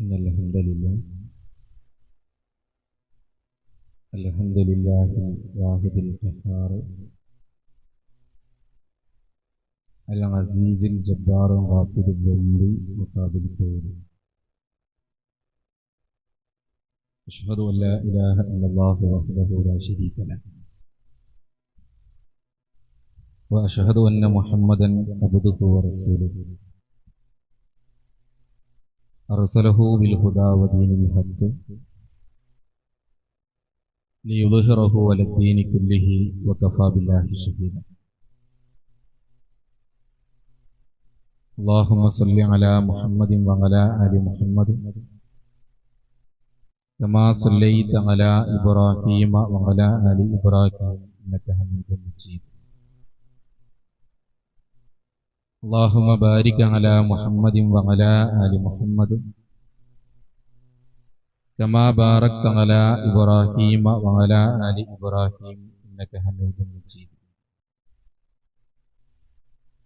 إن الحمد لله الواحد القهار العزيز الجبار غافر الذنب وقابل التوب. أشهد أن لا إله إلا الله وحده لا شريك له، وأشهد أن محمدا عبده ورسوله أرسله بالهدى ودين الحق ليظهره على الدين كله وكفى بالله شهيدا. اللهم صل على محمد وعلى آل محمد كما صليت على إبراهيم وعلى آل إبراهيم إنك حميد مجيد. اللهم بارك على محمد وعلى آل محمد كما باركت على إبراهيم وعلى آل إبراهيم إنك حميد مجيد.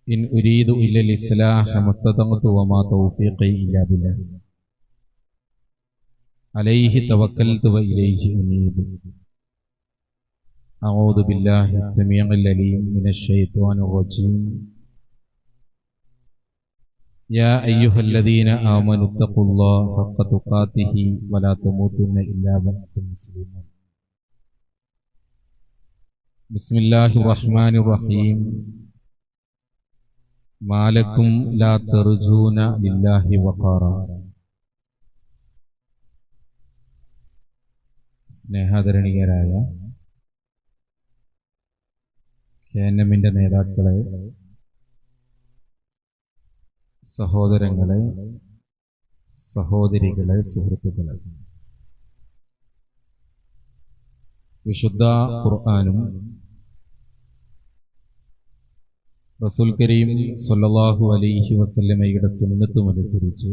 إن أريد إلا الإصلاح ما استطعت وما توفيقي إلا بالله عليه توكلت وإليه أنيب. أعوذ بالله السميع العليم من الشيطان الرجيم. يا أيها الذين آمنوا اتقوا الله حق تقاته ولا تموتن إلا وأنتم مسلمون. بسم الله الرحمن الرحيم. ما لكم لا ترجون لله وقارا. സ്നേഹാദരണീയരായ കേന്നമിന്റെ നേതാക്കളെ, സഹോദരങ്ങളെ, സഹോദരികളെ, സുഹൃത്തുക്കളെ, വിശുദ്ധ ഖുർആനും റസൂൽ കരീം സ്വല്ലല്ലാഹു അലൈഹി വസല്ലമയുടെ സുന്നത്തും അനുസരിച്ച്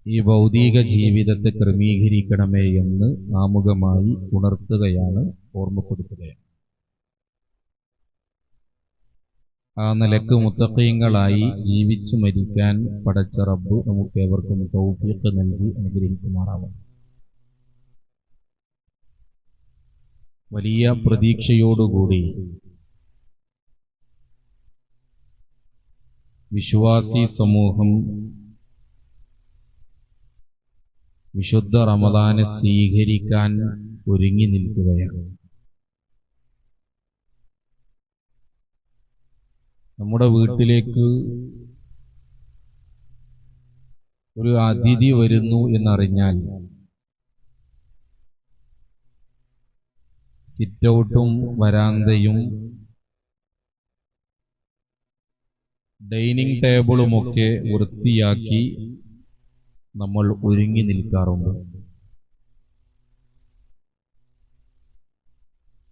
ഈ ഭൗതിക ജീവിതത്തെ ക്രമീകരിക്കണമേ എന്ന് ആമുഖമായി ഉണർത്തുകയാണ്, ഓർമ്മപ്പെടുത്തുകയാണ്. ആ നിലക്ക് മുത്തഖീങ്ങളായി ജീവിച്ചു മരിക്കാൻ പടച്ച റബ്ബ് നമുക്കേവർക്കും തൗഫീഖ് നൽകി അനുഗ്രഹിക്കുമാറാവണം. വലിയ പ്രതീക്ഷയോടുകൂടി വിശ്വാസി സമൂഹം വിശുദ്ധ റമദാനെ സ്വീകരിക്കാൻ ഒരുങ്ങി നിൽക്കുകയാണ്. നമ്മുടെ വീട്ടിലേക്ക് ഒരു അതിഥി വരുന്നു എന്നറിഞ്ഞാൽ സിറ്റൗട്ടും വരാന്തയും ഡൈനിങ് ടേബിളുമൊക്കെ വൃത്തിയാക്കി നമ്മൾ ഒരുങ്ങി നിൽക്കാറുണ്ട്.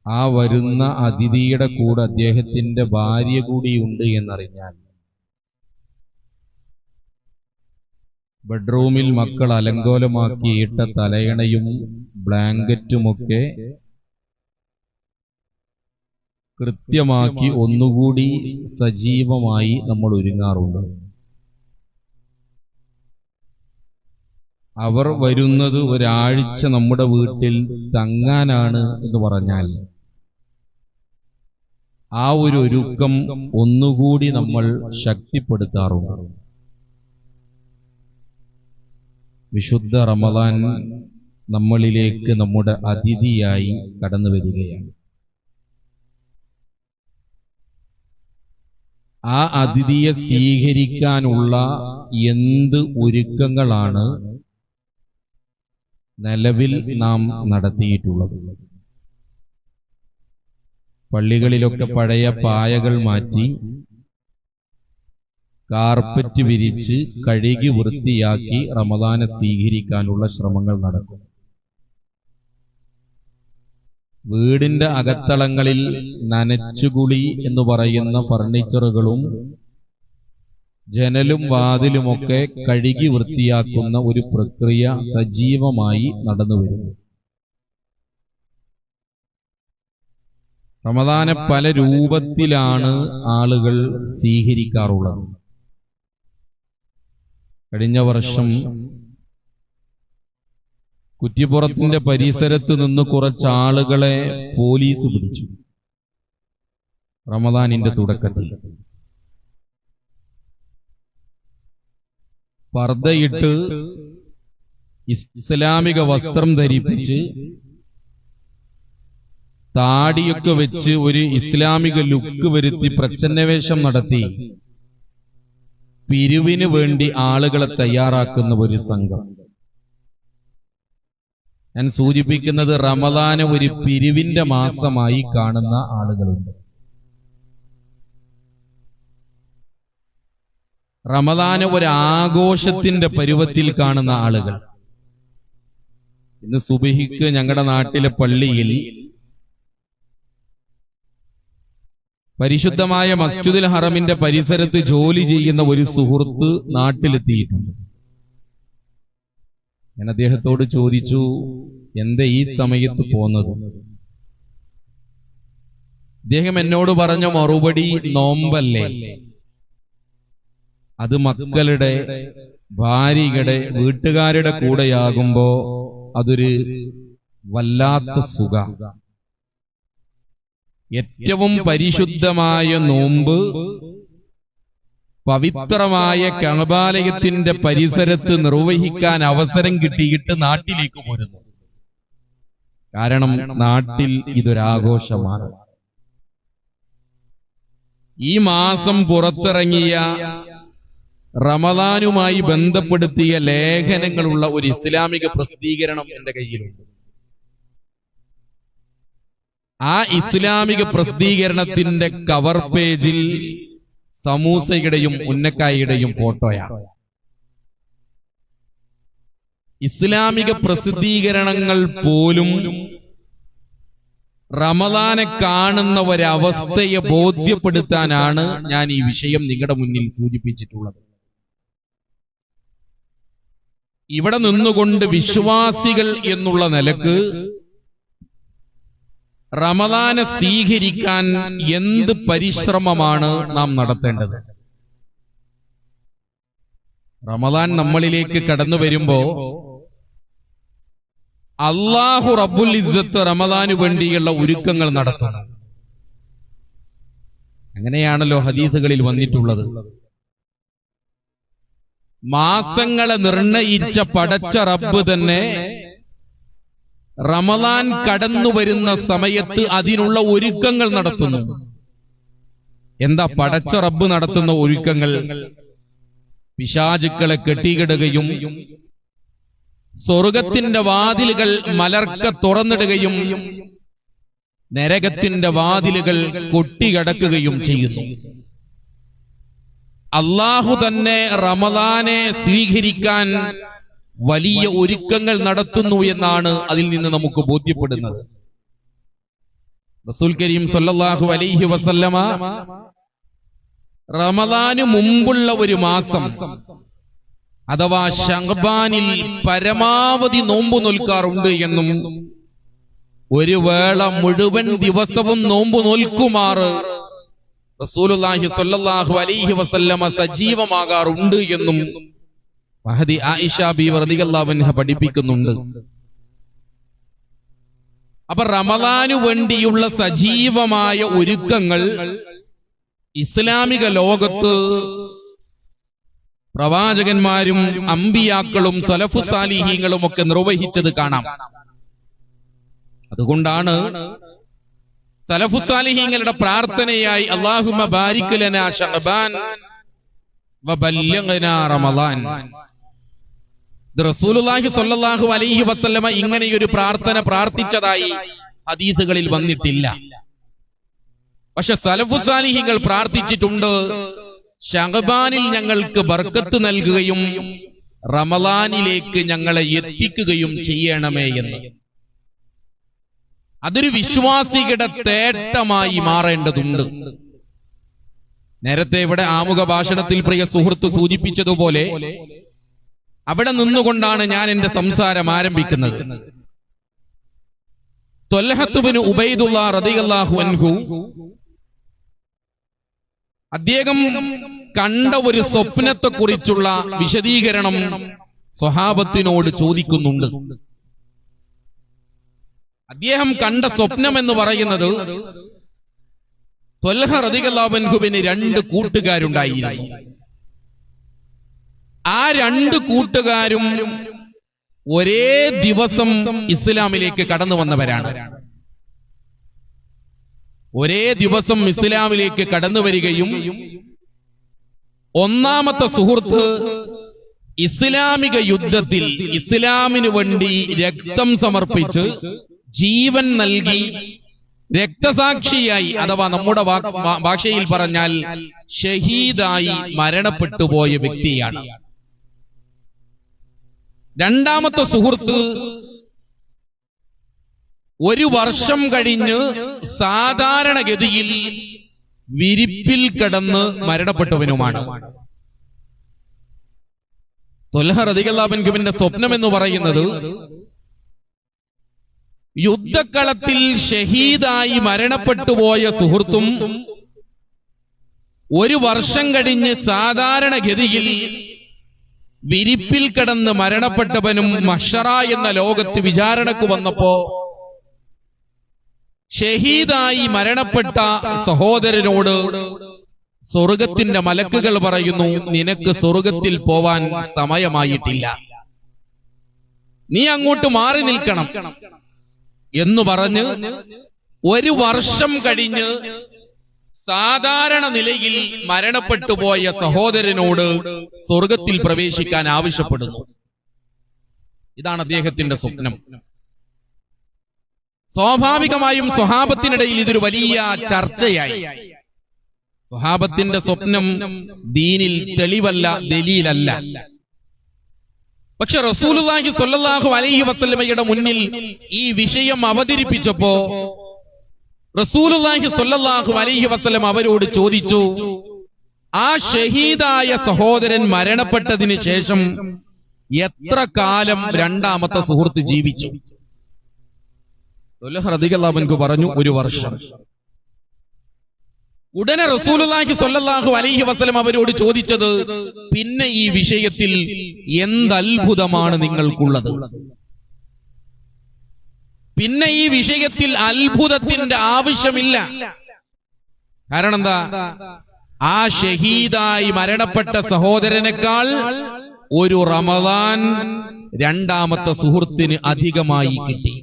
ആ വരുന്ന അതിഥിയുടെ കൂടെ അദ്ദേഹത്തിന്റെ ഭാര്യ കൂടിയുണ്ട് എന്നറിഞ്ഞാൽ ബെഡ്റൂമിൽ മക്കൾ അലങ്കോലമാക്കിയിട്ട തലയണയും ബ്ലാങ്കറ്റുമൊക്കെ കൃത്യമാക്കി ഒന്നുകൂടി സജീവമായി നമ്മൾ ഒരുങ്ങാറുണ്ട്. അവർ വരുന്നത് ഒരാഴ്ച നമ്മുടെ വീട്ടിൽ തങ്ങാനാണ് എന്ന് പറഞ്ഞാൽ ആ ഒരു ഒരുക്കം ഒന്നുകൂടി നമ്മൾ ശക്തിപ്പെടുത്താറുണ്ട്. വിശുദ്ധ റമദാൻ നമ്മളിലേക്ക് നമ്മുടെ അതിഥിയായി കടന്നു വരികയാണ്. ആ അതിഥിയെ സ്വീകരിക്കാനുള്ള എന്ത് ഒരുക്കങ്ങളാണ് നിലവിൽ നാം നടത്തിയിട്ടുള്ളത്? പള്ളികളിലൊക്കെ പഴയ പായകൾ മാറ്റി കാർപ്പറ്റ് വിരിച്ച് കഴുകി വൃത്തിയാക്കി റമദാനെ സ്വീകരിക്കാനുള്ള ശ്രമങ്ങൾ നടക്കും. വീടിന്റെ അകത്തളങ്ങളിൽ നനച്ചുകുളി എന്ന് പറയുന്ന ഫർണിച്ചറുകളും ജനലും വാതിലുമൊക്കെ കഴുകി വൃത്തിയാക്കുന്ന ഒരു പ്രക്രിയ സജീവമായി നടന്നുവരുന്നു. റമദാനെ പല രൂപത്തിലാണ് ആളുകൾ സ്വീകരിക്കാറുള്ളത്. കഴിഞ്ഞ വർഷം കുറ്റിപ്പുറത്തിന്റെ പരിസരത്ത് നിന്ന് കുറച്ചാളുകളെ പോലീസ് പിടിച്ചു. റമദാനിന്റെ തുടക്കത്തിൽ പർദ്ദയിട്ട് ഇസ്ലാമിക വസ്ത്രം ധരിപ്പിച്ച് താടിയൊക്കെ വെച്ച് ഒരു ഇസ്ലാമിക ലുക്ക് വരുത്തി പ്രച്ഛന്നവേഷം നടത്തി പിരിവിന് വേണ്ടി ആളുകളെ തയ്യാറാക്കുന്ന ഒരു സംഘം. ഞാൻ സൂചിപ്പിക്കുന്നത് റമദാനെ ഒരു പിരിവിന്റെ മാസമായി കാണുന്ന ആളുകളുണ്ട്. റമദാനെ ഒരു ആഘോഷത്തിന്റെ പരുവത്തിൽ കാണുന്ന ആളുകൾ. ഇന്ന് സുബഹിക്ക് ഞങ്ങളുടെ നാട്ടിലെ പള്ളിയിൽ പരിശുദ്ധമായ മസ്ജിദുൽ ഹറമിന്റെ പരിസരത്ത് ജോലി ചെയ്യുന്ന ഒരു സുഹൃത്ത് നാട്ടിലെത്തിയിട്ടുണ്ട്. ഞാൻ അദ്ദേഹത്തോട് ചോദിച്ചു, എന്താ ഈ സമയത്ത് പോന്നത്? അദ്ദേഹം എന്നോട് പറഞ്ഞ മറുപടി, നോമ്പല്ലേ, അത് മക്കളുടെ, ഭാര്യയുടെ, വീട്ടുകാരുടെ കൂടെയാകുമ്പോ അതൊരു വല്ലാത്ത സുഖ. ഏറ്റവും പരിശുദ്ധമായ നോമ്പ് പവിത്രമായ കഅബാലയത്തിന്റെ പരിസരത്ത് നിർവഹിക്കാൻ അവസരം കിട്ടിയിട്ട് നാട്ടിലേക്ക് പോരുന്നു. കാരണം നാട്ടിൽ ഇതൊരാഘോഷമാണ്. ഈ മാസം പുറത്തിറങ്ങിയ റമദാനുമായി ബന്ധപ്പെടുത്തിയ ലേഖനങ്ങളുള്ള ഒരു ഇസ്ലാമിക പ്രസിദ്ധീകരണം എന്റെ കയ്യിലുണ്ട്. ആ ഇസ്ലാമിക പ്രസിദ്ധീകരണത്തിന്റെ കവർ പേജിൽ സമൂസയുടെയും ഉന്നക്കായുടെയും ഫോട്ടോയാണ്. ഇസ്ലാമിക പ്രസിദ്ധീകരണങ്ങൾ പോലും റമദാനെ കാണുന്ന ഒരവസ്ഥയെ ബോധ്യപ്പെടുത്താനാണ് ഞാൻ ഈ വിഷയം നിങ്ങളുടെ മുന്നിൽ സൂചിപ്പിച്ചിട്ടുള്ളത്. ഇവിടെ നിന്നുകൊണ്ട് വിശ്വാസികൾ എന്നുള്ള നിലക്ക് റമദാനെ സ്വീകരിക്കാൻ എന്ത് പരിശ്രമമാണ് നാം നടത്തേണ്ടത്? റമദാൻ നമ്മളിലേക്ക് കടന്നു വരുമ്പോ അല്ലാഹു റബ്ബുൽ ഇസ്സത്ത് റമദാനു വേണ്ടിയുള്ള ഒരുക്കങ്ങൾ നടത്തുന്നു. അങ്ങനെയാണല്ലോ ഹദീസുകളിൽ വന്നിട്ടുള്ളത്. മാസങ്ങളെ നിർണയിച്ച പടച്ച റബ്ബ് തന്നെ റമദാൻ കടന്നു വരുന്ന സമയത്ത് അതിനുള്ള ഒരുക്കങ്ങൾ നടത്തുന്നു. എന്താ പടച്ച റബ്ബ് നടത്തുന്ന ഒരുക്കങ്ങൾ? പിശാചുക്കളെ കെട്ടിയിടുകയും സ്വർഗത്തിന്റെ വാതിലുകൾ മലർക്ക തുറന്നിടുകയും നരകത്തിന്റെ വാതിലുകൾ കൊട്ടിയടക്കുകയും ചെയ്യുന്നു. അല്ലാഹു തന്നെ റമദാനെ സ്വീകരിക്കാൻ വലിയ ഒരുക്കങ്ങൾ നടത്തുന്നു എന്നാണ് അതിൽ നിന്ന് നമുക്ക് ബോധ്യപ്പെടുന്നത്. റസൂൽ കരീം സല്ലല്ലാഹു അലൈഹി വസല്ലമ റമദാനു മുമ്പുള്ള ഒരു മാസം അഥവാ ശഅബാനിൽ പരമാവധി നോമ്പ് നോൽക്കാറുണ്ട് എന്നും ഒരു വേള മുഴുവൻ ദിവസവും നോമ്പ് നോൽക്കുമാറ് റസൂലുള്ളാഹി സ്വല്ലല്ലാഹു അലൈഹി വസല്ലമ സജീവമാകാറുണ്ട് എന്നും മഹദി ആയിഷ ബീവി റളിയല്ലാഹു അൻഹ പഠിപ്പിക്കുന്നുണ്ട്. അപ്പൊ റമദാനു വേണ്ടിയുള്ള സജീവമായ ഒരുക്കങ്ങൾ ഇസ്ലാമിക ലോകത്ത് പ്രവാചകന്മാരും അമ്പിയാക്കളും സലഫു സാലിഹീങ്ങളും ഒക്കെ നിർവഹിച്ചത് കാണാം. അതുകൊണ്ടാണ് സലഫു സാലിഹീങ്ങളുടെ പ്രാർത്ഥനയായി അല്ലാഹുമ്മ ബാരിക് ലനാ ശഅബാൻ വബല്ലിഗ്നാ റമളാൻ. റസൂലുള്ളാഹി സ്വല്ലല്ലാഹു അലൈഹി വസല്ലമ ഇങ്ങനെയൊരു പ്രാർത്ഥന പ്രാർത്ഥിച്ചതായി ഹദീസുകളിൽ വന്നിട്ടില്ല. പക്ഷെ സലഫു സാലിഹീങ്ങൾ പ്രാർത്ഥിച്ചിട്ടുണ്ട്, ശഅബാനിൽ ഞങ്ങൾക്ക് ബർക്കത്ത് നൽകുകയും റമളാനിലേക്ക് ഞങ്ങളെ എത്തിക്കുകയും ചെയ്യണമേ എന്ന്. അതൊരു വിശ്വാസിയുടെ തേട്ടമായി മാറേണ്ടതുണ്ട്. നേരത്തെ ഇവിടെ ആമുഖ ഭാഷണത്തിൽ പ്രിയ സുഹൃത്ത് സൂചിപ്പിച്ചതുപോലെ അവിടെ നിന്നുകൊണ്ടാണ് ഞാൻ എന്റെ സംസാരം ആരംഭിക്കുന്നത്. ത്വൽഹത്ത് ബിൻ ഉബൈദുല്ലാഹ് റളിയല്ലാഹു അൻഹു അദ്ദേഹം കണ്ട ഒരു സ്വപ്നത്തെക്കുറിച്ചുള്ള വിശദീകരണം സ്വഹാബത്തിനോട് ചോദിക്കുന്നുണ്ട്. അദ്ദേഹം കണ്ട സ്വപ്നം എന്ന് പറയുന്നത് ത്വൽഹ റളിയല്ലാഹു അൻഹുവിന് 2 കൂട്ടുകാരുണ്ടായിരുന്നു. ആ 2 കൂട്ടുകാരും ഒരേ ദിവസം ഇസ്ലാമിലേക്ക് കടന്നു വന്നവരാണ്. ഒരേ ദിവസം ഇസ്ലാമിലേക്ക് കടന്നു വരികയും ഒന്നാമത്തെ സുഹൃത്ത് ഇസ്ലാമിക യുദ്ധത്തിൽ ഇസ്ലാമിന് വേണ്ടി രക്തം സമർപ്പിച്ച് ജീവൻ നൽകി രക്തസാക്ഷിയായി, അഥവാ നമ്മുടെ ഭാഷയിൽ പറഞ്ഞാൽ ഷഹീദായി മരണപ്പെട്ടുപോയ വ്യക്തിയാണ്. രണ്ടാമത്തെ സുഹൃത്ത് 1 വർഷം കഴിഞ്ഞ് സാധാരണഗതിയിൽ വിരിപ്പിൽ കിടന്ന് മരണപ്പെട്ടവനുമാണ്. ത്വൽഹ റളിയല്ലാഹു അൻഹുവിന്റെ സ്വപ്നം എന്ന് പറയുന്നത് യുദ്ധക്കളത്തിൽ ഷഹീദായി മരണപ്പെട്ടുപോയ സുഹൃത്തും 1 വർഷം കഴിഞ്ഞ് സാധാരണഗതിയിൽ വിരിപ്പിൽ കിടന്ന് മരണപ്പെട്ടവനും മഹ്ശറ എന്ന ലോകത്ത് വിചാരണക്ക് വന്നപ്പോ ഷഹീദായി മരണപ്പെട്ട സഹോദരനോട് സ്വർഗത്തിന്റെ മലക്കുകൾ പറയുന്നു, നിനക്ക് സ്വർഗത്തിൽ പോവാൻ സമയമായിട്ടില്ല, നീ അങ്ങോട്ട് മാറി നിൽക്കണം എന്ന് പറഞ്ഞ് 1 വർഷം കഴിഞ്ഞ് സാധാരണ നിലയിൽ മരണപ്പെട്ടുപോയ സഹോദരനോട് സ്വർഗത്തിൽ പ്രവേശിക്കാൻ ആവശ്യപ്പെടുന്നു. ഇതാണ് അദ്ദേഹത്തിന്റെ സ്വപ്നം. സ്വാഭാവികമായും സ്വഹാബത്തിനിടയിൽ ഇതൊരു വലിയ ചർച്ചയായി. സ്വഹാബത്തിന്റെ സ്വപ്നം ദീനിൽ തെളിവല്ല, ദലീലല്ല. പക്ഷെ റസൂലുള്ളാഹി സ്വല്ലല്ലാഹു അലൈഹി വസല്ലമയുടെ മുന്നിൽ ഈ വിഷയം അവതരിപ്പിച്ചപ്പോ റസൂലുള്ളാഹി സ്വല്ലല്ലാഹു അലൈഹി വസല്ലം അവരോട് ചോദിച്ചു, ആ ഷഹീദായ സഹോദരൻ മരണപ്പെട്ടതിന് ശേഷം എത്ര കാലം രണ്ടാമത്തെ സുഹൃത്ത് ജീവിച്ചു? ത്വൽഹ റളിയല്ലാഹു അൻഹു പറഞ്ഞു, 1 വർഷം. ഉടനെ റസൂലുള്ളാഹി സ്വല്ലല്ലാഹു അലൈഹി വസല്ലം അവരോട് ചോദിച്ചത്, പിന്നെ ഈ വിഷയത്തിൽ എന്തത്ഭുതമാണ് നിങ്ങൾക്കുള്ളത്? പിന്നെ ഈ വിഷയത്തിൽ അത്ഭുതത്തിന്റെ ആവശ്യമില്ല. കാരണം എന്താ? ആ ഷഹീദായി മരണപ്പെട്ട സഹോദരനേക്കാൾ 1 റമദാൻ രണ്ടാമത്തെ സുഹൃത്തിന് അധികമായി കിട്ടി.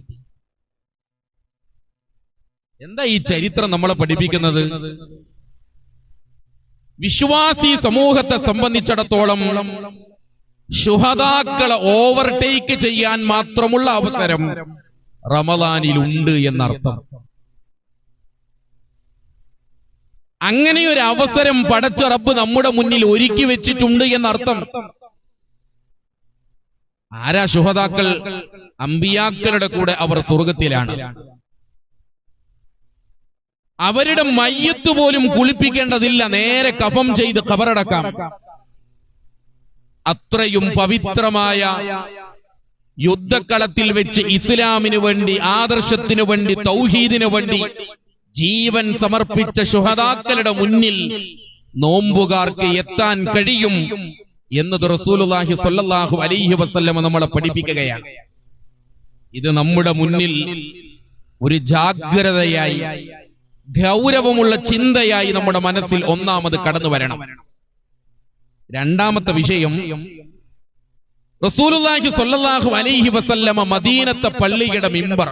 എന്താ ഈ ചരിത്രം നമ്മളെ പഠിപ്പിക്കുന്നത്? വിശ്വാസി സമൂഹത്തെ സംബന്ധിച്ചിടത്തോളം ശുഹദാക്കളെ ഓവർടേക്ക് ചെയ്യാൻ മാത്രമുള്ള അവസരം റമദാനിലുണ്ട് എന്നർത്ഥം. അങ്ങനെ ഒരു അവസരം പടച്ച റബ്ബ് നമ്മുടെ മുന്നിൽ ഒരുക്കി വെച്ചിട്ടുണ്ട് എന്നർത്ഥം. ആരാ ശുഹദാക്കൾ? അമ്പിയാക്കളുടെ കൂടെ അവർ സ്വർഗത്തിലാണ്. അവരുടെ മയ്യത്ത് പോലും കുളിപ്പിക്കേണ്ടതില്ല, നേരെ കഫം ചെയ്ത് ഖബറടക്കാം. അത്രയും പവിത്രമായ യുദ്ധക്കളത്തിൽ വെച്ച് ഇസ്ലാമിന് വേണ്ടി, ആദർശത്തിനു വേണ്ടി, തൗഹീദിനു വേണ്ടി ജീവൻ സമർപ്പിച്ച ശുഹദാക്കളുടെ മുന്നിൽ നോമ്പുകാർക്ക് എത്താൻ കഴിയും എന്നത് റസൂലുള്ളാഹി സ്വല്ലല്ലാഹു അലൈഹി വസല്ലം നമ്മളെ പഠിപ്പിക്കുകയാണ്. ഇത് നമ്മുടെ മുന്നിൽ ഒരു ജാഗ്രതയായി, ഗൗരവമുള്ള ചിന്തയായി നമ്മുടെ മനസ്സിൽ ഒന്നാമത് കടന്നു വരണം. രണ്ടാമത്തെ വിഷയം, റസൂലുള്ളാഹി സ്വല്ലല്ലാഹു അലൈഹി വസല്ലമ മദീനത്തെ പള്ളിയുടെ മിമ്പർ,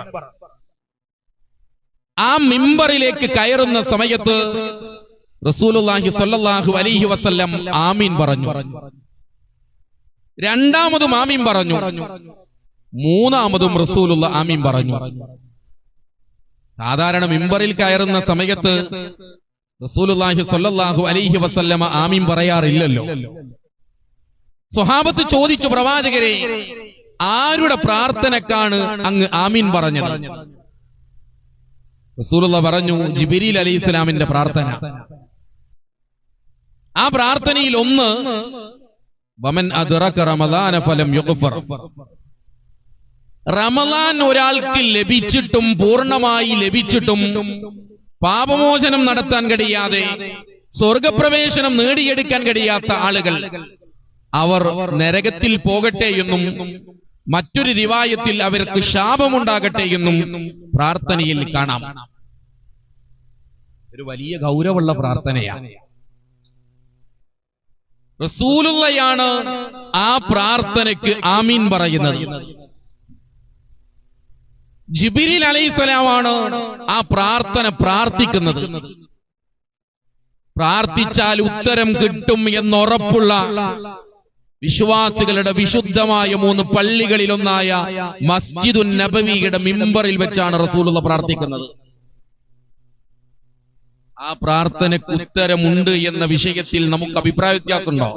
ആ മിമ്പറിലേക്ക് കയറുന്ന സമയത്ത് റസൂലുള്ളാഹി സ്വല്ലല്ലാഹു അലൈഹി വസല്ലം ആമീൻ പറഞ്ഞു. രണ്ടാമതും ആമീൻ പറഞ്ഞു. മൂന്നാമതും റസൂലുള്ള ആമീൻ പറഞ്ഞു. സാധാരണ മിമ്പറിൽ കയറുന്ന സമയത്ത് റസൂലുള്ളാഹി സ്വല്ലല്ലാഹു അലൈഹി വസല്ലമ ആമീൻ പറയാറില്ലല്ലോ. സ്വഹാബത്ത് ചോദിച്ചു, പ്രവാചകരെ, ആരുടെ പ്രാർത്ഥനക്കാണ് അങ്ങ് ആമീൻ പറഞ്ഞത്? റസൂലുള്ള പറഞ്ഞു, ജിബ്രീൽ അലൈഹിസ്സലാമിന്റെ പ്രാർത്ഥന. ആ പ്രാർത്ഥനയിൽ ഒന്ന്, വമൻ അദ്റക റമളാന ഫലം യുഗ്ഫർ, റമളാൻ ഒരാൾക്ക് ലഭിച്ചിട്ടും പൂർണ്ണമായി ലഭിച്ചിട്ടും പാപമോചനം നടത്താൻ കഴിയാതെ സ്വർഗപ്രവേശനം നേടിയെടുക്കാൻ കഴിയാത്ത ആളുകൾ അവർ നരകത്തിൽ പോകട്ടെ എന്നും മറ്റൊരു റിവായത്തിൽ അവർക്ക് ശാപമുണ്ടാകട്ടെ എന്നും പ്രാർത്ഥനയിൽ കാണാം. ഒരു വലിയ ഗൗരവമുള്ള പ്രാർത്ഥനയാണ്. റസൂലുള്ളയാണ് ആ പ്രാർത്ഥനയ്ക്ക് ആമീൻ പറയുന്നത്. ജിബ്രീൽ അലൈഹിസ്സലാമാണ് ആ പ്രാർത്ഥന പ്രാർത്ഥിക്കുന്നത്. പ്രാർത്ഥിച്ചാൽ ഉത്തരം കിട്ടും എന്നുറപ്പുള്ള വിശ്വാസികളുടെ വിശുദ്ധമായ 3 പള്ളികളിലൊന്നായ മസ്ജിദുൻ നബവിയുടെ മിമ്പറിൽ വെച്ചാണ് റസൂലുള്ള പ്രാർത്ഥിക്കുന്നത്. ആ പ്രാർത്ഥനയ്ക്ക് ഉത്തരമുണ്ട് എന്ന വിഷയത്തിൽ നമുക്ക് അഭിപ്രായ വ്യത്യാസമുണ്ടോ?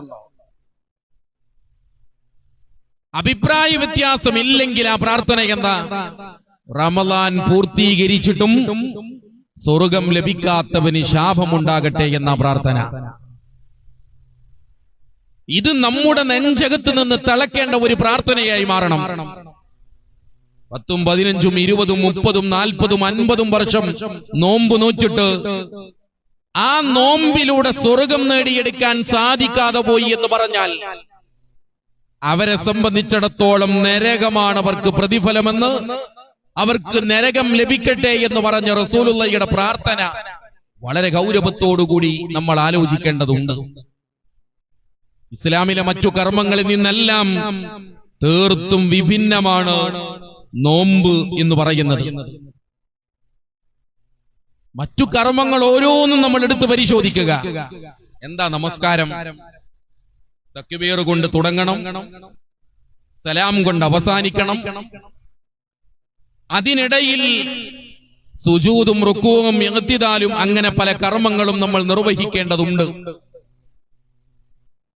അഭിപ്രായ വ്യത്യാസമില്ലെങ്കിൽ ആ പ്രാർത്ഥന എന്താ? റമളാൻ പൂർത്തീകരിച്ചിട്ടും സ്വർഗം ലഭിക്കാത്തവന് ശാപമുണ്ടാകട്ടെ എന്ന പ്രാർത്ഥന. ഇത് നമ്മുടെ നെഞ്ചകത്ത് നിന്ന് തിളക്കേണ്ട ഒരു പ്രാർത്ഥനയായി മാറണം. 10, 15, 20, 30, 40, 50 വർഷം നോമ്പ് നോറ്റിട്ട് ആ നോമ്പിലൂടെ സ്വർഗം നേടിയെടുക്കാൻ സാധിക്കാതെ പോയി എന്ന് പറഞ്ഞാൽ അവരെ സംബന്ധിച്ചിടത്തോളം നരകമാണ് അവർക്ക് പ്രതിഫലമെന്ന്, അവർക്ക് നരകം ലഭിക്കട്ടെ എന്ന് പറഞ്ഞ റസൂലുള്ളാഹിയുടെ പ്രാർത്ഥന വളരെ ഗൗരവത്തോടുകൂടി നമ്മൾ ആലോചിക്കേണ്ടതുണ്ട്. ഇസ്ലാമിലെ മറ്റു കർമ്മങ്ങളിൽ നിന്നെല്ലാം തീർത്തും വിഭിന്നമാണ് നോമ്പ് എന്ന് പറയുന്നത്. മറ്റു കർമ്മങ്ങൾ ഓരോന്നും നമ്മൾ എടുത്ത് പരിശോധിക്കുക. എന്താ നമസ്കാരം? തക്ബീർ കൊണ്ട് തുടങ്ങണം, സലാം കൊണ്ട് അവസാനിക്കണം. അതിനിടയിൽ സുജൂദും റുക്കൂഉം ഇഅ്തിദാലും അങ്ങനെ പല കർമ്മങ്ങളും നമ്മൾ നിർവഹിക്കേണ്ടതുണ്ട്.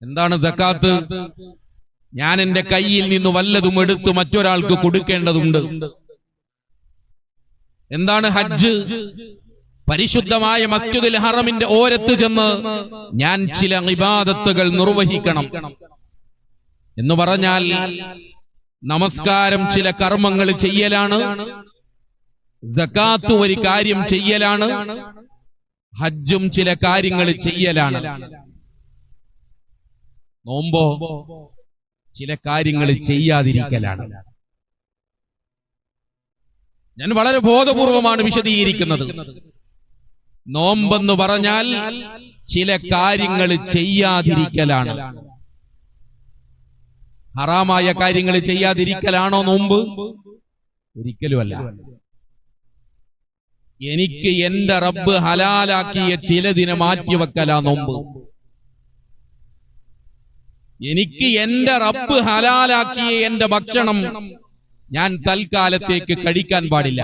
എന്താണ് സക്കാത്ത്? ഞാൻ എന്റെ കയ്യിൽ നിന്ന് വല്ലതും എടുത്ത് മറ്റൊരാൾക്ക് കൊടുക്കേണ്ടതുണ്ട്. എന്താണ് ഹജ്ജ്? പരിശുദ്ധമായ മസ്ജിദുൽ ഹറമിന്റെ ഓരത്ത് ചെന്ന് ഞാൻ ചില ഇബാദത്തുകൾ നിർവഹിക്കണം എന്ന് പറഞ്ഞാൽ നമസ്കാരം ചില കർമ്മങ്ങൾ ചെയ്യലാണ്, സക്കാത്ത് ഒരു കാര്യം ചെയ്യലാണ്, ഹജ്ജും ചില കാര്യങ്ങൾ ചെയ്യലാണ്. നോമ്പോ ചില കാര്യങ്ങൾ ചെയ്യാതിരിക്കലാണ്. ഞാൻ വളരെ ബോധപൂർവമാണ് വിശദീകരിക്കുന്നത്. നോമ്പെന്ന് പറഞ്ഞാൽ ചില കാര്യങ്ങൾ ചെയ്യാതിരിക്കലാണ്. ഹറാമായ കാര്യങ്ങൾ ചെയ്യാതിരിക്കലാണോ നോമ്പ്? ഒരിക്കലുമല്ല. എനിക്ക് എന്റെ റബ്ബ് ഹലാലാക്കിയ ചിലതിനെ മാറ്റിവെക്കലാ നോമ്പ്. എനിക്ക് എന്റെ റബ്ബ് ഹലാലാക്കിയ എന്റെ ഭക്ഷണം ഞാൻ തൽക്കാലത്തേക്ക് കഴിക്കാൻ പാടില്ല.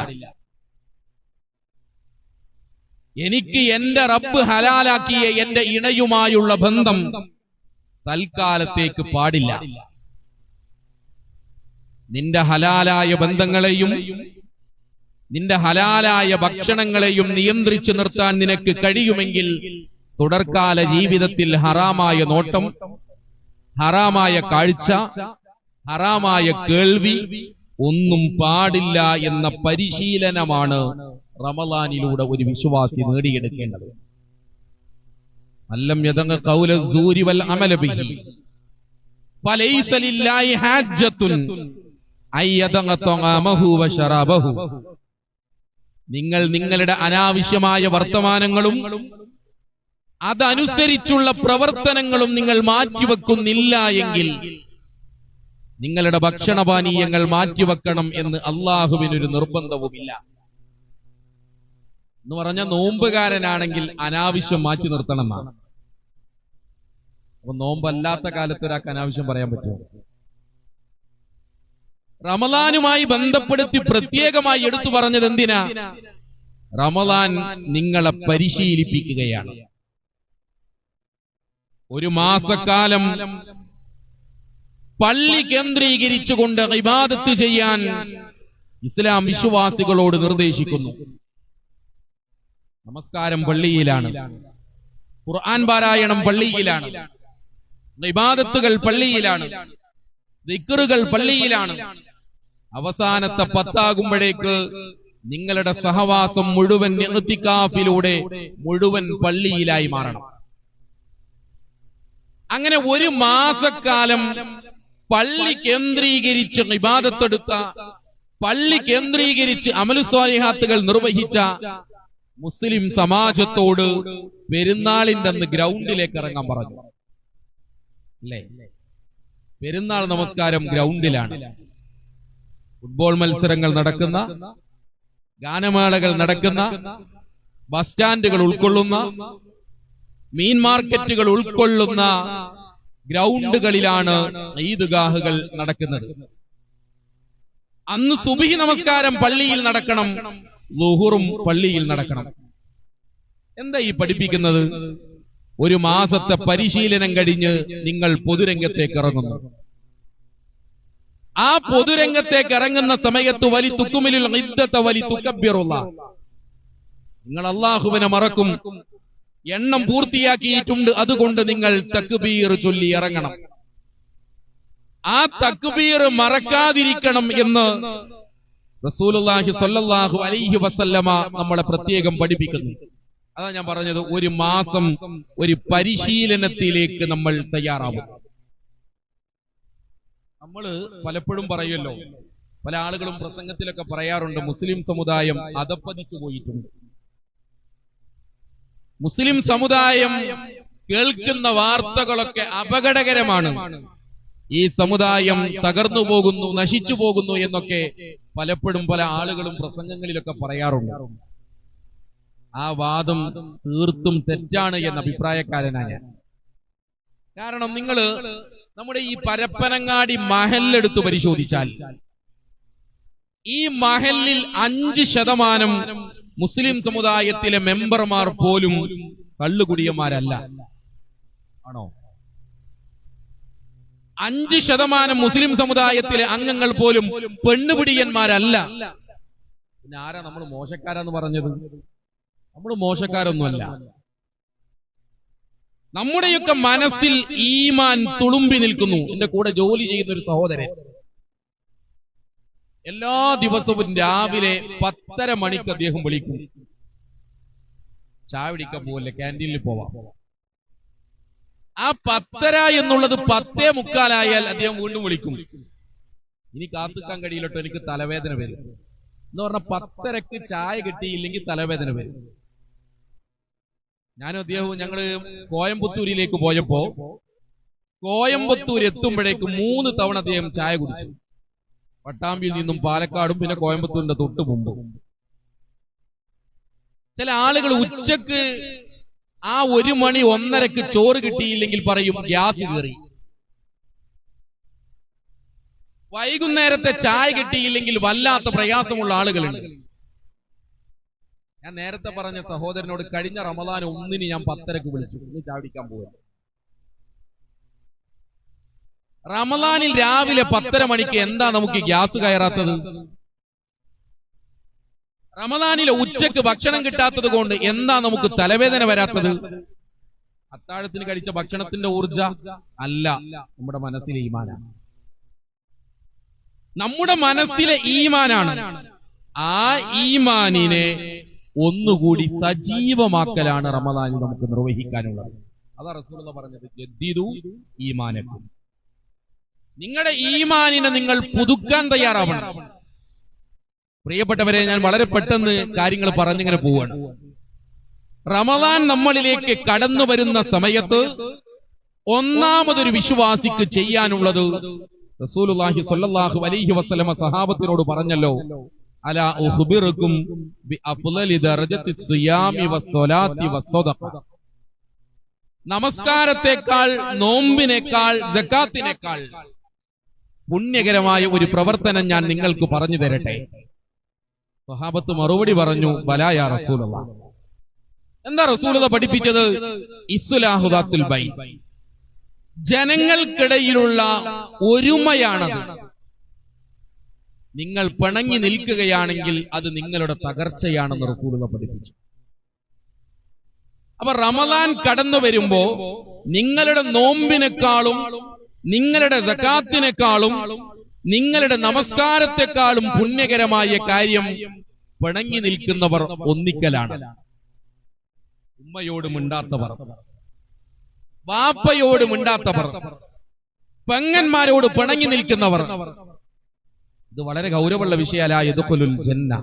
എനിക്ക് എന്റെ റബ്ബ് ഹലാലാക്കിയ എന്റെ ഇണയുമായുള്ള ബന്ധം തൽക്കാലത്തേക്ക് പാടില്ല. നിന്റെ ഹലാലായ ബന്ധങ്ങളെയും നിന്റെ ഹലാലായ ഭക്ഷണങ്ങളെയും നിയന്ത്രിച്ചു നിർത്താൻ നിനക്ക് കഴിയുമെങ്കിൽ തുടർക്കാല ജീവിതത്തിൽ ഹറാമായ നോട്ടം, ഹറാമായ കാഴ്ച, ഹറാമായ കേൾവി ഒന്നും പാടില്ല എന്ന പരിശീലനമാണ് റമളാനിലൂടെ ഒരു വിശ്വാസി നേടിയെടുക്കേണ്ടത്. അല്ലം യദങ്ങ ഖൗല സൂരി വൽ അമല ബിഹി ഫലൈസ ലില്ലാഹി ഹാജ്ജത്തുൻ അയ്യദങ്ങ തഅമഹു വശറബഹു. നിങ്ങൾ നിങ്ങളുടെ അനാവശ്യമായ വർത്തമാനങ്ങളും അതനുസരിച്ചുള്ള പ്രവർത്തനങ്ങളും നിങ്ങൾ മാറ്റിവെക്കുന്നില്ല എങ്കിൽ നിങ്ങളുടെ ഭക്ഷണപാനീയങ്ങൾ മാറ്റിവെക്കണം എന്ന് അള്ളാഹുവിനൊരു നിർബന്ധവുമില്ല. എന്ന് പറഞ്ഞ നോമ്പുകാരനാണെങ്കിൽ അനാവശ്യം മാറ്റി നിർത്തണം എന്നാണ്. അപ്പൊ നോമ്പല്ലാത്ത കാലത്ത് ഒരാൾക്ക് അനാവശ്യം പറയാൻ പറ്റുമോ? റമളാനുമായി ബന്ധപ്പെടുത്തി പ്രത്യേകമായി എടുത്തു പറഞ്ഞത് എന്തിനാ? റമളാൻ നിങ്ങളെ പരിശീലിപ്പിക്കുകയാണ്. ഒരു മാസക്കാലം പള്ളി കേന്ദ്രീകരിച്ചുകൊണ്ട് ഇബാദത്ത് ചെയ്യാൻ ഇസ്ലാം വിശ്വാസികളോട് നിർദ്ദേശിക്കുന്നു. നമസ്കാരം പള്ളിയിലാണ്, ഖുർആൻ പാരായണം പള്ളിയിലാണ്, ഇബാദത്തുകൾ പള്ളിയിലാണ്, ദിക്റുകൾ പള്ളിയിലാണ്. അവസാനത്തെ 10 നിങ്ങളുടെ സഹവാസം മുഴുവൻ ഇഅ്തികാഫിലൂടെ മുഴുവൻ പള്ളിയിലായി മാറണം. അങ്ങനെ ഒരു മാസക്കാലം പള്ളി കേന്ദ്രീകരിച്ച് ഇബാദത്തെടുത്ത, പള്ളി കേന്ദ്രീകരിച്ച് അമലുസ്വാലിഹാത്തുകൾ നിർവഹിച്ച മുസ്ലിം സമാജത്തോട് പെരുന്നാളിന്റെ അന്ന് ഗ്രൗണ്ടിലേക്ക് ഇറങ്ങാൻ പറഞ്ഞു. അല്ലേ? പെരുന്നാൾ നമസ്കാരം ഗ്രൗണ്ടിലാണ്. ഫുട്ബോൾ മത്സരങ്ങൾ നടക്കുന്ന, ഗാനമേളകൾ നടക്കുന്ന, ബസ് സ്റ്റാൻഡുകൾ ഉൾക്കൊള്ളുന്ന, മീൻ മാർക്കറ്റുകൾ ഉൾക്കൊള്ളുന്ന ഗ്രൗണ്ടുകളിലാണ് ഈദ്ഗാഹുകൾ നടക്കുന്നത്. അന്ന് സുബ്ഹി നമസ്കാരം പള്ളിയിൽ നടക്കണം, ളുഹുറും പള്ളിയിൽ നടക്കണം. എന്താ ഈ പഠിപ്പിക്കുന്നത്? ഒരു മാസത്തെ പരിശീലനം കഴിഞ്ഞ് നിങ്ങൾ പൊതുരംഗത്തേക്ക് ഇറങ്ങുന്നു. ആ പൊതുരംഗത്തേക്ക് ഇറങ്ങുന്ന സമയത്ത് വലി തുക്കുമിലുൽ ഇദ്ദത വലി തുകബ്ബിറുല്ലാഹ്, നിങ്ങൾ അല്ലാഹുവിനെ മറക്കും, എണ്ണം പൂർത്തിയാക്കിയിട്ടുണ്ട്, അതുകൊണ്ട് നിങ്ങൾ തക്ബീർ ചൊല്ലി ഇറങ്ങണം. ആ തക്ബീർ മറക്കാതിരിക്കണം എന്ന് റസൂലുള്ളാഹി സ്വല്ലല്ലാഹു അലൈഹി വസല്ലമ നമ്മളെ പ്രത്യേകം പഠിപ്പിക്കുന്നു. അതാ ഞാൻ പറഞ്ഞത്, ഒരു മാസം ഒരു പരിശീലനത്തിലേക്ക് നമ്മൾ തയ്യാറാവും. നമ്മൾ പലപ്പോഴും പറയുമല്ലോ, പല ആളുകളും പ്രസംഗത്തിലൊക്കെ പറയാറുണ്ട്, മുസ്ലിം സമുദായം അധപ്പതിച്ചു പോയിട്ടുണ്ട്. മുസ്ലിം സമുദായം കേൾക്കുന്ന വാർത്തകളൊക്കെ അപകടകരമാണ്, ഈ സമുദായം തകർന്നു പോകുന്നു, നശിച്ചു പോകുന്നു എന്നൊക്കെ പലപ്പോഴും പല ആളുകളും പ്രസംഗങ്ങളിലൊക്കെ പറയാറുണ്ട്. ആ വാദം തീർത്തും തെറ്റാണ് എന്ന അഭിപ്രായക്കാരനാണ് ഞാൻ. കാരണം നിങ്ങൾ നമ്മുടെ ഈ പരപ്പനങ്ങാടി മഹല്ലെടുത്ത് പരിശോധിച്ചാൽ, ഈ മഹല്ലിൽ 5% മുസ്ലിം സമുദായത്തിലെ മെമ്പർമാർ പോലും കള്ളുകുടിയന്മാരല്ല. ആണോ? 5% മുസ്ലിം സമുദായത്തിലെ അംഗങ്ങൾ പോലും പെണ്ണുപിടിയന്മാരല്ല. പിന്നെ ആരാ നമ്മൾ മോശക്കാരെന്ന് പറഞ്ഞത്? നമ്മൾ മോശക്കാരൊന്നുമല്ല. നമ്മുടെയൊക്കെ മനസ്സിൽ ഈമാൻ തുളുമ്പി നിൽക്കുന്നു. എന്റെ കൂടെ ജോലി ചെയ്യുന്ന ഒരു സഹോദരൻ എല്ലാ ദിവസവും രാവിലെ 10:30 മണിക്ക് അദ്ദേഹം വിളിക്കും, ചായ പിടിക്കാൻ പോവല്ലേ, ക്യാൻറ്റീനിൽ പോവാം. ആ 10:30 എന്നുള്ളത് 10:45 അദ്ദേഹം വീണ്ടും വിളിക്കും, ഇനി കാത്തുക്കാൻ കഴിയില്ലട്ടോ, എനിക്ക് തലവേദന വരും എന്ന് പറഞ്ഞ 10:30 ചായ കിട്ടിയില്ലെങ്കിൽ തലവേദന വരും. ഞാനും അദ്ദേഹവും ഞങ്ങള് കോയമ്പത്തൂരിലേക്ക് പോയപ്പോ, കോയമ്പത്തൂർ എത്തുമ്പോഴേക്ക് 3 തവണ അദ്ദേഹം ചായ കുടിച്ചു. പട്ടാമ്പിയിൽ നിന്നും പാലക്കാടും പിന്നെ കോയമ്പത്തൂരിന്റെ തൊട്ട് മുമ്പ്. ചില ആളുകൾ ഉച്ചക്ക് ആ 1 മണി 1:30 ചോറ് കിട്ടിയില്ലെങ്കിൽ പറയും ഗ്യാസ് കയറി. വൈകുന്നേരത്തെ ചായ കിട്ടിയില്ലെങ്കിൽ വല്ലാത്ത പ്രയാസമുള്ള ആളുകളുണ്ട്. ഞാൻ നേരത്തെ പറഞ്ഞ സഹോദരനോട് കഴിഞ്ഞ റമദാൻ 1-ന് ഞാൻ 10:30 വിളിച്ചു, ഇന്ന് ചായ കുടിക്കാൻ പോവുക. റമദാനിൽ രാവിലെ 10:30 മണിക്ക് എന്താ നമുക്ക് ഗ്യാസ് കയറാത്തത്? റമദാനിലെ ഉച്ചക്ക് ഭക്ഷണം കിട്ടാത്തത് കൊണ്ട് എന്താ നമുക്ക് തലവേദന വരാത്തത്? അത്താഴത്തിന് കഴിച്ച ഭക്ഷണത്തിന്റെ ഊർജ അല്ല, നമ്മുടെ മനസ്സിലെ ഈമാനാണ്. നമ്മുടെ മനസ്സിലെ ഈമാനാണ്. ആ ഈമാനിനെ ഒന്നുകൂടി സജീവമാക്കലാണ് റമദാനിൽ നമുക്ക് നിർവഹിക്കാനുള്ളത്. അതാ റസൂലുള്ളാഹി പറഞ്ഞത്, ജദ്ദിദു ഈമാനക്കും. നിങ്ങളുടെ ഈമാനിനെ നിങ്ങൾ പുതുക്കാൻ തയ്യാറാവണം. പ്രിയപ്പെട്ടവരെ, ഞാൻ വളരെ പെട്ടെന്ന് കാര്യങ്ങൾ പറഞ്ഞിങ്ങനെ പോവാണ്. റമദാൻ നമ്മളിലേക്ക് കടന്നു വരുന്ന സമയത്ത് ഒന്നാമതൊരു വിശ്വാസിക്ക് ചെയ്യാനുള്ളത് റസൂലുള്ളാഹി സ്വല്ലല്ലാഹു അലൈഹി വസല്ലമ സഹാബത്തിനോട് പറഞ്ഞല്ലോ, അലാ ഉഖ്ബിറുക്കും ബി അഫ്ളലി ദറജത്തി സിയാമി വസ്സലാത്തി വസ്സദഖ. നമസ്കാരത്തെക്കാൾ, നോമ്പിനേക്കാൾ, സകാത്തിനേക്കാൾ പുണ്യകരമായ ഒരു പ്രവർത്തനം ഞാൻ നിങ്ങൾക്ക് പറഞ്ഞു തരട്ടെ. സ്വഹാബത്ത് മറുപടി പറഞ്ഞു, ബലാ യാ റസൂലല്ലാഹ്. എന്താ റസൂലുള്ളാഹി പഠിപ്പിച്ചത്? ഇസ്ലാഹു ദാത്തുൽ ബൈൻ, ജനങ്ങൾക്കിടയിലുള്ള ഒരുമയാണത്. നിങ്ങൾ പിണങ്ങി നിൽക്കുകയാണെങ്കിൽ അത് നിങ്ങളുടെ തകർച്ചയാണെന്ന് റസൂലുള്ളാഹി പഠിപ്പിച്ചു. അപ്പൊ റമദാൻ കടന്നു വരുമ്പോ നിങ്ങളുടെ നോമ്പിനേക്കാളും, നിങ്ങളുടെ സകാത്തിനേക്കാളും, നിങ്ങളുടെ നമസ്കാരത്തെക്കാളും പുണ്യകരമായ കാര്യം പിണങ്ങി നിൽക്കുന്നവർ ഒന്നിക്കലാണ്. ഉമ്മയോട് മിണ്ടാത്തവർ, വാപ്പയോട് മിണ്ടാത്തവർ, പെങ്ങന്മാരോട് പിണങ്ങി നിൽക്കുന്നവർ, ഇത് വളരെ ഗൗരവമുള്ള വിഷയല്ല. യദ്ഖുലുൽ ജന്ന,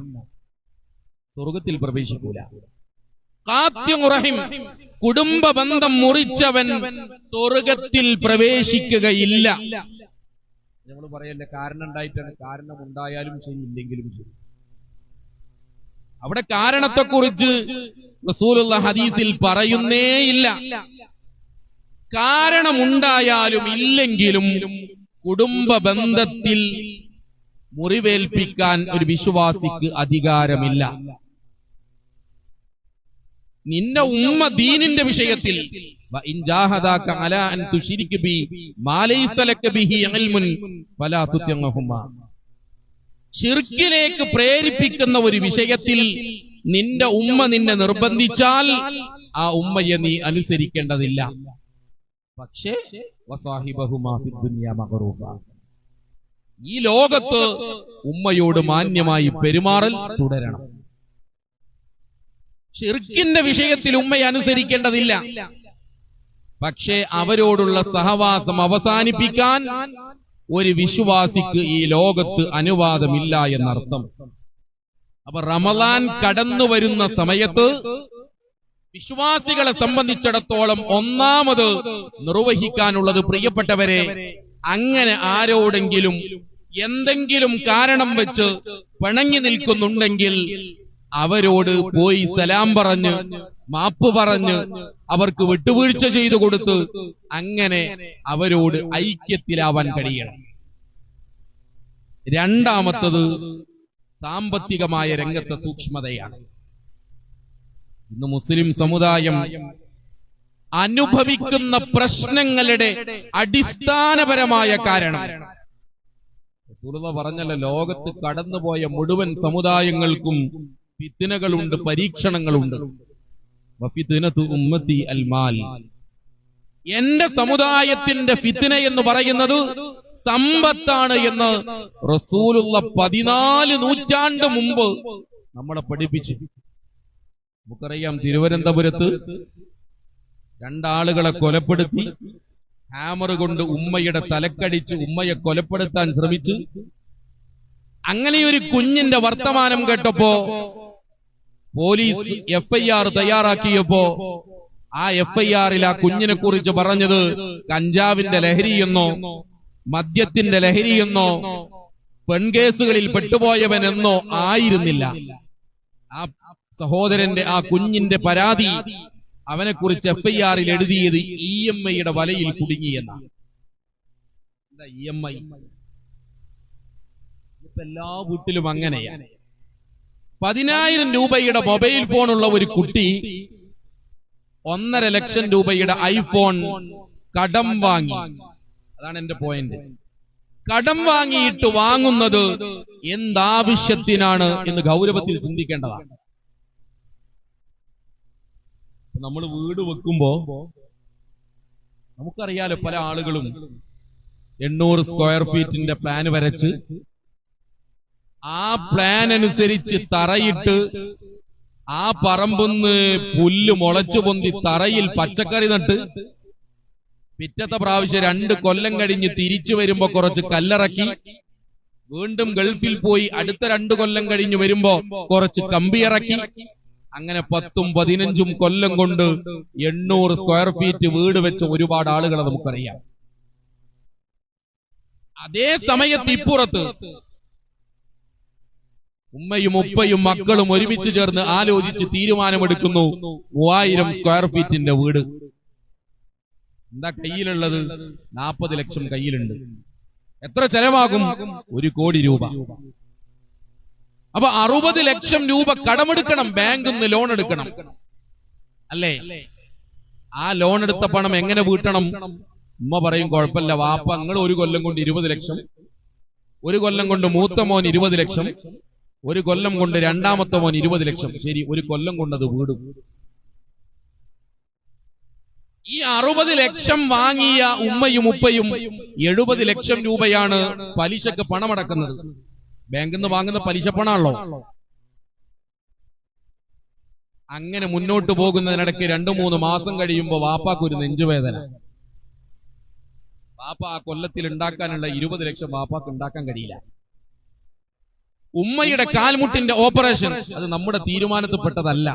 സ്വർഗത്തിൽ പ്രവേശിക്കൂല. ഖാത്തിഉറഹിം, കുടുംബ ബന്ധം മുറിച്ചവൻ സ്വർഗത്തിൽ പ്രവേശിക്കുകയില്ല. നമ്മൾ പറയല്ലേ, കാരണം ഉണ്ടായിട്ടാണ്. കാരണം ഉണ്ടായാലും ശരി, ഇല്ലെങ്കിലും ശരി. അവിടെ കാരണത്തെക്കുറിച്ച് റസൂലുള്ളാഹി ഹദീസിൽ പറയുന്നേയില്ല. കാരണമുണ്ടായാലും ഇല്ലെങ്കിലും കുടുംബ ബന്ധത്തിൽ മുറിവേൽപ്പിക്കാൻ ഒരു വിശ്വാസിക്ക് അധികാരമില്ല. നിന്റെ ഉമ്മ ദീനിന്റെ വിഷയത്തിൽ വഇൻ ജാഹദാക അലാ അൻ തുശ്രിക ബി മാ ലൈസ ലക ബിഹി ഇൽമുൻ ഫലാ തുതിഅഹുമാ, ശിർക്കിലേക്ക് പ്രേരിപ്പിക്കുന്ന ഒരു വിഷയത്തിൽ നിന്റെ ഉമ്മ നിന്നെ നിർബന്ധിച്ചാൽ ആ ഉമ്മയെ നീ അനുസരിക്കേണ്ടതില്ല. പക്ഷേ വസാഹിബഹുമാ ഫിദ്ദുനിയ മഅറൂഫ, ഈ ലോകത്ത് ഉമ്മയോട് മാന്യമായി പെരുമാറൽ തുടരണം. ശിർക്കിന്റെ വിഷയത്തിൽ ഉമ്മയെ അനുസരിക്കേണ്ടതില്ല. പക്ഷേ അവരോടുള്ള സഹവാസം അവസാനിപ്പിക്കാൻ ഒരു വിശ്വാസിക്ക് ഈ ലോകത്ത് അനുവാദമില്ല എന്നർത്ഥം. അപ്പൊ റമളാൻ കടന്നു വരുന്ന സമയത്ത് വിശ്വാസികളെ സംബന്ധിച്ചിടത്തോളം ഒന്നാമത് നിർവഹിക്കാനുള്ളത്, പ്രിയപ്പെട്ടവരെ, അങ്ങനെ ആരോടെങ്കിലും എന്തെങ്കിലും കാരണം വെച്ച് പിണങ്ങി നിൽക്കുന്നുണ്ടെങ്കിൽ അവരോട് പോയി സലാം പറഞ്ഞ് മാപ്പ് പറഞ്ഞ് അവർക്ക് വിട്ടുവീഴ്ച ചെയ്തു കൊടുത്ത് അങ്ങനെ അവരോട് ഐക്യത്തിലാവാൻ കഴിയണം. രണ്ടാമത്തത് സാമ്പത്തികമായ രംഗത്തെ സൂക്ഷ്മതയാണ്. ഇന്ന് മുസ്ലിം സമുദായം അനുഭവിക്കുന്ന പ്രശ്നങ്ങളുടെ അടിസ്ഥാനപരമായ കാരണം റസൂലുള്ളാഹി പറഞ്ഞല്ലോ, ലോകത്ത് കടന്നുപോയ മുഴുവൻ സമുദായങ്ങൾക്കും ഫിത്നകളുണ്ട്, പരീക്ഷണങ്ങളുണ്ട്. വഫിത്നതു ഉമ്മത്തി അൽ മാൽ, എന്റെ സമുദായത്തിന്റെ ഫിത്ന എന്ന് പറയുന്നത് സമ്പത്താണ് എന്ന് റസൂലുള്ളാഹി 14 നൂറ്റാണ്ട് മുമ്പ് നമ്മളെ പഠിപ്പിച്ചു. നമുക്കറിയാം, തിരുവനന്തപുരത്ത് രണ്ടാളുകളെ കൊലപ്പെടുത്തി ഹാമർ കൊണ്ട് ഉമ്മയുടെ തലക്കടിച്ച് ഉമ്മയെ കൊലപ്പെടുത്താൻ ശ്രമിച്ചു. അങ്ങനെയൊരു കുഞ്ഞിന്റെ വർത്തമാനം കേട്ടപ്പോ പോലീസ് FIR തയ്യാറാക്കിയപ്പോ ആ FIR-ൽ ആ കുഞ്ഞിനെ കുറിച്ച് പറഞ്ഞത് കഞ്ചാവിന്റെ ലഹരിയെന്നോ മദ്യത്തിന്റെ ലഹരിയെന്നോ പെൺകേസുകളിൽ പെട്ടുപോയവനെന്നോ ആയിരുന്നില്ല. ആ സഹോദരന്റെ, ആ കുഞ്ഞിന്റെ പരാതി അവനെക്കുറിച്ച് FIR-ൽ എഴുതിയത് EMI-യുടെ വലയിൽ കുടുങ്ങിയെന്നാണ്. എന്താ EMI? എല്ലാ വീട്ടിലും അങ്ങനെയാണ്. 10,000 രൂപയുടെ മൊബൈൽ ഫോണുള്ള ഒരു കുട്ടി 1.5 ലക്ഷം രൂപയുടെ ഐഫോൺ കടം വാങ്ങി. അതാണ് എന്റെ പോയിന്റ്. കടം വാങ്ങിയിട്ട് വാങ്ങുന്നത് എന്താവശ്യത്തിനാണ് എന്ന് ഗൗരവത്തിൽ ചിന്തിക്കേണ്ടതാണ്. നമ്മൾ വീട് വെക്കുമ്പോ നമുക്കറിയാലോ, പല ആളുകളും 800 സ്ക്വയർ ഫീറ്റിന്റെ പ്ലാൻ വരച്ച് ആ പ്ലാൻ അനുസരിച്ച് തറയിട്ട് ആ പറമ്പൊന്ന് പുല്ല് മുളച്ചു പൊന്തി തറയിൽ പച്ചക്കറി നട്ട് പിറ്റത്തെ പ്രാവശ്യം 2 കൊല്ലം കഴിഞ്ഞ് തിരിച്ചു വരുമ്പോ കുറച്ച് കല്ലിറക്കി വീണ്ടും ഗൾഫിൽ പോയി അടുത്ത 2 കൊല്ലം കഴിഞ്ഞ് വരുമ്പോ കുറച്ച് കമ്പിയിറക്കി അങ്ങനെ 10ഉം 15ഉം കൊല്ലം കൊണ്ട് 800 സ്ക്വയർ ഫീറ്റ് വീട് വെച്ച ഒരുപാട് ആളുകളെ നമുക്കറിയാം. അതേ സമയത്ത് ഇപ്പുറത്ത് ഉമ്മയും ഉപ്പയും മക്കളും ഒരുമിച്ച് ചേർന്ന് ആലോചിച്ച് തീരുമാനമെടുക്കുന്നു 3000 സ്ക്വയർ ഫീറ്റിന്റെ വീട്. എന്താ കയ്യിലുള്ളത്? 40 ലക്ഷം കയ്യിലുണ്ട്. എത്ര ചെലവാകും? 1 കോടി രൂപ. അപ്പൊ 60 ലക്ഷം രൂപ കടമെടുക്കണം, ബാങ്കിൽ നിന്ന് ലോൺ എടുക്കണം, അല്ലേ? ആ ലോൺ എടുത്ത പണം എങ്ങനെ വീട്ടണം? ഉമ്മ പറയും, കുഴപ്പമില്ല വാപ്പ, നിങ്ങൾ 1 കൊല്ലം കൊണ്ട് 20 ലക്ഷം, 1 കൊല്ലം കൊണ്ട് മൂത്ത മോൻ 20 ലക്ഷം, 1 കൊല്ലം കൊണ്ട് രണ്ടാമത്തെ മോൻ 20 ലക്ഷം. ശരി, 1 കൊല്ലം കൊണ്ടത് വീടും. ഈ 60 ലക്ഷം വാങ്ങിയ ഉമ്മയും ഉപ്പയും 70 ലക്ഷം രൂപയാണ് പലിശക്ക് പണമടക്കുന്നത്. ബാങ്കിൽ നിന്ന് വാങ്ങുന്ന പലിശ പണമാണല്ലോ. അങ്ങനെ മുന്നോട്ട് പോകുന്നതിനിടയ്ക്ക് 2-3 മാസം കഴിയുമ്പോൾ വാപ്പാക്ക് ഒരു നെഞ്ചുവേദന. വാപ്പ ആ കൊല്ലത്തിൽ ഉണ്ടാക്കാനുള്ള 20 ലക്ഷം വാപ്പാക്ക് ഉണ്ടാക്കാൻ കഴിയില്ല. ഉമ്മയുടെ കാൽമുട്ടിന്റെ ഓപ്പറേഷൻ, അത് നമ്മുടെ തീരുമാനത്തിൽപ്പെട്ടതല്ല.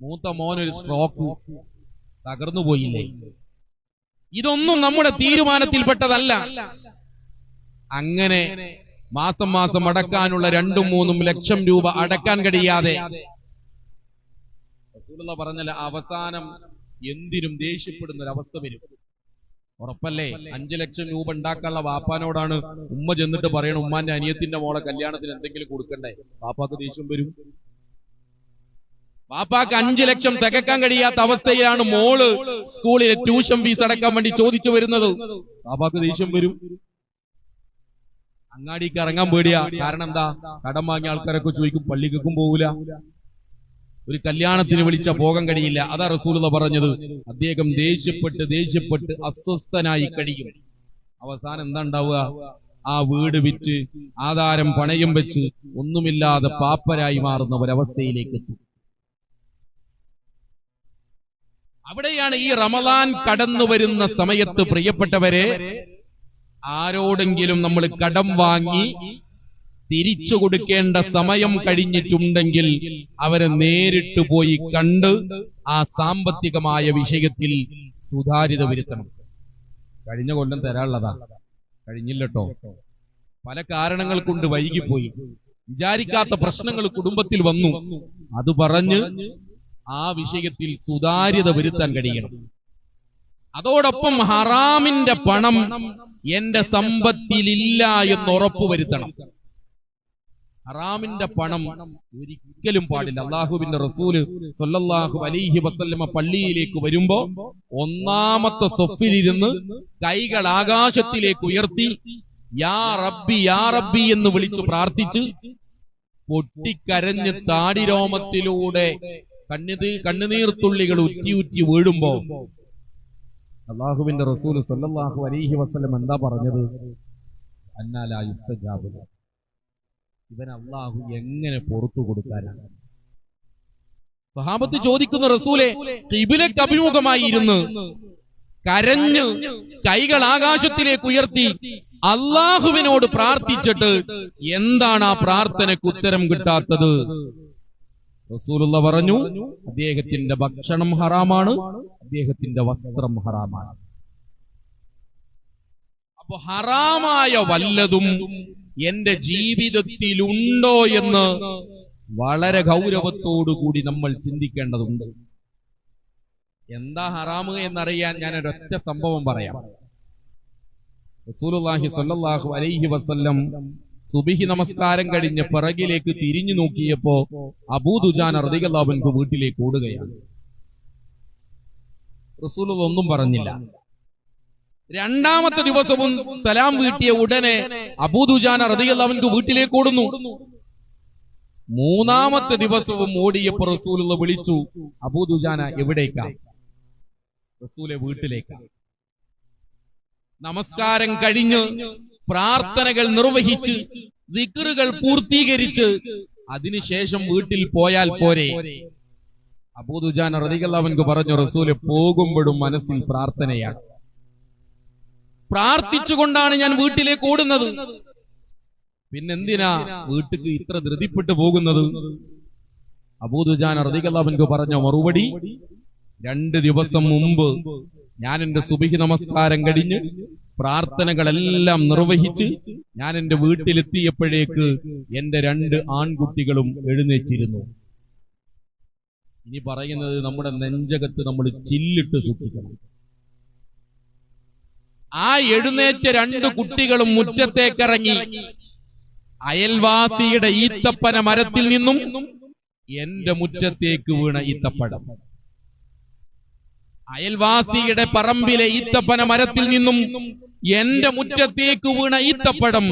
മൂത്ത മോനൊരു സ്ട്രോക്ക്, തകർന്നു പോയില്ലേ. ഇതൊന്നും നമ്മുടെ തീരുമാനത്തിൽപ്പെട്ടതല്ല. അങ്ങനെ മാസം മാസം അടക്കാനുള്ള 2-3 ലക്ഷം രൂപ അടക്കാൻ കഴിയാതെ റസൂലുള്ളാഹി പറഞ്ഞല്ല, അവസാനം എന്തിനും ദേഷ്യപ്പെടുന്ന ഒരവസ്ഥ വരും. ഉറപ്പല്ലേ? 5 ലക്ഷം രൂപ ഉണ്ടാക്കാനുള്ള വാപ്പാനോടാണ് ഉമ്മ ചെന്നിട്ട് പറയണം, ഉമ്മാന്റെ അനിയത്തിന്റെ മോളെ കല്യാണത്തിന് എന്തെങ്കിലും കൊടുക്കണ്ടേ. വാപ്പാക്ക് ദേഷ്യം വരും. വാപ്പാക്ക് 5 ലക്ഷം തികക്കാൻ കഴിയാത്ത അവസ്ഥയിലാണ് മോള് സ്കൂളിലെ ട്യൂഷൻ ഫീസ് അടക്കാൻ വേണ്ടി ചോദിച്ചു വരുന്നത്. വാപ്പാക്ക് ദേഷ്യം വരും. അങ്ങാടിക്ക് ഇറങ്ങാൻ പേടിയാ. കാരണം എന്താ? കടം വാങ്ങിയ ആൾക്കാരൊക്കെ ചോദിക്കും, പള്ളിക്കും പോകൂല. ഒരു കല്യാണത്തിന് വിളിച്ചാൽ പോകാൻ കഴിയില്ല. അതാ റസൂലുള്ളാഹി പറഞ്ഞത്, അദ്ദേഹം ദേഷ്യപ്പെട്ട് അസ്വസ്ഥനായി കഴിയും. അവസാനം എന്താ ഉണ്ടാവുക? ആ വീട് വിറ്റ് ആധാരം പണയം വെച്ച് ഒന്നുമില്ലാതെ പാപ്പരായി മാറുന്ന ഒരവസ്ഥയിലേക്ക് എത്തും. അവിടെയാണ് ഈ റമദാൻ കടന്നു വരുന്ന സമയത്ത് പ്രിയപ്പെട്ടവരെ, ആരോടെങ്കിലും നമ്മൾ കടം വാങ്ങി തിരിച്ചു കൊടുക്കേണ്ട സമയം കഴിഞ്ഞിട്ടുണ്ടെങ്കിൽ അവരെ നേരിട്ട് പോയി കണ്ട് ആ സാമ്പത്തികമായ വിഷയത്തിൽ സുതാര്യത വരുത്തണം. കഴിഞ്ഞ കൊല്ലം തരാനുള്ളതാ, കഴിഞ്ഞില്ലട്ടോ. പല കാരണങ്ങൾ കൊണ്ട് വൈകിപ്പോയി. വിചാരിക്കാത്ത പ്രശ്നങ്ങൾ കുടുംബത്തിൽ വന്നു. അത് പറഞ്ഞ് ആ വിഷയത്തിൽ സുതാര്യത വരുത്താൻ കഴിയണം. അതോടൊപ്പം ഹറാമിന്റെ പണം എന്റെ സമ്പത്തിലില്ല എന്ന് ഉറപ്പുവരുത്തണം. ഹറാമിന്റെ പണം ഒരിക്കലും പാടില്ല. അള്ളാഹുവിന്റെ റസൂല് സ്വല്ലല്ലാഹു അലൈഹി വസല്ലമ പള്ളിയിലേക്ക് വരുമ്പോ ഒന്നാമത്തെ സൊഫിലിരുന്ന് കൈകൾ ആകാശത്തിലേക്ക് ഉയർത്തി യാ റബ്ബി യാ റബ്ബി എന്ന് വിളിച്ചു പ്രാർത്ഥിച്ച് പൊട്ടിക്കരഞ്ഞ് താടിരോമത്തിലൂടെ കണ്ണുനീർത്തുള്ളികൾ ഉറ്റി വീഴുമ്പോ അള്ളാഹുവിന്റെ റസൂൽ സല്ലല്ലാഹു അലൈഹി വസല്ലം എന്താ പറഞ്ഞത്? അന്നാ ലാ യുസ്തജാബു. ഇവൻ അള്ളാഹു എങ്ങനെ പുറത്തു കൊടുക്കാനാണ്? സഹാബത്ത് ചോദിക്കുന്ന റസൂലെ, ഖിബിലക്ക് അഭിമുഖമായി ഇരുന്ന് കരഞ്ഞ് കൈകൾ ആകാശത്തിലേക്ക് ഉയർത്തി അള്ളാഹുവിനോട് പ്രാർത്ഥിച്ചിട്ട് എന്താണ് ആ പ്രാർത്ഥനയ്ക്ക് ഉത്തരം കിട്ടാത്തത്? റസൂലുള്ളാഹി പറഞ്ഞു, അദ്ദേഹത്തിന്റെ ഭക്ഷണം ഹറാമാണ്, അദ്ദേഹത്തിന്റെ വസ്ത്രം ഹറാമാണ്. അപ്പൊ ഹറാമായ വല്ലതും എന്റെ ജീവിതത്തിലുണ്ടോ എന്ന് വളരെ ഗൗരവത്തോടുകൂടി നമ്മൾ ചിന്തിക്കേണ്ടതുണ്ട്. എന്താ ഹറാമ് എന്നറിയാൻ ഞാൻ ഒരൊറ്റ സംഭവം പറയാം. റസൂലുള്ളാഹി സ്വല്ലല്ലാഹു അലൈഹി വസല്ലം സുബ്ഹി നമസ്കാരം കഴിഞ്ഞ് പിറകിലേക്ക് തിരിഞ്ഞു നോക്കിയപ്പോ അബൂ ദുജാന റളിയല്ലാഹു അൻഹു വീട്ടിലേക്ക് ഓടുകയാണ്. റസൂലുള്ളാഹി ഒന്നും പറഞ്ഞില്ല. രണ്ടാമത്തെ ദിവസവും സലാം വീട്ടിയ ഉടനെ അബൂ ദുജാന റളിയല്ലാഹു അൻഹു വീട്ടിലേക്ക് ഓടുന്നു. മൂന്നാമത്തെ ദിവസവും ഓടിയപ്പോ റസൂലുള്ളാഹി വിളിച്ചു, അബൂ ദുജാന എവിടേക്കാ? റസൂലെ വീട്ടിലേക്കാ. നമസ്കാരം കഴിഞ്ഞ് പ്രാർത്ഥനകൾ നിർവഹിച്ച് ദിക്റുകൾ പൂർത്തീകരിച്ച് അതിനുശേഷം വീട്ടിൽ പോയാൽ പോരെ? അബൂ ദുജാന റളിയല്ലാഹു അൻഹു പറഞ്ഞു, റസൂലെ പോകുമ്പോഴും മനസ്സിൽ പ്രാർത്ഥനയാണ്. പ്രാർത്ഥിച്ചുകൊണ്ടാണ് ഞാൻ വീട്ടിലേക്ക് ഓടുന്നത്. പിന്നെന്തിനാ വീട്ടിക്ക് ഇത്ര ധൃതിപ്പെട്ടു പോകുന്നത്? അബൂ ദുജാന റളിയല്ലാഹു അൻഹു പറഞ്ഞ മറുപടി, 2 ദിവസം മുമ്പ് ഞാൻ എന്റെ സുബ്ഹി നമസ്കാരം കഴിഞ്ഞ് പ്രാർത്ഥനകളെല്ലാം നിർവഹിച്ച് ഞാൻ എന്റെ വീട്ടിലെത്തിയപ്പോഴേക്ക് എന്റെ 2 ആൺകുട്ടികളും എഴുന്നേറ്റിരുന്നു. ഇനി പറയുന്നത് നമ്മുടെ നെഞ്ചകത്ത് നമ്മൾ ചില്ലിട്ട് സൂക്ഷിക്കണം. ആ എഴുന്നേറ്റ 2 കുട്ടികളും മുറ്റത്തേക്കിറങ്ങി അയൽവാസിയുടെ ഈത്തപ്പന മരത്തിൽ നിന്നും എന്റെ മുറ്റത്തേക്ക് വീണ ഈത്തപ്പഴം, അയൽവാസിയുടെ പറമ്പിലെ ഈത്തപ്പന മരത്തിൽ നിന്നും എന്റെ മുറ്റത്തേക്ക് വീണ ഈത്തപ്പഴം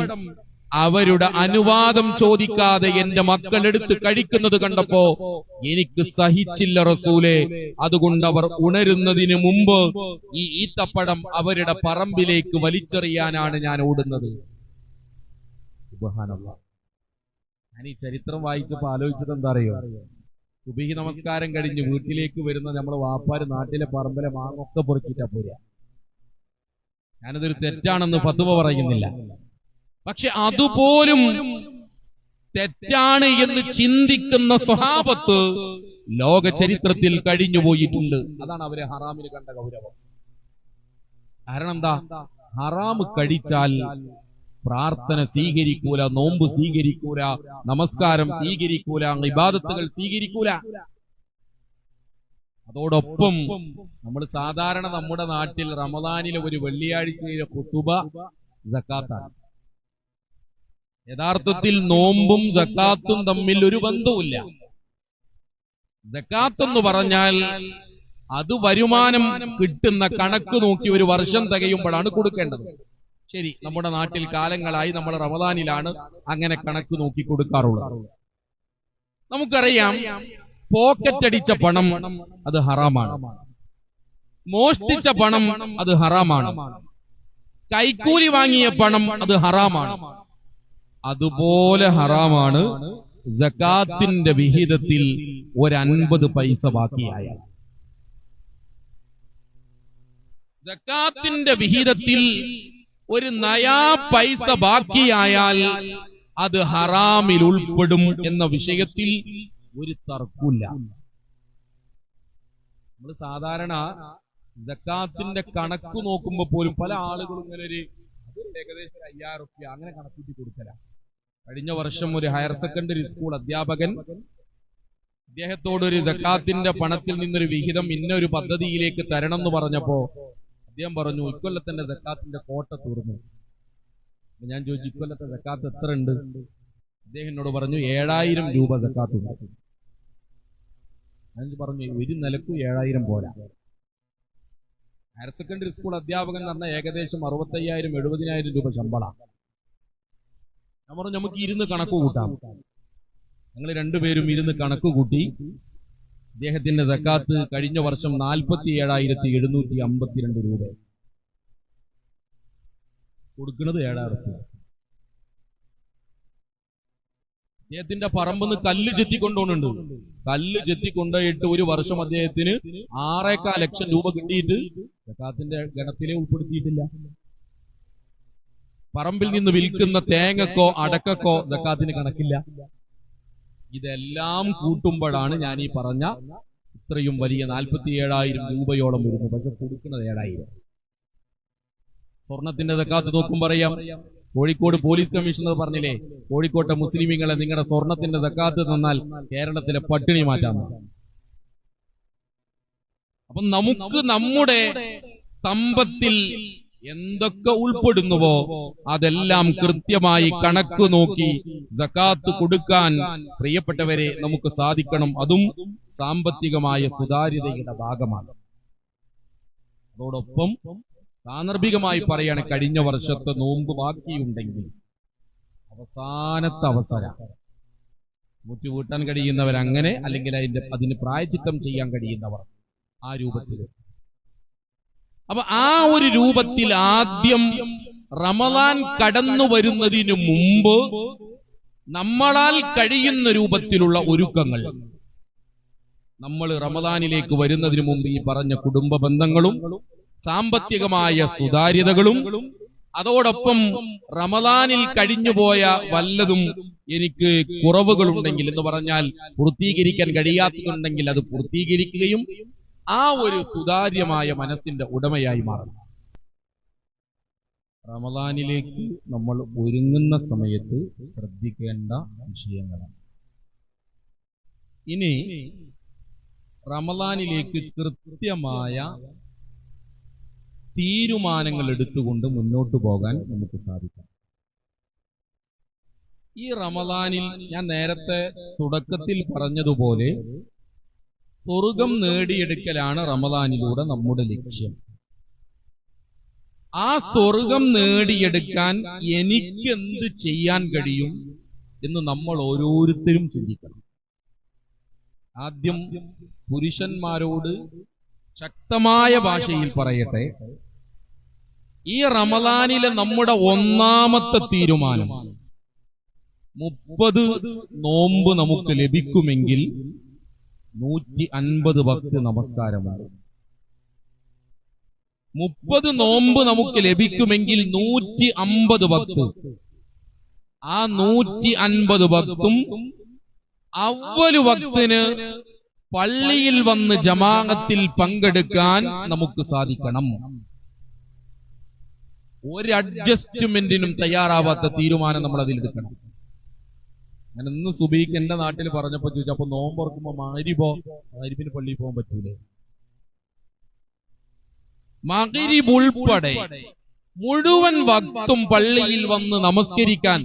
അവരുടെ അനുവാദം ചോദിക്കാതെ എന്റെ മക്കൾ എടുത്ത് കഴിക്കുന്നത് കണ്ടപ്പോ എനിക്ക് സഹിച്ചില്ല റസൂലേ. അതുകൊണ്ട് അവർ ഉണരുന്നതിന് മുമ്പ് ഈ ഈത്തപ്പഴം അവരുടെ പറമ്പിലേക്ക് വലിച്ചെറിയാനാണ് ഞാൻ ഓടുന്നത്. സുബ്ഹാനല്ലാഹ്. ഞാൻ ഈ ചരിത്രം വായിച്ചപ്പോ ആലോചിച്ചത് എന്താ അറിയോ? സുബഹി നമസ്കാരം കഴിഞ്ഞ് വീട്ടിലേക്ക് വരുന്ന നമ്മളെ വാപ്പാര് നാട്ടിലെ പറമ്പിലെ മാങ്ങൊക്കെ പൊറുക്കിയിട്ടാ പോരാ. ഞാനതൊരു തെറ്റാണെന്ന് ഫത്വ പറയുന്നില്ല. പക്ഷെ അതുപോലും തെറ്റാണ് എന്ന് ചിന്തിക്കുന്ന സ്വഹാബത്ത് ലോക ചരിത്രത്തിൽ കഴിഞ്ഞുപോയിട്ടുണ്ട്. അതാണ് അവരെ ഹറാമിന് കണ്ട ഗൗരവം. കാരണം എന്താ? ഹറാമ് കഴിച്ചാൽ പ്രാർത്ഥന സ്വീകരിക്കൂല, നോമ്പ് സ്വീകരിക്കൂല, നമസ്കാരം സ്വീകരിക്കൂല, ഇബാദത്തുകൾ സ്വീകരിക്കൂല. അതോടൊപ്പം നമ്മൾ സാധാരണ നമ്മുടെ നാട്ടിൽ റമദാനിലെ ഒരു വെള്ളിയാഴ്ചയിലെ ഖുതുബ സക്കാത്താണ്. യഥാർത്ഥത്തിൽ നോമ്പും സക്കാത്തും തമ്മിൽ ഒരു ബന്ധവുമില്ല. സക്കാത്ത് എന്ന് പറഞ്ഞാൽ അത് വരുമാനം കിട്ടുന്ന കണക്ക് നോക്കി ഒരു വർഷം തികയുമ്പോഴാണ് കൊടുക്കേണ്ടത്. ശരി, നമ്മുടെ നാട്ടിൽ കാലങ്ങളായി നമ്മൾ റമദാനിലാണ് അങ്ങനെ കണക്ക് നോക്കി കൊടുക്കാറുള്ളത്. നമുക്കറിയാം, പോക്കറ്റ് അടിച്ച പണം അത് ഹറാമാണ്, മോഷ്ടിച്ച പണം അത് ഹറാമാണ്, കൈക്കൂലി വാങ്ങിയ പണം അത് ഹറാമാണ്. അതുപോലെ ഹറാമാണ് സകാത്തിന്റെ വിഹിതത്തിൽ ഒരു 50 പൈസ ബാക്കിയായാൽ. സകാത്തിന്റെ വിഹിതത്തിൽ ഒരു നയാ പൈസ ബാക്കിയായാൽ അത് ഹറാമിൽ ഉൾപ്പെടും എന്ന വിഷയത്തിൽ ഒരു തർക്കമില്ല. നമ്മൾ സാധാരണ സകാത്തിന്റെ കണക്ക് നോക്കുമ്പോ പോലും പല ആളുകളും ഇങ്ങനെ ഒരു ഏകദേശം 5000 റുപ്യ അങ്ങനെ കണക്കൂട്ടി കൊടുക്കല. കഴിഞ്ഞ വർഷം ഒരു ഹയർ സെക്കൻഡറി സ്കൂൾ അധ്യാപകൻ അദ്ദേഹത്തോട് ഒരു സകാത്തിന്റെ പണത്തിൽ നിന്നൊരു വിഹിതം ഇന്നൊരു പദ്ധതിയിലേക്ക് തരണം എന്ന് പറഞ്ഞപ്പോ അദ്ദേഹം പറഞ്ഞു, ഇക്കൊല്ലത്തിന്റെ സക്കാത്തിന്റെ കോട്ട തീർന്നു. ഞാൻ ചോദിച്ചു, ഇക്കൊല്ലത്തെ സക്കാത്ത് എത്ര ഉണ്ട്? അദ്ദേഹം എന്നോട് പറഞ്ഞു 7000 രൂപ സക്കാത്ത് ഉണ്ട്. ഞാൻ പറഞ്ഞു, ഒരു നിലക്ക് 7000 പോരാ. ഹയർ സെക്കൻഡറി സ്കൂൾ അധ്യാപകൻ എന്ന് പറഞ്ഞാൽ ഏകദേശം 65,000 70,000 രൂപ ശമ്പളമാണ്. ഞാൻ പറഞ്ഞു, നമുക്ക് ഇരുന്ന് കണക്ക് കൂട്ടാം. ഞങ്ങൾ രണ്ടുപേരും ഇരുന്ന് കണക്ക് കൂട്ടി. അദ്ദേഹത്തിന്റെ സക്കാത്ത് കഴിഞ്ഞ വർഷം 47,752 രൂപ, കൊടുക്കുന്നത് 7,000 രൂപ. അദ്ദേഹത്തിന്റെ പറമ്പെന്ന് കല്ല് ചെത്തിക്കൊണ്ടുപോകുന്നുണ്ട്. കല്ല് ചെത്തിക്കൊണ്ടുപോയിട്ട് ഒരു വർഷം അദ്ദേഹത്തിന് 6,4 ലക്ഷം രൂപ കിട്ടിയിട്ട് സക്കാത്തിന്റെ ഗണത്തിലെ ഉൾപ്പെടുത്തിയിട്ടില്ല. പറമ്പിൽ നിന്ന് വിൽക്കുന്ന തേങ്ങക്കോ അടക്കക്കോ സക്കാത്തിന് കണക്കില്ല. ഇതെല്ലാം കൂട്ടുമ്പോഴാണ് ഞാൻ ഈ പറഞ്ഞ ഇത്രയും വലിയ 47,000 രൂപയോളം വരുന്നു. പക്ഷെ കൊടുക്കുന്നത് 7,000. സ്വർണത്തിന്റെ സക്കാത്ത് നോക്കുമ്പോൾ അറിയാം. കോഴിക്കോട് പോലീസ് കമ്മീഷണർ പറഞ്ഞില്ലേ, കോഴിക്കോട്ടെ മുസ്ലിമീങ്ങളെ നിങ്ങളുടെ സ്വർണത്തിന്റെ സക്കാത്ത് തന്നാൽ കേരളത്തിലെ പട്ടിണി മാറ്റാം. അപ്പൊ നമുക്ക് നമ്മുടെ സമ്പത്തിൽ എന്തൊക്കെ ഉൾപ്പെടുന്നുവോ അതെല്ലാം കൃത്യമായി കണക്ക് നോക്കി സകാത്ത് കൊടുക്കാൻ പ്രിയപ്പെട്ടവരെ നമുക്ക് സാധിക്കണം. അതും സാമ്പത്തികമായ സുതാര്യതയുടെ ഭാഗമാണ്. അതോടൊപ്പം സാന്ദർഭികമായി പറയാണ്, കഴിഞ്ഞ വർഷത്തെ നോമ്പ് ബാക്കിയുണ്ടെങ്കിൽ അവസാനത്തെ അവസരം മുറ്റി വീട്ടാൻ കഴിയുന്നവരങ്ങനെ, അല്ലെങ്കിൽ അതിന് പ്രായച്ചിത്തം ചെയ്യാൻ കഴിയുന്നവർ ആ രൂപത്തിൽ. അപ്പൊ ആ ഒരു രൂപത്തിൽ ആദ്യം റമദാൻ കടന്നു വരുന്നതിന് മുമ്പ് നമ്മളാൽ കഴിയുന്ന രൂപത്തിലുള്ള ഒരുക്കങ്ങൾ, നമ്മൾ റമദാനിലേക്ക് വരുന്നതിന് മുമ്പ് ഈ പറഞ്ഞ കുടുംബ ബന്ധങ്ങളും സാമ്പത്തികമായ സുതാര്യതകളും, അതോടൊപ്പം റമദാനിൽ കഴിഞ്ഞുപോയ വല്ലതും എനിക്ക് കുറവുകളുണ്ടെങ്കിൽ എന്ന് പറഞ്ഞാൽ പൂർത്തീകരിക്കാൻ കഴിയാത്തതുണ്ടെങ്കിൽ അത് പൂർത്തീകരിക്കുകയും ആ ഒരു സുതാര്യമായ മനസ്സിന്റെ ഉടമയായി മാറണം. റമദാനിലേക്ക് നമ്മൾ ഒരുങ്ങുന്ന സമയത്ത് ശ്രദ്ധിക്കേണ്ട വിഷയങ്ങളാണ്. ഇനി റമദാനിലേക്ക് കൃത്യമായ തീരുമാനങ്ങൾ എടുത്തുകൊണ്ട് മുന്നോട്ട് പോകാൻ നമുക്ക് സാധിക്കും. ഈ റമദാനിൽ ഞാൻ നേരത്തെ തുടക്കത്തിൽ പറഞ്ഞതുപോലെ സ്വർഗം നേടിയെടുക്കലാണ് റമദാനിലൂടെ നമ്മുടെ ലക്ഷ്യം. ആ സ്വർഗം നേടിയെടുക്കാൻ എനിക്ക് എന്ത് ചെയ്യാൻ കഴിയും എന്ന് നമ്മൾ ഓരോരുത്തരും ചിന്തിക്കണം. ആദ്യം പുരുഷന്മാരോട് ശക്തമായ ഭാഷയിൽ പറയട്ടെ, ഈ റമദാനിലെ നമ്മുടെ ഒന്നാമത്തെ തീരുമാനം 30 നോമ്പ് നമുക്ക് ലഭിക്കുമെങ്കിൽ 150 ഭക്തി നമസ്കാരമാണ്. 30 നോമ്പ് നമുക്ക് ലഭിക്കുമെങ്കിൽ 150 ഭക്ത്. ആ 150 ഭക്തും അവ്വല് വക്തിന് പള്ളിയിൽ വന്ന് ജമാഅത്തിൽ പങ്കെടുക്കാൻ നമുക്ക് സാധിക്കണം. ഒരു അഡ്ജസ്റ്റ്മെന്റിനും തയ്യാറാവാത്ത തീരുമാനം നമ്മൾ അതിലെടുക്കണം. ഞാൻ ഇന്ന് സുബീക്ക് എന്റെ നാട്ടിൽ പറഞ്ഞപ്പോ ചോദിച്ചു, അപ്പൊ നോമ്പുറക്കുമ്പോ മഗ്‌രിബിന് പള്ളിയിൽ പോകാൻ പറ്റൂലേ? മഗ്‌രിബ് ഉൾപ്പെടെ മുഴുവൻ വക്തും പള്ളിയിൽ വന്ന് നമസ്കരിക്കാൻ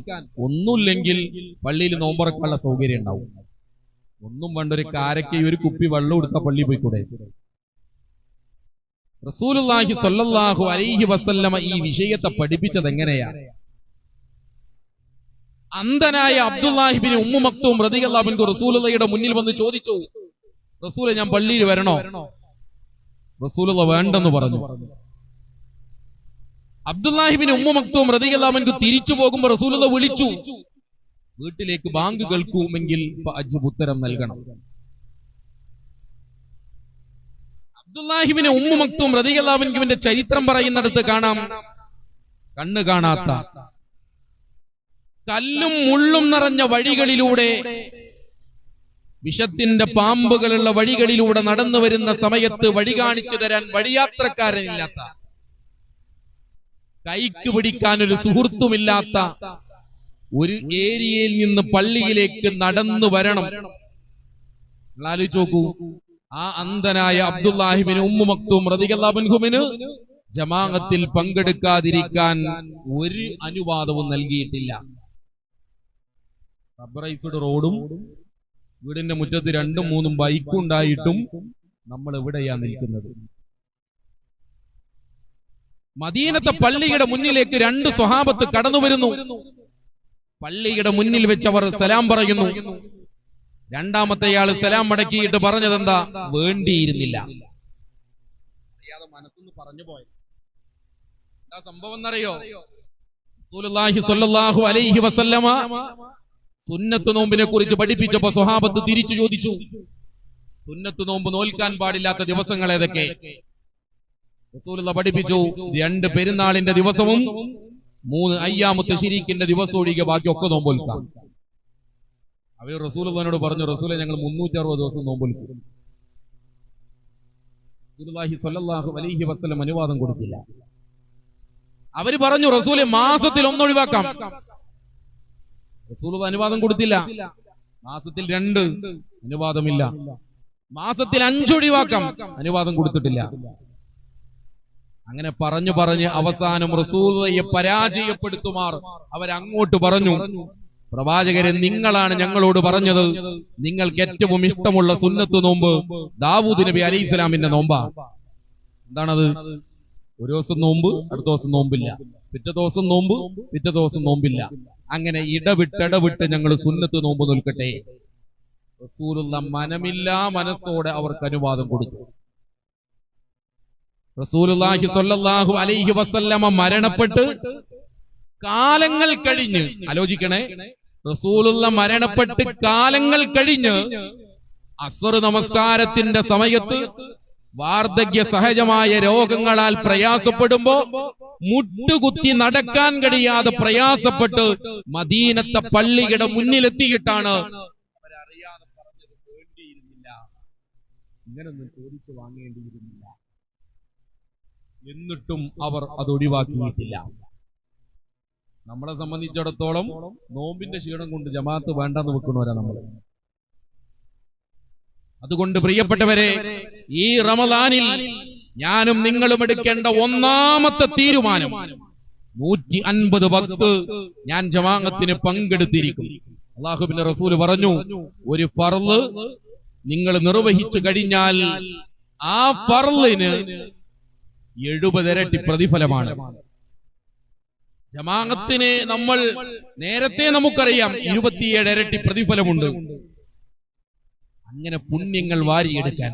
ഒന്നുമില്ലെങ്കിൽ പള്ളിയിൽ നോമ്പുറക്കാനുള്ള സൗകര്യം ഉണ്ടാവും. ഒന്നും വേണ്ട, ഒരു കാരയ്ക്ക് ഒരു കുപ്പി വെള്ളം എടുത്ത പള്ളി പോയിക്കൂടെ? റസൂലുള്ളാഹി സ്വല്ലല്ലാഹു അലൈഹി വസല്ലമ ഈ വിഷയത്തെ പഠിപ്പിച്ചത് എങ്ങനെയാ? അന്ധനായ അബ്ദുല്ലാഹിബ്നു ഉമ്മു മക്തൂം റളിയല്ലാഹു അൻഹു റസൂലുള്ളാഹിയുടെ മുന്നിൽ വന്ന് ചോദിച്ചു, റസൂലെ ഞാൻ പള്ളിയിൽ വരണോ? റസൂലുള്ള വേണ്ടെന്ന് പറഞ്ഞു. അബ്ദുല്ലാഹിബ്നു ഉമ്മു മക്തൂം റളിയല്ലാഹു അൻഹു തിരിച്ചു പോകുമ്പോൾ റസൂലുള്ള വിളിച്ചു, വീട്ടിലേക്ക് ബാങ്ക് കേൾക്കുമെങ്കിൽ ഉത്തരം നൽകണം. അബ്ദുല്ലാഹിബ്നു ഉമ്മു മക്തൂം റളിയല്ലാഹു അൻഹുവിന്റെ ചരിത്രം പറയുന്നിടത്ത് കാണാം, കണ്ണ് കാണാത്ത കല്ലും മുള്ളും നിറഞ്ഞ വഴികളിലൂടെ, വിഷത്തിന്റെ പാമ്പുകളുള്ള വഴികളിലൂടെ നടന്നു വരുന്ന സമയത്ത് വഴി കാണിച്ചു തരാൻ വഴിയാത്രക്കാരനില്ലാത്ത, കൈക്ക് പിടിക്കാൻ ഒരു സുഹൃത്തുമില്ലാത്ത ഒരു ഏരിയയിൽ നിന്ന് പള്ളിയിലേക്ക് നടന്നു വരണം. ആലോചിച്ച് നോക്കൂ, ആ അന്ധനായ അബ്ദുല്ലാഹിബ്നു ഉമ്മു മക്തൂം റളിയല്ലാഹു അൻഹുവിന് ജമാഅത്തിൽ പങ്കെടുക്കാതിരിക്കാൻ ഒരു അനുവാദവും നൽകിയിട്ടില്ല. റബ്ബറൈസ്ഡ് റോഡും വീടിന്റെ മുറ്റത്ത് 2-3 ബൈക്കും ഉണ്ടായിട്ടും നമ്മൾ എവിടെയാ നിൽക്കുന്നത്? മദീനത്തെ പള്ളിയുടെ മുന്നിലേക്ക് 2 സ്വഹാബത്ത് കടന്നു വരുന്നു. പള്ളിയുടെ മുന്നിൽ വെച്ചവർ സലാം പറയുന്നു. രണ്ടാമത്തെയാൾ സലാം മടക്കിയിട്ട് പറഞ്ഞതെന്താ? വേണ്ടിയിരുന്നില്ല. അറിയാതെ മനസ്സൊന്ന് പറഞ്ഞു പോയ എന്താ സംഭവം എന്നറിയോ? റസൂലുള്ളാഹി സ്വല്ലല്ലാഹു അലൈഹി വസല്ലമ സുന്നത്ത് നോമ്പിനെ കുറിച്ച് പഠിപ്പിച്ചപ്പോ സ്വഹാബത്ത് തിരിച്ചു ചോദിച്ചു, സുന്നത്ത് നോമ്പ് നോൽക്കാൻ പാടില്ലാത്ത ദിവസങ്ങൾ ഏതൊക്കെ? റസൂലുള്ള പഠിപ്പിച്ചു, 2 പെരുന്നാളിന്റെ ദിവസവും 3 അയ്യാമു തശ്രീഖിന്റെ ദിവസം ഒഴികെ ബാക്കിയൊക്കെ നോമ്പൊൽക്കാം. അവർ റസൂലുള്ളാഹിനോട് പറഞ്ഞു, റസൂലെ ഞങ്ങൾ 360 ദിവസം നോമ്പൊൽക്കും. റസൂലുള്ളാഹി സ്വല്ലല്ലാഹു അലൈഹി വസല്ലം അനുവാദം കൊടുത്തില്ല. അവര് പറഞ്ഞു, റസൂലെ മാസത്തിൽ 1 ഒഴിവാക്കാം. റസൂലുള്ളാഹി അനുവാദം കൊടുത്തില്ല. മാസത്തിൽ 2 അനുവാദമില്ല. മാസത്തിൽ 5 ഒഴിവാക്കാം, അനുവാദം കൊടുത്തിട്ടില്ല. അങ്ങനെ പറഞ്ഞു പറഞ്ഞ് അവസാനം റസൂലുള്ളാഹിയെ പരാജയപ്പെടുത്തുമാർ അവരങ്ങോട്ട് പറഞ്ഞു, പ്രവാചകരെ, നിങ്ങളാണ് ഞങ്ങളോട് പറഞ്ഞത് നിങ്ങൾക്ക് ഏറ്റവും ഇഷ്ടമുള്ള സുന്നത്ത് നോമ്പ് ദാവൂദ് നബി അലൈഹിസ്സലാമിന്റെ നോമ്പാ. എന്താണത്? ഒരു ദിവസം നോമ്പ്, അടുത്ത ദിവസം നോമ്പില്ല, പിറ്റേ ദിവസം നോമ്പ്, പിറ്റേ ദിവസം നോമ്പില്ല. അങ്ങനെ ഇടവിട്ട് ഞങ്ങൾ സുന്നത്ത് നോമ്പ് നോൽക്കട്ടെ. റസൂലുള്ളാഹി മനമില്ലാ മനസ്സോടെ അവർക്ക് അനുവാദം കൊടുത്തു. റസൂലുള്ളാഹി സ്വല്ലല്ലാഹു അലൈഹി വസല്ലമ മരണപ്പെട്ട് കാലങ്ങൾ കഴിഞ്ഞ്, ആലോചിക്കണേ, റസൂലുള്ളാഹി മരണപ്പെട്ട് കാലങ്ങൾ കഴിഞ്ഞ് അസ്ർ നമസ്കാരത്തിന്റെ സമയത്ത് വാർദ്ധക്യ സഹജമായ രോഗങ്ങളാൽ പ്രയാസപ്പെടുമ്പോ മുട്ടുകുത്തി നടക്കാൻ കഴിയാതെ പ്രയാസപ്പെട്ട് മദീനത്തെ പള്ളിയുടെ മുന്നിലെത്തിയിട്ടാണ് അവരറിയാതെ പറഞ്ഞത് വേണ്ടിയിരുന്നില്ല, ഇങ്ങനൊന്നും ചോദിച്ചു വാങ്ങേണ്ടിയിരുന്നില്ല. എന്നിട്ടും അവർ അത് ഒഴിവാക്കിയിട്ടില്ല. നമ്മളെ സംബന്ധിച്ചിടത്തോളം നോമ്പിന്റെ ക്ഷീണം കൊണ്ട് ജമാഅത്ത് വേണ്ടെന്ന് വെക്കണവരാ നമ്മൾ. അതുകൊണ്ട് പ്രിയപ്പെട്ടവരെ, ഈ റമദാനിൽ ഞാനും നിങ്ങളും എടുക്കേണ്ട ഒന്നാമത്തെ തീരുമാനം, 150 വക്ത് ഞാൻ ജമാഅത്തിന് പങ്കെടുത്തിരിക്കും. അല്ലാഹുവിന്റെ റസൂൽ പറഞ്ഞു, ഒരു ഫർള് നിങ്ങൾ നിർവഹിച്ചു കഴിഞ്ഞാൽ ആ ഫർളിന് 70 ഇരട്ടി പ്രതിഫലമാണ്. ജമാഅത്തിന് നമ്മൾ നേരത്തെ നമുക്കറിയാം 27 ഇരട്ടി പ്രതിഫലമുണ്ട്. അങ്ങനെ പുണ്യങ്ങൾ വാരിയെടുക്കാൻ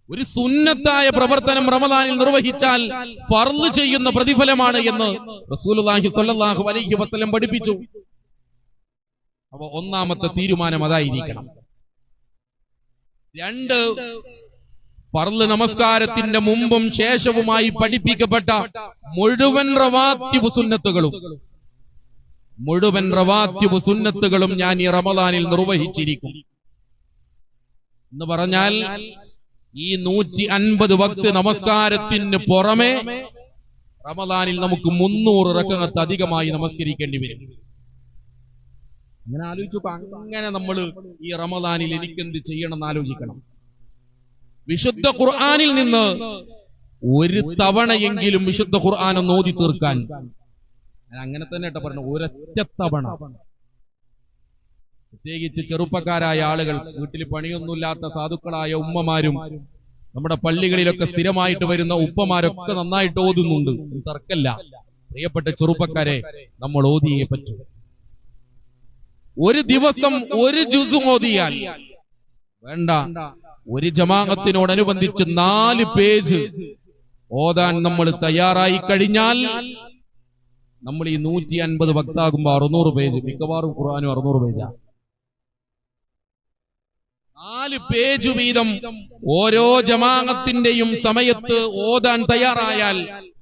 ഒരു സുന്നത്തായ പ്രവർത്തനം റമദാനിൽ നിർവഹിച്ചാൽ ഫർള് ചെയ്യുന്ന പ്രതിഫലമാണ് എന്ന് റസൂലുള്ളാഹി സ്വല്ലല്ലാഹു അലൈഹി വസല്ലം പഠിപ്പിച്ചു. അപ്പോൾ ഒന്നാമത്തെ തീരുമാനം അതായിരിക്കണം. രണ്ട്, ഫർള് നമസ്കാരത്തിന്റെ മുമ്പും ശേഷവുമായി പഠിപ്പിക്കപ്പെട്ട മുഴുവൻ റവാത്തിബ് സുന്നത്തുകളും ഞാൻ ഈ റമദാനിൽ നിർവഹിച്ചിരിക്കും എന്ന് പറഞ്ഞാൽ ഈ 150 വക്ത് നമസ്കാരത്തിന് പുറമെ റമദാനിൽ നമുക്ക് 300 റക്അത്ത് അധികമായി നമസ്കരിക്കേണ്ടി വരും. അങ്ങനെ ആലോചിച്ചു. അങ്ങനെ നമ്മൾ ഈ റമദാനിൽ എനിക്കെന്ത് ചെയ്യണം എന്ന് ആലോചിക്കണം. വിശുദ്ധ ഖുർആനിൽ നിന്ന് ഒരു തവണയെങ്കിലും വിശുദ്ധ ഖുർആൻ ഒന്ന് ഓതി തീർക്കാൻ. അങ്ങനെ തന്നെ പറഞ്ഞു, ഒരൊറ്റ തവണ. പ്രത്യേകിച്ച് ചെറുപ്പക്കാരായ ആളുകൾ, വീട്ടിൽ പണിയൊന്നുമില്ലാത്ത സാധുക്കളായ ഉമ്മമാരും നമ്മുടെ പള്ളികളിലൊക്കെ സ്ഥിരമായിട്ട് വരുന്ന ഉപ്പമാരൊക്കെ നന്നായിട്ട് ഓതുന്നുണ്ട്, തർക്കല്ല. പ്രിയപ്പെട്ട ചെറുപ്പക്കാരെ, നമ്മൾ ഓതിയേ പറ്റൂ. ഒരു ദിവസം ഒരു ജുസ് ഓതിയാൽ വേണ്ട, ഒരു ജമാഅത്തിനോടനുബന്ധിച്ച് 4 പേജ് ഓതാൻ നമ്മൾ തയ്യാറായി കഴിഞ്ഞാൽ നമ്മൾ ഈ 150 വക്താകുമ്പോ 600 പേജ്, മിക്കവാറും ഖുർആനും 600 പേജാ. 4 പേജ് വീതം ഓരോ ജമാഅത്തിന്റെയും സമയത്ത് ഓതാൻ തയ്യാറായാൽ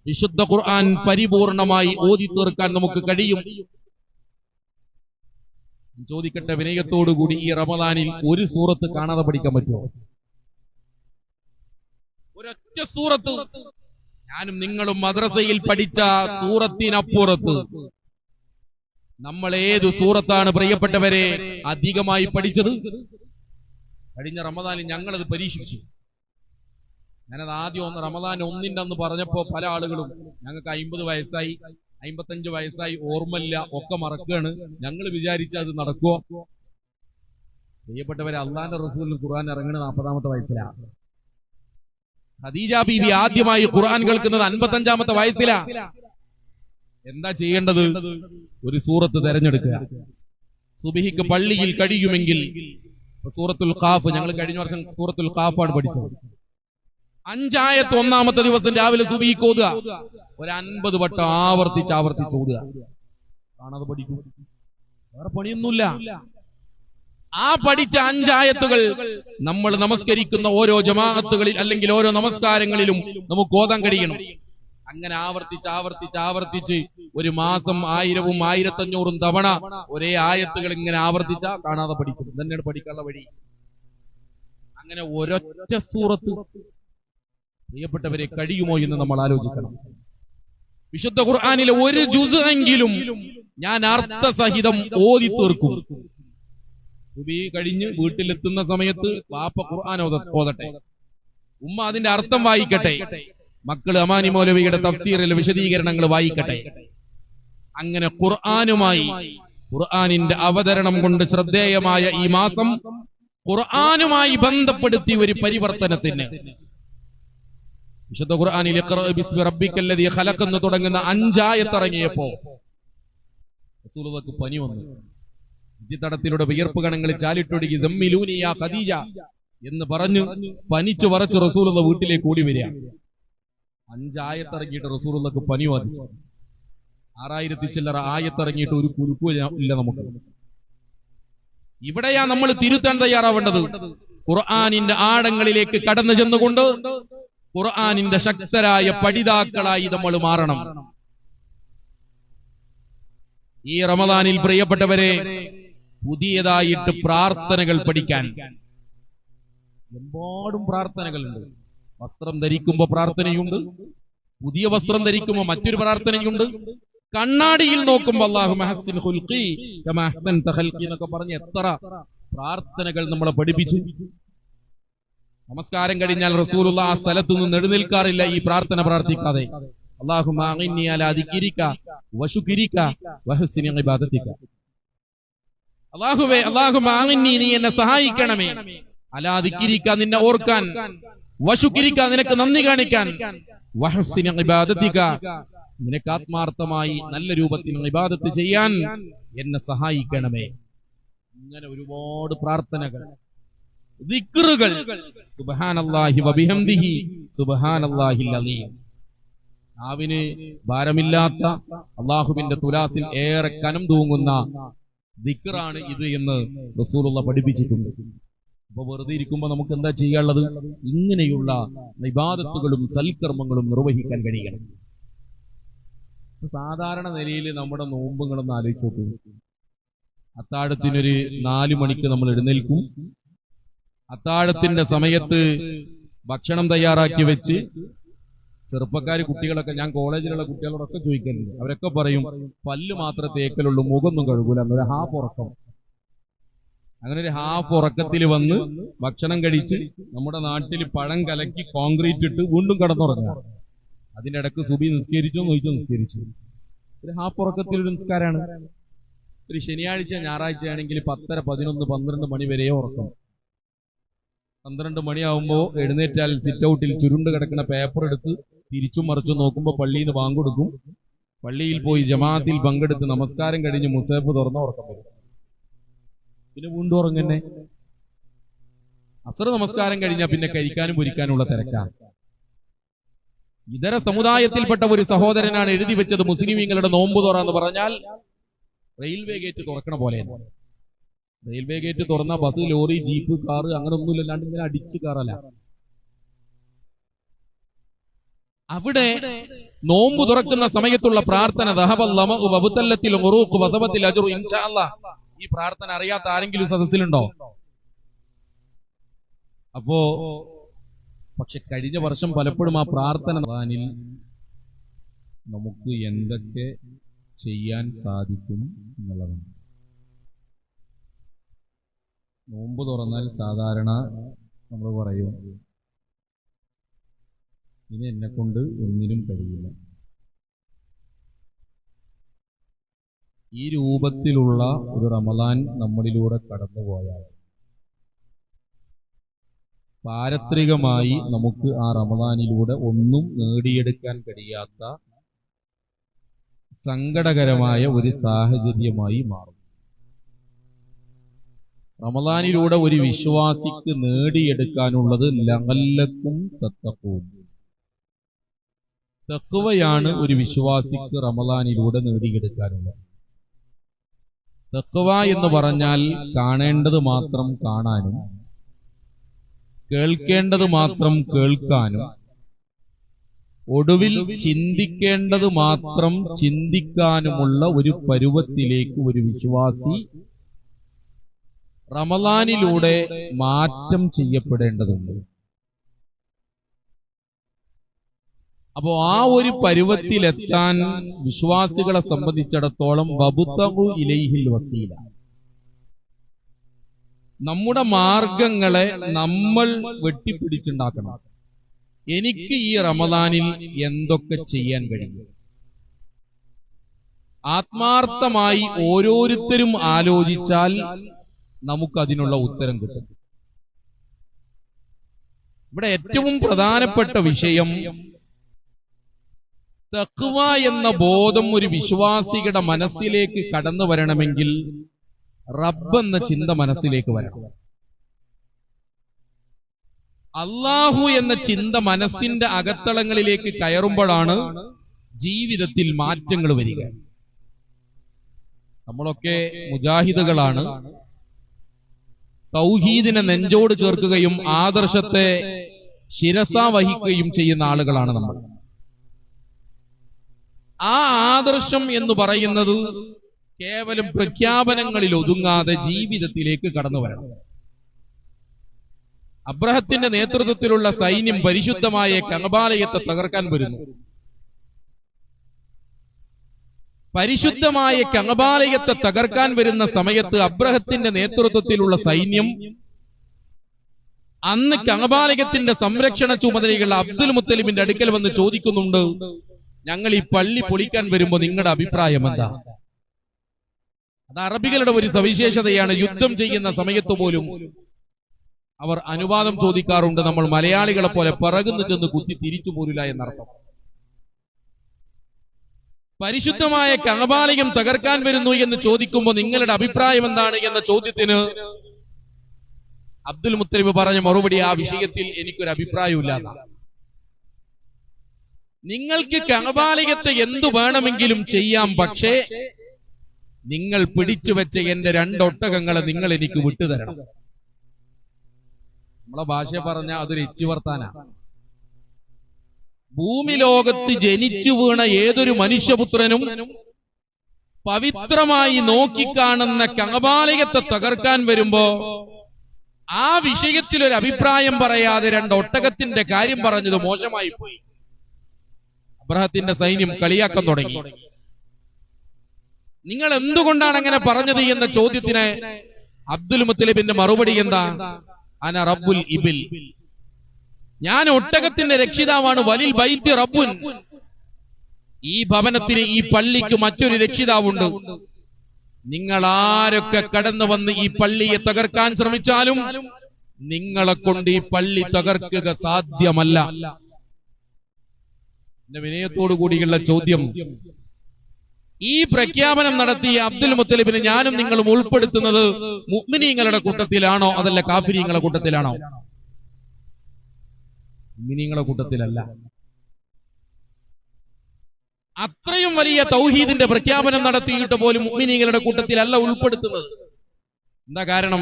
വിശുദ്ധ ഖുർആൻ പരിപൂർണമായി ഓതി തീർക്കാൻ നമുക്ക് കഴിയും. ചോദിക്കട്ടെ, വിനയത്തോടുകൂടി ഈ റമദാനിൽ ഒരു സൂറത്ത് കാണാതെ പഠിക്കാൻ പറ്റുമോ? ഒരൊറ്റ സൂറത്ത്. ഞാനും നിങ്ങളും മദ്രസയിൽ പഠിച്ച സൂറത്തിനപ്പുറത്ത് നമ്മൾ ഏത് സൂറത്താണ് പ്രിയപ്പെട്ടവരെ അധികമായി പഠിച്ചത്? കഴിഞ്ഞ റമദാനിൽ ഞങ്ങളത് പരീക്ഷിച്ചു. ഞാനത് ആദ്യം റമദാൻ 1 അന്ന് പറഞ്ഞപ്പോ പല ആളുകളും ഞങ്ങൾക്ക് 50 വയസ്സായി, 55 വയസ്സായി, ഓർമ്മയില്ല, ഒക്കെ മറക്കുകയാണ്, ഞങ്ങൾ വിചാരിച്ച അത് നടക്കുമോ? പ്രിയപ്പെട്ടവരെ, അള്ളാന്റെ റസൂലിന് ഖുർആൻ ഇറങ്ങുന്നത് 40-ാമത്തെ വയസ്സിലാണ്. ഖദീജ ബീവി ആദ്യമായി ഖുർആൻ കേൾക്കുന്നത് 55-ാമത്തെ വയസ്സിലാണ്. എന്താ ചെയ്യേണ്ടത്? ഒരു സൂറത്ത് തെരഞ്ഞെടുക്കുക. സുബഹിക്ക് പള്ളിയിൽ കഴിയുമെങ്കിൽ സൂറത്തുൽ ഖാഫ്, ഞങ്ങൾ കഴിഞ്ഞ വർഷം സൂറത്തുൽ ഖാഫാണ് പഠിച്ചത്. 5 ആയത്ത് 1-ാമത്തെ ദിവസം രാവിലെ സുബഹിക്ക് ഓതുക. ഒരു 50 വട്ടം ആവർത്തിച്ച് ഓതുക. കാണാതെ പഠിക്കും, വേറെ പണിയൊന്നുമില്ല. ആ പഠിച്ച 5 ആയത്തുകൾ നമ്മൾ നമസ്കരിക്കുന്ന ഓരോ ജമാഅത്തുകളിൽ അല്ലെങ്കിൽ ഓരോ നമസ്കാരങ്ങളിലും നമുക്ക് ഓതാൻ കഴിയണം. അങ്ങനെ ആവർത്തിച്ച് ഒരു മാസം 1000-ഉം 1500-ഉം തവണ ഒരേ ആയത്തുകൾ ഇങ്ങനെ ആവർത്തിച്ച കാണാതെ പഠിക്കും. തന്നെയാണ് പഠിക്കാനുള്ള വഴി. അങ്ങനെ ഒരൊറ്റ സൂറത്ത് പ്രിയപ്പെട്ടവരെ കഴിയുമോ എന്ന് നമ്മൾ ആലോചിക്കണം. വിശുദ്ധ ഖുർആനിലെ ഒരു ജുസ് എങ്കിലും ഞാൻ അർത്ഥസഹിതം ഓതി തീർക്കും. സുബഹി കഴിഞ്ഞ് വീട്ടിലെത്തുന്ന സമയത്ത് വാപ്പ ഖുർആൻ ഓതട്ടെ, ഉമ്മ അതിന്റെ അർത്ഥം വായിക്കട്ടെ, മക്കള് അമാനി മൗലവിയുടെ തഫ്സീറിലെ വിശദീകരണങ്ങൾ വായിക്കട്ടെ. അങ്ങനെ ഖുർആനിന്റെ അവതരണം കൊണ്ട് ശ്രദ്ധേയമായ ഈ മാസം ഖുർആനുമായി ബന്ധപ്പെടുത്തി ഒരു പരിവർത്തനത്തിന് വിശുദ്ധ ഖുർആനിൽ ഇഖ്റഅ ബിസ്മി റബ്ബിക്കല്ലദീ ഖലഖ് എന്ന് തുടങ്ങുന്ന 5 ആയത്ത് ഇറങ്ങിയപ്പോ റസൂലുള്ളാഹിക്ക് പനി വന്നു. നെറ്റിത്തടത്തിലൂടെ വിയർപ്പ് കണങ്ങൾ ചാലിട്ടൊടുക്കി ദമ്മിലൂനി യാ ഖദീജ എന്ന് പറഞ്ഞു പനിച്ചു വറച്ച് റസൂലുള്ള വീട്ടിലേക്ക് ഓടി വരിക. 5 ആയത്ത് ഇറങ്ങിയിട്ട് റസൂലുള്ളാഹിക്ക് പനി ബാധിച്ചു. 6000 ചില്ലറ ആയത്ത് ഇറങ്ങിയിട്ട് ഒരു കുലുക്കു ഇല്ല നമുക്ക്. ഇവിടെയാ നമ്മൾ തിരുത്താൻ തയ്യാറാവേണ്ടത്. ഖുർആനിന്റെ ആഴങ്ങളിലേക്ക് കടന്നു ചെന്നുകൊണ്ട് ഖുർആനിന്റെ ശക്തരായ പഠിതാക്കളായി നമ്മൾ മാറണം. ഈ റമദാനിൽ പ്രിയപ്പെട്ടവരെ പുതിയതായിട്ട് പ്രാർത്ഥനകൾ പഠിക്കാൻ എമ്പാടും പ്രാർത്ഥനകളുണ്ട്. വസ്ത്രം ധരിക്കുമ്പോ പ്രാർത്ഥനയുണ്ട്, പുതിയ വസ്ത്രം ധരിക്കുമ്പോ മറ്റൊരു പ്രാർത്ഥനയുണ്ട്, കണ്ണാടിയിൽ നോക്കുമ്പോ അല്ലാഹുമ്മ ഹസ്സിൻ ഖുൽഖി കമാ അഹ്സൻത ഖൽഖി എന്നൊക്കെ പറഞ്ഞ് എത്ര പ്രാർത്ഥനകൾ നമ്മളെ പഠിപ്പിച്ചു. നമസ്കാരം കഴിഞ്ഞാൽ റസൂലുള്ളാഹി ആ സ്ഥലത്ത് നിന്ന് എഴുന്നേൽക്കാറില്ല ഈ പ്രാർത്ഥന പ്രാർത്ഥിക്കാതെ. അല്ലാഹുമ്മ അഇന്നി അലാ ദിക്രിക വശുക്രിക വഹുസ്നി ഇബാദതിക. അല്ലാഹുവേ, അല്ലാഹുമ്മ അഇന്നി, നീ എന്നെ സഹായിക്കണമേ, അലാ ദിക്രിക, നിന്നെ ഓർക്കാൻ, വശുക്രിക, നിനക്ക് നന്ദി കാണിക്കാൻ, വഹുസ്നി ഇബാദതിക, നിനക്ക് ആത്മാർത്ഥമായി നല്ല രൂപത്തിൽ ഇബാദത്ത് ചെയ്യാൻ എന്നെ സഹായിക്കണമേ. ഇങ്ങനെ ഒരുപാട് പ്രാർത്ഥനകൾ, ദിക്റുകൾ. സുബ്ഹാനല്ലാഹി വബിഹംദിഹി സുബ്ഹാനല്ലാഹിൽ അലീം. നാവിന് ഭാരമില്ലാത്ത അല്ലാഹുവിന്റെ തുലാസിൽ ഏറെ കനം തൂങ്ങുന്ന ദിക്റാണ് ഇത് എന്ന് റസൂലുള്ളാഹി പഠിപ്പിച്ചിട്ടുണ്ട്. അപ്പൊ വെറുതെ ഇരിക്കുമ്പോ നമുക്ക് എന്താ ചെയ്യാനുള്ളത്? ഇങ്ങനെയുള്ള ഇബാദത്തുകളും സൽക്കർമ്മങ്ങളും നിർവഹിക്കാൻ കഴിയണം. സാധാരണ നിലയിൽ നമ്മുടെ നോമ്പുകളൊന്ന് ആലോചിച്ച് നോക്കൂ. അത്താഴത്തിനൊരു 4 മണിക്ക് നമ്മൾ എഴുന്നേൽക്കും. അത്താഴത്തിന്റെ സമയത്ത് ഭക്ഷണം തയ്യാറാക്കി വെച്ച് ചെറുപ്പക്കാർ കുട്ടികളൊക്കെ, ഞാൻ കോളേജിലുള്ള കുട്ടികളോടൊക്കെ ചോദിക്കലുണ്ട്, അവരൊക്കെ പറയും പല്ല് മാത്രമേ തേക്കലുള്ളൂ, മുഖമൊന്നും കഴുകൂല, എന്നൊരു ഹാഫ് ഉറക്കം. അങ്ങനെ ഒരു ഹാഫ് ഉറക്കത്തിൽ വന്ന് ഭക്ഷണം കഴിച്ച് നമ്മുടെ നാട്ടിൽ പഴം കലക്കി കോൺക്രീറ്റ് ഇട്ട് വീണ്ടും കിടന്നുറങ്ങുക. അതിന്റെ ഇടക്ക് സുബി നിസ്കരിച്ചോ നോയിച്ചോ നിസ്കരിച്ചു. ഒരു ഹാഫ് ഉറക്കത്തിൽ ഒരു നിസ്കാരമാണ്. ഒരു ശനിയാഴ്ച ഞായറാഴ്ച ആണെങ്കിൽ 10, 11, 12 മണി വരെ ഉറക്കം. 12 മണിയാവുമ്പോൾ എഴുന്നേറ്റാൽ സിറ്റ് ഔട്ടിൽ ചുരുണ്ട് കിടക്കുന്ന പേപ്പർ എടുത്ത് തിരിച്ചും മറിച്ചും നോക്കുമ്പോൾ പള്ളിയിൽ നിന്ന് ബാങ്ക് കൊടുക്കും. പള്ളിയിൽ പോയി ജമാഅത്തിൽ പങ്കെടുത്ത് നമസ്കാരം കഴിഞ്ഞ് മുസഹഫ് തുറന്ന ഉറക്കം വരും. പിന്നെ വീണ്ടും ഉറങ്ങന്നെ. അസ്ർ നമസ്കാരം കഴിഞ്ഞാൽ പിന്നെ കഴിക്കാനും പൊരിക്കാനുള്ള തിരക്കാണ്. ഇതര സമുദായത്തിൽപ്പെട്ട ഒരു സഹോദരനാണ് എഴുതി വെച്ചത്, മുസ്ലിമീങ്ങളുടെ നോമ്പ് തുറ എന്ന് പറഞ്ഞാൽ റെയിൽവേ ഗേറ്റ് തുറക്കണ പോലെയാണ്. റെയിൽവേ ഗേറ്റ് തുറന്ന ബസ്, ലോറി, ജീപ്പ്, കാറ് അങ്ങനെ ഒന്നുമില്ലാണ്ട് ഇങ്ങനെ അടിച്ചു കയറല. അവിടെ നോമ്പ് തുറക്കുന്ന സമയത്തുള്ള പ്രാർത്ഥന ഈ പ്രാർത്ഥന അറിയാത്ത ആരെങ്കിലും സദസ്സിലുണ്ടോ? അപ്പോ പക്ഷെ കഴിഞ്ഞ വർഷം പലപ്പോഴും ആ പ്രാർത്ഥന നമുക്ക് എന്തൊക്കെ ചെയ്യാൻ സാധിക്കും എന്നുള്ളതാണ്. നോമ്പ് തുറന്നാൽ സാധാരണ നമ്മൾ പറയും ഇനി എന്നെ കൊണ്ട് ഒന്നിനും കഴിയില്ല. ഈ രൂപത്തിലുള്ള ഒരു റമദാൻ നമ്മളിലൂടെ കടന്നുപോയാൽ പാരത്രികമായി നമുക്ക് ആ റമദാനിലൂടെ ഒന്നും നേടിയെടുക്കാൻ കഴിയാത്ത സങ്കടകരമായ ഒരു സാഹചര്യമായി മാറും. റമദാനിലൂടെ ഒരു വിശ്വാസിക്ക് നേടിയെടുക്കാനുള്ളത് ലഅല്ലക്കും തത്തഖൂൻ, തഖ്വയാണ് ഒരു വിശ്വാസിക്ക് റമദാനിലൂടെ നേടിയെടുക്കാനുള്ളത്. തഖ്വ എന്ന് പറഞ്ഞാൽ കാണേണ്ടത് മാത്രം കാണാനും കേൾക്കേണ്ടത് മാത്രം കേൾക്കാനും ഒടുവിൽ ചിന്തിക്കേണ്ടത് മാത്രം ചിന്തിക്കാനുമുള്ള ഒരു പരുവത്തിലേക്ക് ഒരു വിശ്വാസി റമദാനിലൂടെ മാറ്റം ചെയ്യപ്പെടേണ്ടതുണ്ട്. അപ്പോ ആ ഒരു പരുവത്തിലെത്താൻ വിശ്വാസികളെ സംബന്ധിച്ചിടത്തോളം വബുതഗു ഇലൈഹിൽ വസീല, നമ്മുടെ മാർഗങ്ങളെ നമ്മൾ വെട്ടിപ്പിടിച്ചുണ്ടാക്കണം. എനിക്ക് ഈ റമദാനിൽ എന്തൊക്കെ ചെയ്യാൻ കഴിയും? ആത്മാർത്ഥമായി ഓരോരുത്തരും ആലോചിച്ചാൽ നമുക്കതിനുള്ള ഉത്തരം കിട്ടും. ഇവിടെ ഏറ്റവും പ്രധാനപ്പെട്ട വിഷയം തഖ്വ എന്ന ബോധം ഒരു വിശ്വാസിയുടെ മനസ്സിലേക്ക് കടന്നു വരണമെങ്കിൽ റബ്ബ് എന്ന ചിന്ത മനസ്സിലേക്ക് വരണം. അല്ലാഹു എന്ന ചിന്ത മനസ്സിന്റെ അകത്തളങ്ങളിലേക്ക് കയറുമ്പോഴാണ് ജീവിതത്തിൽ മാറ്റങ്ങൾ വരിക. നമ്മളൊക്കെ മുജാഹിദുകളാണ്. തൗഹീദിനെ നെഞ്ചോട് ചേർക്കുകയും ആദർശത്തെ ശിരസ വഹിക്കുകയും ചെയ്യുന്ന ആളുകളാണ് നമ്മൾ. ആ ആദർശം എന്ന് പറയുന്നത് കേവലം പ്രഖ്യാപനങ്ങളിൽ ഒതുങ്ങാതെ ജീവിതത്തിലേക്ക് കടന്നു വരണം. അബ്രഹത്തിന്റെ നേതൃത്വത്തിലുള്ള സൈന്യം പരിശുദ്ധമായ കഅബാലയത്തെ തകർക്കാൻ വരുന്നു. പരിശുദ്ധമായ കഅബാലയത്തെ തകർക്കാൻ വരുന്ന സമയത്ത് അബ്രഹത്തിന്റെ നേതൃത്വത്തിലുള്ള സൈന്യം അന്ന് കഅബാലയത്തിന്റെ സംരക്ഷണ ചുമതലയുള്ള അബ്ദുൽ മുത്തലിബിന്റെ അടുക്കൽ വന്ന് ചോദിക്കുന്നുണ്ട്, ഞങ്ങൾ ഈ പള്ളി പൊളിക്കാൻ വരുമ്പോൾ നിങ്ങളുടെ അഭിപ്രായം എന്താ? അത് അറബികളുടെ ഒരു സവിശേഷതയാണ്. യുദ്ധം ചെയ്യുന്ന സമയത്ത് പോലും അവർ അനുവാദം ചോദിക്കാറുണ്ട്. നമ്മൾ മലയാളികളെ പോലെ പിറകുന്നു ചെന്ന് കുത്തി തിരിച്ചു പോരില്ല എന്നർത്ഥം. പരിശുദ്ധമായ കഅബാലയം തകർക്കാൻ വരുന്നു എന്ന് ചോദിക്കുമ്പോൾ നിങ്ങളുടെ അഭിപ്രായം എന്താണ് എന്ന ചോദ്യത്തിന് അബ്ദുൽ മുത്തലിബ് പറഞ്ഞ മറുപടി, ആ വിഷയത്തിൽ എനിക്കൊരു അഭിപ്രായമില്ല. നിങ്ങൾക്ക് കഅബാലയത്തെ എന്തു വേണമെങ്കിലും ചെയ്യാം, പക്ഷേ നിങ്ങൾ പിടിച്ചു വെച്ച എന്റെ 2 ഒട്ടകങ്ങളെ നിങ്ങൾ എനിക്ക് വിട്ടുതരണം. നമ്മളെ ഭാഷ പറഞ്ഞ അതൊരു ഇച്ചിവർത്താന. ഭൂമി ലോകത്ത് ജനിച്ചു വീണ ഏതൊരു മനുഷ്യപുത്രനും പവിത്രമായി നോക്കിക്കാണുന്ന കഅബാലയത്തെ തകർക്കാൻ വരുമ്പോ ആ വിഷയത്തിൽ ഒരു അഭിപ്രായം പറയാതെ ഒട്ടകത്തിന്റെ കാര്യം പറഞ്ഞത് മോശമായി പോയി. അബ്രഹത്തിന്റെ സൈന്യം കളിയാക്കാൻ തുടങ്ങി. നിങ്ങൾ എന്തുകൊണ്ടാണ് അങ്ങനെ പറഞ്ഞത് എന്ന ചോദ്യത്തിന് അബ്ദുൽ മുത്തലിബിന്റെ മറുപടി എന്താ? അന റബ്ബുൽ ഇബിൽ, ഞാൻ ഒട്ടകത്തിന്റെ രക്ഷിതാവാണ്. വലിൽ ബൈത്തി റബ്ബുൻ, ഈ ഭവനത്തിന്, ഈ പള്ളിക്ക് മറ്റൊരു രക്ഷിതാവുണ്ട്. നിങ്ങൾ ആരൊക്കെ കടന്നു വന്ന് ഈ പള്ളിയെ തകർക്കാൻ ശ്രമിച്ചാലും നിങ്ങളെ കൊണ്ട് ഈ പള്ളി തകർക്കുക സാധ്യമല്ല. എന്റെ വിനയത്തോടു കൂടിയുള്ള ചോദ്യം, ഈ പ്രഖ്യാപനം നടത്തിയ അബ്ദുൽ മുത്തലിബിനെ ഞാനും നിങ്ങളും ഉൾപ്പെടുത്തുന്നത് മുഅ്മിനീങ്ങളുടെ കൂട്ടത്തിലാണോ അതല്ല കാഫിരീങ്ങളുടെ കൂട്ടത്തിലാണോ? മുഅ്മിനീങ്ങളുടെ കൂട്ടത്തിലല്ല. അത്രയും വലിയ തൗഹീദിന്റെ പ്രഖ്യാപനം നടത്തിയിട്ട് പോലും മുഅ്മിനീങ്ങളുടെ കൂട്ടത്തിലല്ല ഉൾപ്പെടുത്തുന്നത്. എന്താ കാരണം?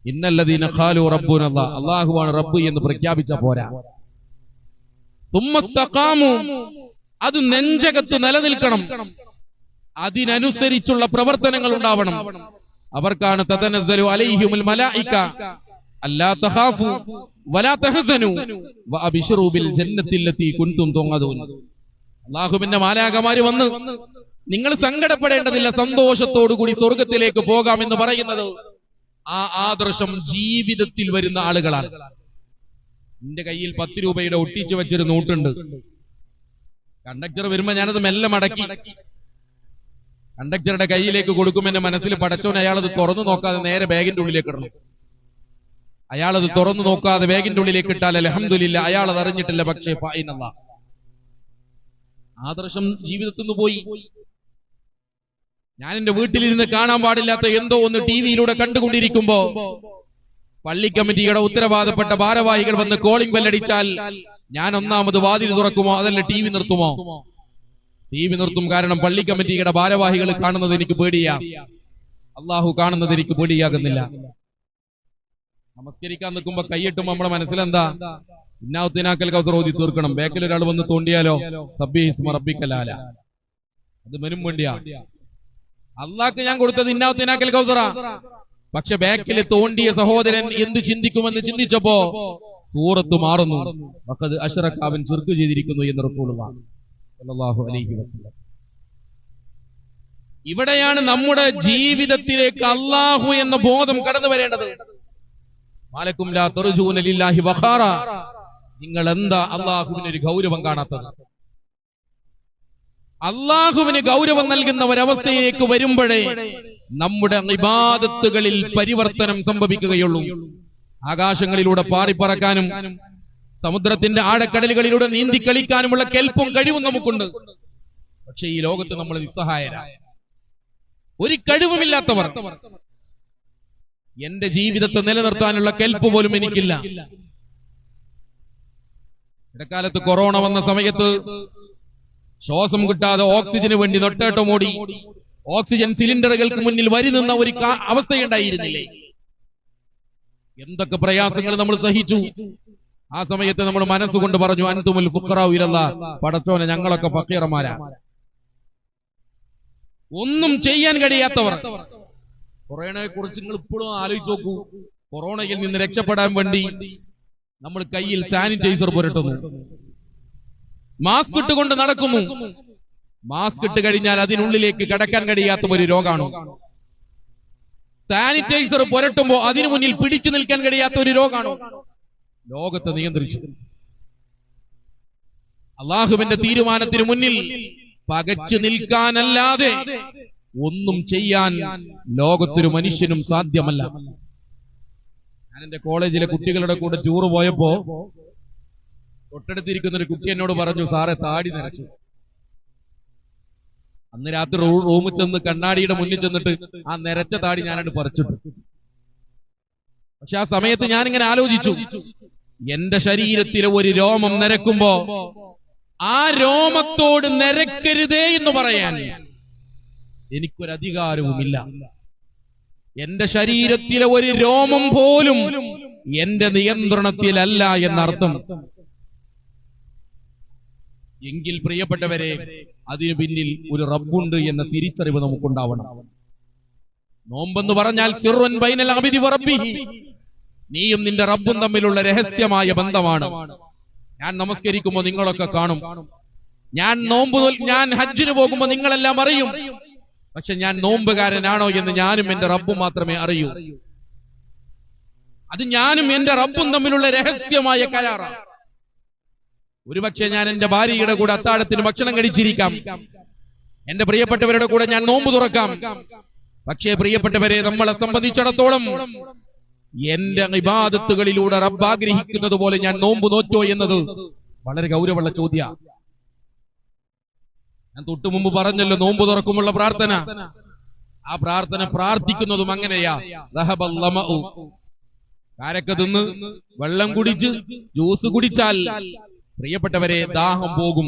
ഇന്നല്ലദീന ഖാലു റബ്ബുനല്ലാഹ്, അല്ലാഹുവാണ് റബ്ബ് എന്ന് പ്രഖ്യാപിച്ച പോരാ. തുമ്മസ്തഖാമു, അത് നെഞ്ചകത്ത് നിലനിൽക്കണം. അതിനനുസരിച്ചുള്ള പ്രവർത്തനങ്ങൾ ഉണ്ടാവണം. അവർക്കാണ് തതനസ്സലു അലൈഹിമുൽ മലായിക അല്ലാ തഖാഫു വലാ തഹ്സനു വഅബ്ശിറൂ ബിൽ ജന്നത്തില്ലതി കുൻതും തുഅദൂൻ. അല്ലാഹുവിന്റെ മാലാഖമാര് വന്ന് നിങ്ങൾ സങ്കടപ്പെടേണ്ടതില്ല, സന്തോഷത്തോടുകൂടി സ്വർഗത്തിലേക്ക് പോകാമെന്ന് പറയുന്നത് ആ ആദർശം ജീവിതത്തിൽ വരുന്ന ആളുകളാണ്. എന്റെ കയ്യിൽ 10 രൂപയുടെ ഒട്ടിച്ചു വെച്ചൊരു നോട്ടുണ്ട്. കണ്ടക്ടർ വരുമ്പോ ഞാനത് മെല്ലെ മടക്കി കണ്ടക്ടറുടെ കയ്യിലേക്ക് കൊടുക്കും. എന്റെ മനസ്സിൽ പടച്ചോൻ അയാളത് തുറന്നു നോക്കാതെ നേരെ ബാഗിന്റെ ഉള്ളിലേക്ക് ഇടണം. അയാളത് തുറന്നു നോക്കാതെ ബാഗിന്റെ ഉള്ളിലേക്ക് ഇട്ടാൽ അൽഹംദുലില്ലാ, അയാളത് അറിഞ്ഞിട്ടില്ല. പക്ഷേ ഫൈനല്ലാ, ആദർശം ജീവിതത്തിൽ നിന്ന് പോയി. ഞാൻ എന്റെ വീട്ടിലിരുന്ന് കാണാൻ പാടില്ലാത്ത എന്തോ ഒന്ന് ടിവിയിലൂടെ കണ്ടുകൊണ്ടിരിക്കുമ്പോ പള്ളി കമ്മിറ്റിയുടെ ഉത്തരവാദപ്പെട്ട ഭാരവാഹികൾ വന്ന് കോളിംഗ് ബെല്ലടിച്ചാൽ ഞാൻ ഒന്നാമത് വാതിൽ തുറക്കുമോ അതല്ല ടി വി നിർത്തുമോ? ടി വി നിർത്തും. കാരണം പള്ളി കമ്മിറ്റിയുടെ ഭാരവാഹികൾ കാണുന്നത് എനിക്ക് പേടിയാ, അള്ളാഹു കാണുന്നത് എനിക്ക് പേടിയാകുന്നില്ല. നമസ്കരിക്കാൻ നിൽക്കുമ്പോ കൈയിട്ടുമ്പോ നമ്മുടെ മനസ്സിലെന്താ? ഇന്നാത്തിനാക്കൽ കൗസർ ഓതി തീർക്കണം. ബാക്കിൽ ഒരാൾ വന്ന് തോണ്ടിയാലോ സബ്ബിഹിസ്മ റബ്ബിക്കൽ ആല, അത് മെനും വേണ്ടിയാ. അള്ളാഹ്ക്ക് ഞാൻ കൊടുത്തത് ഇന്നാത്തിനാക്കൽ കൗസറ. പക്ഷെ ബാക്കിൽ തോണ്ടിയ സഹോദരൻ എന്ത് ചിന്തിക്കുമെന്ന് ചിന്തിച്ചപ്പോ സൂറത്ത് മാറുന്നു. വഖദ് അശ്റക, അവൻ ശിർക്ക് ചെയ്തിരിക്കുന്നു എന്ന് റസൂലുള്ളാഹി സ്വല്ലല്ലാഹു അലൈഹി വസല്ലം. ഇവിടെയാണ് നമ്മുടെ ജീവിതത്തിലേക്ക് അല്ലാഹു എന്ന ബോധം കടന്നു വരേണ്ടത്. മാലക്കും ലാ തർജൂന ലില്ലാഹി വഖാറ, നിങ്ങൾ എന്താ അല്ലാഹുവിന് ഒരു ഗൗരവം കാണാത്തത്? അല്ലാഹുവിന് ഗൗരവം നൽകുന്ന ഒരവസ്ഥയിലേക്ക് വരുമ്പോഴേ നമ്മുടെ ഇബാദത്തുകളിൽ പരിവർത്തനം സംഭവിക്കുകയുള്ളൂ. ആകാശങ്ങളിലൂടെ പാറിപ്പറക്കാനും സമുദ്രത്തിന്റെ ആഴക്കടലുകളിലൂടെ നീന്തി കളിക്കാനുമുള്ള കെൽപ്പും കഴിവും നമുക്കുണ്ട്. പക്ഷെ ഈ ലോകത്ത് നമ്മൾ നിസ്സഹായരായ, ഒരു കഴിവുമില്ലാത്തവർ. എന്റെ ജീവിതത്തെ നിലനിർത്താനുള്ള കെൽപ്പ് പോലും എനിക്കില്ല. ഇടക്കാലത്ത് കൊറോണ വന്ന സമയത്ത് ശ്വാസം കിട്ടാതെ ഓക്സിജന് വേണ്ടി നെട്ടോട്ടമോടി ഓക്സിജൻ സിലിണ്ടറുകൾക്ക് മുന്നിൽ വരി നിന്ന ഒരു അവസ്ഥയുണ്ടായിരുന്നില്ലേ? എന്തൊക്കെ പ്രയാസങ്ങൾ നമ്മൾ സഹിച്ചു. ആ സമയത്ത് നമ്മൾ മനസ്സുകൊണ്ട് പറഞ്ഞു, അൻതുമുൽ ഫുഖറാഉ ഇലല്ലാഹ്, പടച്ചോനെ ഞങ്ങളൊക്കെ ഫഖീറന്മാരാ, ഒന്നും ചെയ്യാൻ കഴിയാത്തവർ. കൊറോണയെ കുറിച്ച് നിങ്ങൾ ഇപ്പോഴും ആലോചിച്ച് നോക്കൂ. കൊറോണയിൽ നിന്ന് രക്ഷപ്പെടാൻ വേണ്ടി നമ്മൾ കയ്യിൽ സാനിറ്റൈസർ പുരട്ടുന്നു, മാസ്ക് ഇട്ടുകൊണ്ട് നടക്കുന്നു. മാസ്ക് ഇട്ട് കഴിഞ്ഞാൽ അതിനുള്ളിലേക്ക് കടക്കാൻ കഴിയാത്ത ഒരു രോഗമാണ്. സാനിറ്റൈസർ പുരട്ടുമ്പോ അതിനു മുന്നിൽ പിടിച്ചു നിൽക്കാൻ കഴിയാത്ത ഒരു രോഗമാണ്. ലോകത്തെ നിയന്ത്രിച്ചു. അള്ളാഹുവിന്റെ തീരുമാനത്തിന് മുന്നിൽ പകച്ചു നിൽക്കാനല്ലാതെ ഒന്നും ചെയ്യാൻ ലോകത്തൊരു മനുഷ്യനും സാധ്യമല്ല. ഞാൻ എന്റെ കോളേജിലെ കുട്ടികളുടെ കൂടെ ടൂർ പോയപ്പോ തൊട്ടടുത്തിരിക്കുന്ന ഒരു കുട്ടി എന്നോട് പറഞ്ഞു, സാറെ താടി നരച്ചു. അന്ന് രാത്രി റൂമിൽ ചെന്ന് കണ്ണാടിയുടെ മുന്നിൽ ചെന്നിട്ട് ആ നിരച്ച താടി ഞാനത് പറിച്ചിട്ടു. പക്ഷെ ആ സമയത്ത് ഞാനിങ്ങനെ ആലോചിച്ചു, എന്റെ ശരീരത്തിലെ ഒരു രോമം നരക്കുമ്പോ ആ രോമത്തോട് നരക്കരുതേ എന്ന് പറയാൻ എനിക്കൊരധികാരവുമില്ല. എന്റെ ശരീരത്തിലെ ഒരു രോമം പോലും എന്റെ നിയന്ത്രണത്തിലല്ല എന്നർത്ഥം. എങ്കിൽ പ്രിയപ്പെട്ടവരെ, അതിനു പിന്നിൽ ഒരു റബ്ബുണ്ട് എന്ന തിരിച്ചറിവ് നമുക്കുണ്ടാവണം. നോമ്പെന്ന് പറഞ്ഞാൽ സിർറുൻ ബൈനൽ അബ്ദി വ റബ്ബിഹി, നീയും നിന്റെ റബ്ബും തമ്മിലുള്ള രഹസ്യമായ ബന്ധമാണ്. ഞാൻ നമസ്കരിക്കുമ്പോൾ നിങ്ങളൊക്കെ കാണും, ഞാൻ ഹജ്ജിന് പോകുമ്പോൾ നിങ്ങളെല്ലാം അറിയും. പക്ഷെ ഞാൻ നോമ്പുകാരനാണോ എന്ന് ഞാനും എന്റെ റബ്ബും മാത്രമേ അറിയൂ. അത് ഞാനും എന്റെ റബ്ബും തമ്മിലുള്ള രഹസ്യമായ കരാറാണ്. ഒരുപക്ഷെ ഞാൻ എന്റെ ഭാര്യയുടെ കൂടെ അത്താഴത്തിന് ഭക്ഷണം കഴിച്ചിരിക്കാം, എന്റെ പ്രിയപ്പെട്ടവരുടെ കൂടെ ഞാൻ നോമ്പ് തുറക്കാം. പക്ഷേ പ്രിയപ്പെട്ടവരെ, നമ്മളെ സംബന്ധിച്ചിടത്തോളം എന്റെ ഇബാദത്തുകളിലൂടെ റബ്ബ് ആഗ്രഹിക്കുന്നത് പോലെ ഞാൻ നോമ്പ് നോറ്റോ എന്നത് വളരെ ഗൗരവമുള്ള ചോദ്യമാണ്. ഞാൻ തൊട്ടു മുമ്പ് പറഞ്ഞല്ലോ, നോമ്പ് തുറക്കുമുള്ള പ്രാർത്ഥന. ആ പ്രാർത്ഥന പ്രാർത്ഥിക്കുന്നതും അങ്ങനെയാ. കാരക്ക തിന്ന് വെള്ളം കുടിച്ച് ജ്യൂസ് കുടിച്ചാൽ പ്രിയപ്പെട്ടവരെ ദാഹം പോകും.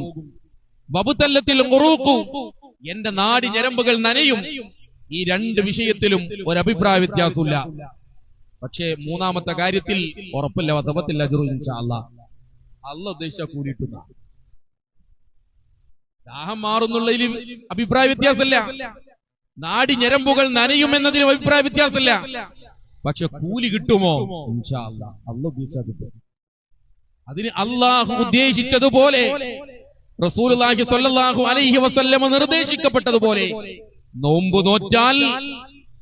വബുതല്ലത്തിൽ ഖുറൂഖു, എന്റെ നാടി ഞരമ്പുകൾ നനയും. ഈ രണ്ട് വിഷയത്തിലും ഒരഭിപ്രായ വ്യത്യാസമില്ല. പക്ഷേ മൂന്നാമത്തെ കാര്യത്തിൽ ഉറപ്പില്ല. വതബത്തിൽ അജ്റു ഇൻഷാഅല്ലാഹ്, അല്ലാഹ് ഉദ്ദേശിച്ച കൂലിട്ടുന്ന. ദാഹം മാറുന്നുള്ളതിൽ അഭിപ്രായ വ്യത്യാസമില്ല, നാടി ഞരമ്പുകൾ നനയും എന്നതിലും അഭിപ്രായ വ്യത്യാസമില്ല. പക്ഷെ കൂലി കിട്ടുമോ? ഇൻഷാഅല്ലാഹ് അല്ലാഹ് ഉദ്ദേശിച്ച കിട്ടും. അതിന് അല്ലാഹു ഉദ്ദേശിച്ചതുപോലെ, റസൂലുള്ളാഹി സ്വല്ലല്ലാഹു അലൈഹി വസല്ലം നിർദ്ദേശിക്കപ്പെട്ടതുപോലെ നോമ്പ് നോറ്റാൽ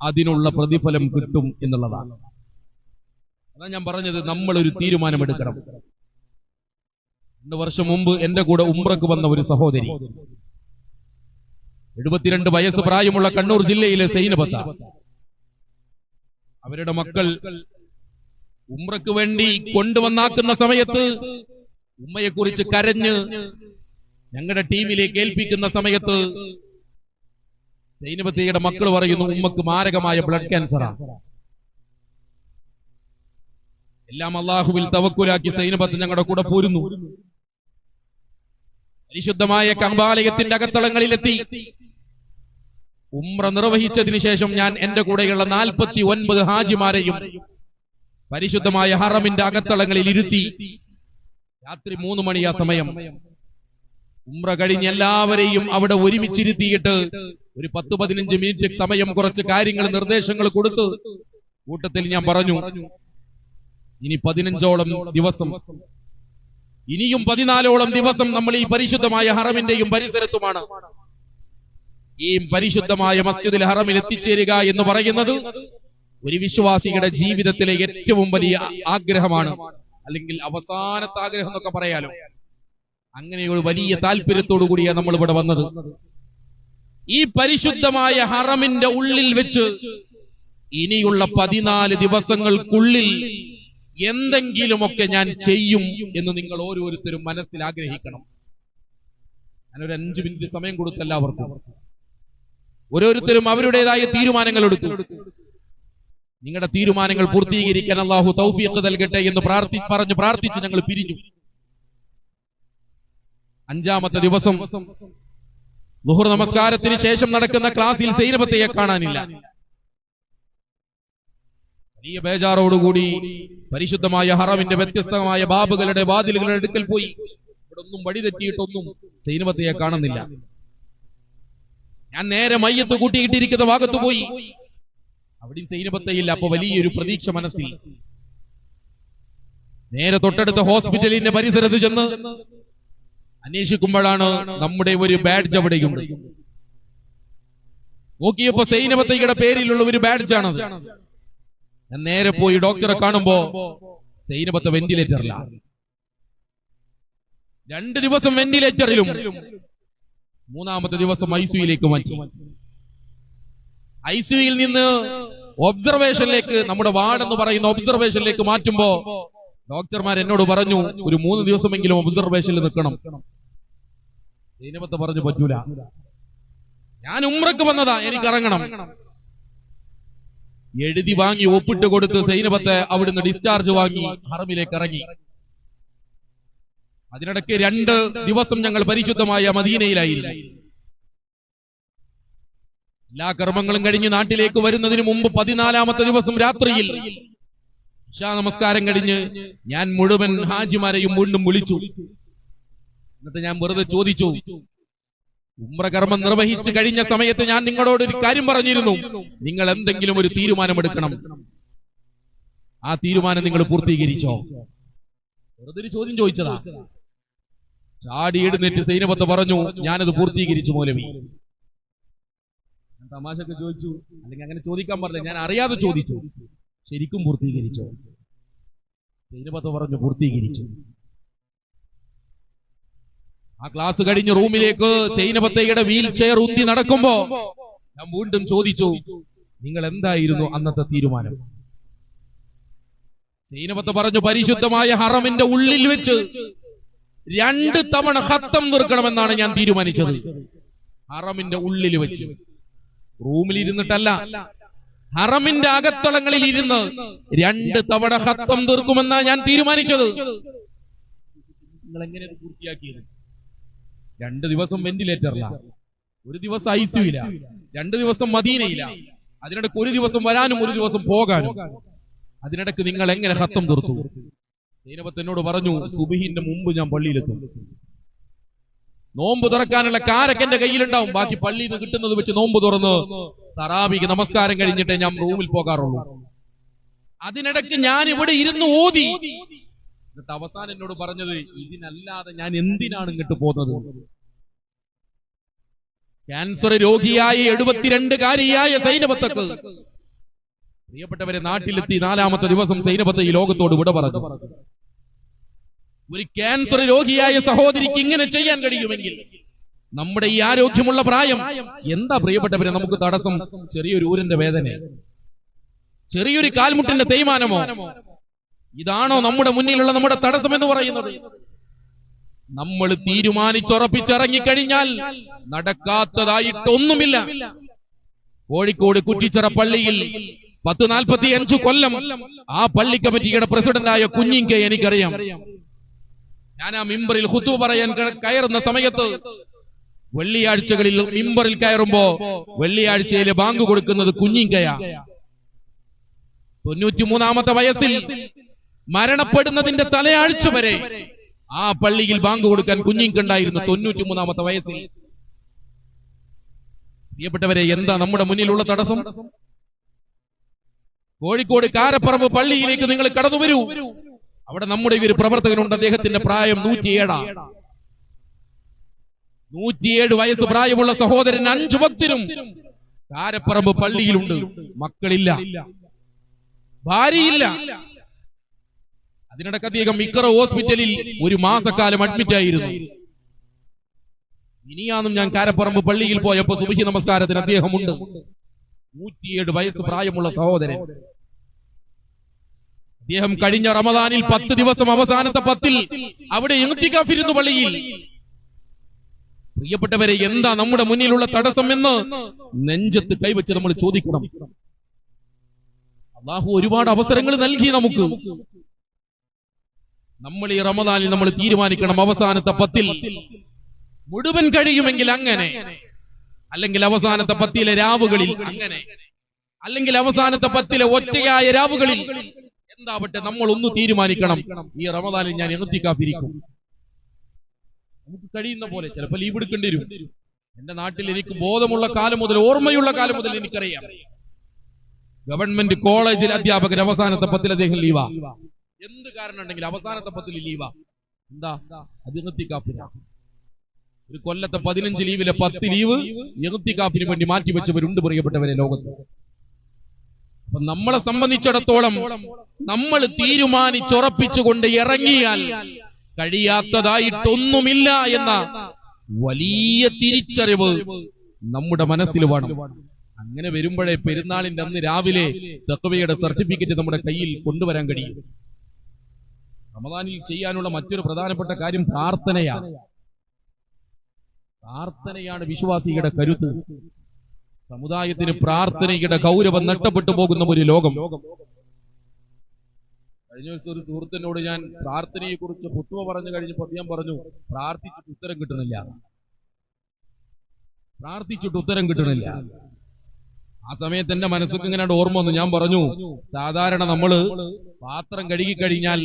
അതിനുള്ള പ്രതിഫലം കിട്ടും എന്നുള്ളതാണ്. അതാ ഞാൻ പറഞ്ഞത്, നമ്മളൊരു തീരുമാനമെടുക്കണം. 2 വർഷം മുമ്പ് എന്റെ കൂടെ ഉംറക്ക് വന്ന ഒരു സഹോദരി, 72 വയസ്സ് പ്രായമുള്ള കണ്ണൂർ ജില്ലയിലെ സൈനബത്ത. അവരുടെ മക്കൾ ഉംറക്ക് വേണ്ടി കൊണ്ടുവന്നാക്കുന്ന സമയത്ത് ഉമ്മയെക്കുറിച്ച് കരഞ്ഞ് ഞങ്ങളുടെ ടീമിലേക്ക് ഏൽപ്പിക്കുന്ന സമയത്ത് സൈനബത്തയുടെ മക്കൾ പറയുന്നു, ഉമ്മക്ക് മാരകമായ ബ്ലഡ് ക്യാൻസറാണ്. എല്ലാം അള്ളാഹുവിൽ തവക്കുലാക്കി സൈനബത്ത് ഞങ്ങളുടെ കൂടെ പോരുന്നു. പരിശുദ്ധമായ കഅബാലയത്തിന്റെ അകത്തളങ്ങളിലെത്തി ഉംറ നിർവഹിച്ചതിന് ശേഷം ഞാൻ എന്റെ കൂടെയുള്ള 49 ഹാജിമാരെയും പരിശുദ്ധമായ ഹറമിന്റെ അകത്തളങ്ങളിൽ ഇരുത്തി. രാത്രി 3 മണിയാ സമയം. ഉംറ കഴിഞ്ഞ് എല്ലാവരെയും അവിടെ ഒരുമിച്ചിരുത്തിയിട്ട് ഒരു 10-15 മിനിറ്റ് സമയം കുറച്ച് കാര്യങ്ങൾ നിർദ്ദേശങ്ങൾ കൊടുത്ത് കൂട്ടത്തിൽ ഞാൻ പറഞ്ഞു, ഇനി 15ഓളം ദിവസം, ഇനിയും 14ഓളം ദിവസം നമ്മൾ ഈ പരിശുദ്ധമായ ഹറമിന്റെയും പരിസരത്തുമാണ്. ഈ പരിശുദ്ധമായ മസ്ജിദുൽ ഹറമിൽ എത്തിച്ചേരുക എന്ന് പറയുന്നത് ഒരു വിശ്വാസിയുടെ ജീവിതത്തിലെ ഏറ്റവും വലിയ ആഗ്രഹമാണ്, അല്ലെങ്കിൽ അവസാനത്തെ ആഗ്രഹം എന്നൊക്കെ പറയാലോ. അങ്ങനെ ഒരു വലിയ താല്പര്യത്തോടു കൂടിയാണ് നമ്മൾ ഇവിടെ വന്നത്. ഈ പരിശുദ്ധമായ ഹറമിന്റെ ഉള്ളിൽ വെച്ച് ഇനിയുള്ള 14 ദിവസങ്ങൾക്കുള്ളിൽ എന്തെങ്കിലുമൊക്കെ ഞാൻ ചെയ്യും എന്ന് നിങ്ങൾ ഓരോരുത്തരും മനസ്സിൽ ആഗ്രഹിക്കണം. ഞാനൊരു 5 മിനിറ്റ് സമയം കൊടുത്ത എല്ലാവർക്കും ഓരോരുത്തരും അവരുടേതായ തീരുമാനങ്ങൾ എടുത്തു. നിങ്ങളുടെ തീരുമാനങ്ങൾ പൂർത്തീകരിക്കാൻ അല്ലാഹു തൗഫീഖ് നൽകട്ടെ എന്ന് പ്രാർത്ഥിച്ച് ഞങ്ങൾ പിരിഞ്ഞു. 5ാമത്തെ ദിവസം ളുഹർ നമസ്കാരത്തിന് ശേഷം നടക്കുന്ന ക്ലാസ്സിൽ സൈനബത്തയെ കാണാനില്ല. വലിയ ബേജാറോടുകൂടി പരിശുദ്ധമായ ഹറമിന്റെ വ്യത്യസ്തമായ ബാബുകളുടെ വാതിലുകളുടെ അടുക്കൽ പോയി. ഇവിടെ ഒന്നും വഴി തെറ്റിയിട്ടൊന്നും സൈനബത്തയെ കാണുന്നില്ല. ഞാൻ നേരെ മയ്യത്ത് കൂട്ടിയിട്ടിരിക്കുന്ന ഭാഗത്ത് പോയി. അവിടെയും സൈനബത്തയില്ല. അപ്പൊ വലിയൊരു പ്രതീക്ഷ മനസ്സിൽ. നേരെ തൊട്ടടുത്ത ഹോസ്പിറ്റലിന്റെ പരിസരത്ത് ചെന്ന് അന്വേഷിക്കുമ്പോഴാണ് നമ്മുടെ ഒരു ബാഡ്ജ് അവിടെയുണ്ട്. നോക്കിയപ്പോ സൈനബത്തയുടെ പേരിലുള്ള ഒരു ബാഡ്ജാണത്. ഞാൻ നേരെ പോയി ഡോക്ടറെ കാണുമ്പോ സൈനബത്ത വെന്റിലേറ്ററിലാണ്. 2 ദിവസം വെന്റിലേറ്ററിലും 3ാമത്തെ ദിവസം ഐസിയുയിലേക്ക് മാറ്റി. ഐസിയുയിൽ നിന്ന് ഒബ്സർവേഷനിലേക്ക്, നമ്മുടെ വാർഡെന്ന് പറയുന്ന ഒബ്സർവേഷനിലേക്ക് മാറ്റുമ്പോ ഡോക്ടർമാർ എന്നോട് പറഞ്ഞു, ഒരു 3 ദിവസമെങ്കിലും ഒബ്സർവേഷനിൽ നിൽക്കണം. സൈനബത്ത പറഞ്ഞു, പറ്റൂല, ഞാൻ ഉംറക്ക് വന്നതാ, എനിക്ക് ഇറങ്ങണം. എഴുതി വാങ്ങി ഒപ്പിട്ട് കൊടുത്ത് സൈനബത്തെ അവിടുന്ന് ഡിസ്ചാർജ് വാങ്ങി ഹറമിലേക്ക് ഇറങ്ങി. അതിനിടയ്ക്ക് 2 ദിവസം ഞങ്ങൾ പരിശുദ്ധമായ മദീനയിലായിരുന്നു. എല്ലാ കർമ്മങ്ങളും കഴിഞ്ഞ് നാട്ടിലേക്ക് വരുന്നതിന് മുമ്പ് 14ാമത്തെ ദിവസം രാത്രിയിൽ ഇശാ നമസ്കാരം കഴിഞ്ഞ് ഞാൻ മുഴുവൻ ഹാജിമാരെയും വീണ്ടും വിളിച്ചു. എന്നിട്ട് ഞാൻ വെറുതെ ചോദിച്ചു, ഉംറ കർമ്മം നിർവഹിച്ചു കഴിഞ്ഞ സമയത്ത് ഞാൻ നിങ്ങളോട് ഒരു കാര്യം പറഞ്ഞിരുന്നു, നിങ്ങൾ എന്തെങ്കിലും ഒരു തീരുമാനമെടുക്കണം. ആ തീരുമാനം നിങ്ങൾ പൂർത്തീകരിച്ചോ? വെറുതെ ഒരു ചോദ്യം ചോദിച്ചതാ. ചാടി എഴുന്നേറ്റ് സൈനബത്ത് പറഞ്ഞു, ഞാനത് പൂർത്തീകരിച്ചു മൗലവി. ഞാൻ തമാശക്ക് ചോദിച്ചു, അല്ലെങ്കിൽ അങ്ങനെ ചോദിക്കാൻ പറഞ്ഞില്ല, ഞാൻ അറിയാതെ ചോദിച്ചു, ശരിക്കും പൂർത്തീകരിച്ചോ? സൈനബത്ത് പറഞ്ഞു, പൂർത്തീകരിച്ചു. ആ ക്ലാസ് കഴിഞ്ഞ് റൂമിലേക്ക് സൈനബത്തയുടെ വീൽ ചെയർ ഉന്തി നടക്കുമ്പോ ഞാൻ വീണ്ടും ചോദിച്ചു, നിങ്ങൾ എന്തായിരുന്നു അന്നത്തെ തീരുമാനം? സൈനബത്ത് പറഞ്ഞു, പരിശുദ്ധമായ ഹറമിന്റെ ഉള്ളിൽ വെച്ച് 2 തവണ ഖത്തം തീർക്കണമെന്നാണ് ഞാൻ തീരുമാനിച്ചത്. ഹറമിന്റെ ഉള്ളിൽ വെച്ച്, റൂമിൽ ഇരുന്നിട്ടല്ല, ഹറമിന്റെ അകത്തളങ്ങളിൽ ഇരുന്ന് 2 തവണ ഖത്തം തീർക്കുമെന്നാണ് ഞാൻ തീരുമാനിച്ചത്. നിങ്ങൾ എങ്ങനെ പൂർത്തിയാക്കിയത്? 2 ദിവസം വെന്റിലേറ്ററില, 1 ദിവസം ICUയില, 2 ദിവസം മദീനയില, അതിനിടയ്ക്ക് 1 ദിവസം വരാനും 1 ദിവസം പോകാനും. അതിനിടയ്ക്ക് നിങ്ങൾ എങ്ങനെ ഖത്തം തീർത്തു? സൈനബത്ത് എന്നോട് പറഞ്ഞു, സുബ്ഹിന്റെ മുമ്പ് ഞാൻ പള്ളിയിലെത്തും. നോമ്പ് തുറക്കാനുള്ള കാരക്ക് എന്റെ കയ്യിലുണ്ടാവും, ബാക്കി പള്ളിയിൽ നിന്ന് കിട്ടുന്നത് വെച്ച് നോമ്പ് തുറന്ന് തറാവിക്ക് നമസ്കാരം കഴിഞ്ഞിട്ടേ ഞാൻ റൂമിൽ പോകാറുള്ളൂ. അതിനിടയ്ക്ക് ഞാൻ ഇവിടെ ഇരുന്ന് ഓതി. എന്നിട്ട് അവസാനം എന്നോട് പറഞ്ഞത്, ഇതിനല്ലാതെ ഞാൻ എന്തിനാണ് ഇങ്ങോട്ട് പോകുന്നത്? ക്യാൻസർ രോഗിയായ 72-കാരിയായ സൈനബത്തക്ക്, പ്രിയപ്പെട്ടവരെ, നാട്ടിലെത്തി 4-ാമത്തെ ദിവസം സൈനബത്ത് ഈ ലോകത്തോട് വിട പറഞ്ഞു. ഒരു ക്യാൻസർ രോഗിയായ സഹോദരിക്ക് ഇങ്ങനെ ചെയ്യാൻ കഴിയുമെങ്കിൽ നമ്മുടെ ഈ ആരോഗ്യമുള്ള പ്രായം എന്താ പ്രിയപ്പെട്ടവരെ നമുക്ക് തടസ്സം? ചെറിയൊരു ഊരിന്റെ വേദന, ചെറിയൊരു കാൽമുട്ടിന്റെ തേയ്മാനമോ? ഇതാണോ നമ്മുടെ മുന്നിലുള്ള നമ്മുടെ തടസ്സം എന്ന് പറയുന്നത്? നമ്മൾ തീരുമാനിച്ചുറപ്പിച്ചിറങ്ങിക്കഴിഞ്ഞാൽ നടക്കാത്തതായിട്ടൊന്നുമില്ല. കോഴിക്കോട് കുറ്റിച്ചിറ പള്ളിയിൽ 10-45 കൊല്ലം ആ പള്ളി കമ്മിറ്റിയുടെ പ്രസിഡന്റായ കുഞ്ഞിങ്കെ എനിക്കറിയാം. ഞാൻ ആ മിമ്പറിൽ ഖുതുബ പറയാൻ കയറുന്ന സമയത്ത്, വെള്ളിയാഴ്ചകളിൽ മിമ്പറിൽ കയറുമ്പോ വെള്ളിയാഴ്ചയിലെ ബാങ്ക് കൊടുക്കുന്നത് കുഞ്ഞിങ്കയാ. 93-ാമത്തെ വയസ്സിൽ മരണപ്പെടുന്നതിന്റെ തലയാഴ്ച വരെ ആ പള്ളിയിൽ ബാങ്ക് കൊടുക്കാൻ കുഞ്ഞിങ്കുണ്ടായിരുന്നു. 93-ാമത്തെ വയസ്സിൽ. പ്രിയപ്പെട്ടവരെ, എന്താ നമ്മുടെ മുന്നിലുള്ള തടസ്സം? കോഴിക്കോട് കാരപ്പറമ്പ് പള്ളിയിലേക്ക് നിങ്ങൾ കടന്നു വരൂ. അവിടെ നമ്മുടെ ഒരു പ്രവർത്തകനുണ്ട്, അദ്ദേഹത്തിന്റെ പ്രായം 107. 107 വയസ്സ് പ്രായമുള്ള സഹോദരൻ 5 വക്തിനും കാരപ്പറമ്പ് പള്ളിയിലുണ്ട്. മക്കളില്ല, ഭാര്യയില്ല. അതിനിടയ്ക്ക് അദ്ദേഹം ഇഖ്റ ഹോസ്പിറ്റലിൽ 1 മാസക്കാലം അഡ്മിറ്റ് ആയിരുന്നു. ഇനിയാന്നും ഞാൻ കാരപ്പറമ്പ് പള്ളിയിൽ പോയപ്പോ സുബ്ഹി നമസ്കാരത്തിന് അദ്ദേഹമുണ്ട്. 107 വയസ്സ് പ്രായമുള്ള സഹോദരൻ. അദ്ദേഹം കഴിഞ്ഞ റമദാനിൽ 10 ദിവസം അവസാനത്തെ 10-ൽ അവിടെ ഇഅ്തികാഫിരുന്നു പള്ളിയിൽ. പ്രിയപ്പെട്ടവരെ, എന്താ നമ്മുടെ മുന്നിലുള്ള തടസ്സം എന്ന് നെഞ്ചത്ത് കൈവച്ച് നമ്മൾ ചോദിക്കണം. അല്ലാഹു ഒരുപാട് അവസരങ്ങൾ നൽകി നമുക്ക്. നമ്മൾ ഈ റമദാനിൽ നമ്മൾ തീരുമാനിക്കണം, അവസാനത്തെ 10-ൽ മുഴുവൻ കഴിയുമെങ്കിൽ അങ്ങനെ, അല്ലെങ്കിൽ അവസാനത്തെ 10-ലെ രാവുകളിൽ അങ്ങനെ, അല്ലെങ്കിൽ അവസാനത്തെ 10-ലെ ഒറ്റയായ രാവുകളിൽ എന്താവട്ടെ, നമ്മൾ ഒന്ന് തീരുമാനിക്കണം, ഈ റമദാനിൽ ഞാൻ ഇഅ്തികാഫിരിക്കും. നമുക്ക് കഴിയുന്ന പോലെ ചിലപ്പോൾ ലീവ് എടുക്കേണ്ടി വരും. എന്റെ നാട്ടിൽ എനിക്ക് ബോധമുള്ള കാലം മുതൽ, ഓർമ്മയുള്ള കാലം മുതൽ എനിക്കറിയാം, ഗവൺമെന്റ് കോളേജിൽ അധ്യാപകർ അവസാനത്തെ 10-ൽ അദ്ദേഹം ലീവാ. എന്ത് കാരണം ഉണ്ടെങ്കിലും അവസാനത്തെ 10-ൽ ലീവാ. എന്താ? അത് ഇഅ്തികാഫിനാണ്. ഒരു കൊല്ലത്തെ 15 ലീവിലെ 10 ലീവ് ഇഅ്തികാഫിന് വേണ്ടി മാറ്റിവെച്ചവരുണ്ട് പ്രിയപ്പെട്ടവരെ ലോകത്ത്. അപ്പൊ നമ്മളെ സംബന്ധിച്ചിടത്തോളം നമ്മൾ തീരുമാനിച്ചുറപ്പിച്ചുകൊണ്ട് ഇറങ്ങിയാൽ കഴിയാത്തതായിട്ടൊന്നുമില്ല എന്ന വലിയ തിരിച്ചറിവ് നമ്മുടെ മനസ്സിൽ വേണം. അങ്ങനെ വരുമ്പോഴേ പെരുന്നാളിന്റെ അന്ന് രാവിലെ തഖ്വയുടെ സർട്ടിഫിക്കറ്റ് നമ്മുടെ കയ്യിൽ കൊണ്ടുവരാൻ കഴിയും. റമദാനിൽ ചെയ്യാനുള്ള മറ്റൊരു പ്രധാനപ്പെട്ട കാര്യം പ്രാർത്ഥനയാണ്. പ്രാർത്ഥനയാണ് വിശ്വാസിയുടെ കരുത്ത്. സമുദായത്തിന് പ്രാർത്ഥനയുടെ ഗൗരവം നഷ്ടപ്പെട്ടു പോകുന്ന ഒരു ലോകം. കഴിഞ്ഞ ദിവസം ഒരു സുഹൃത്തിനോട് ഞാൻ പ്രാർത്ഥനയെ കുറിച്ച് ഫത്വ പറഞ്ഞു കഴിഞ്ഞപ്പോൾ അദ്ദേഹം പറഞ്ഞു, പ്രാർത്ഥിച്ചിട്ട് ഉത്തരം കിട്ടണില്ല. ആ സമയത്ത് എന്റെ മനസ്സിക്ക് ഇങ്ങനെ ഓർമ്മ വന്നു. ഞാൻ പറഞ്ഞു, സാധാരണ നമ്മള് പാത്രം കഴുകിക്കഴിഞ്ഞാൽ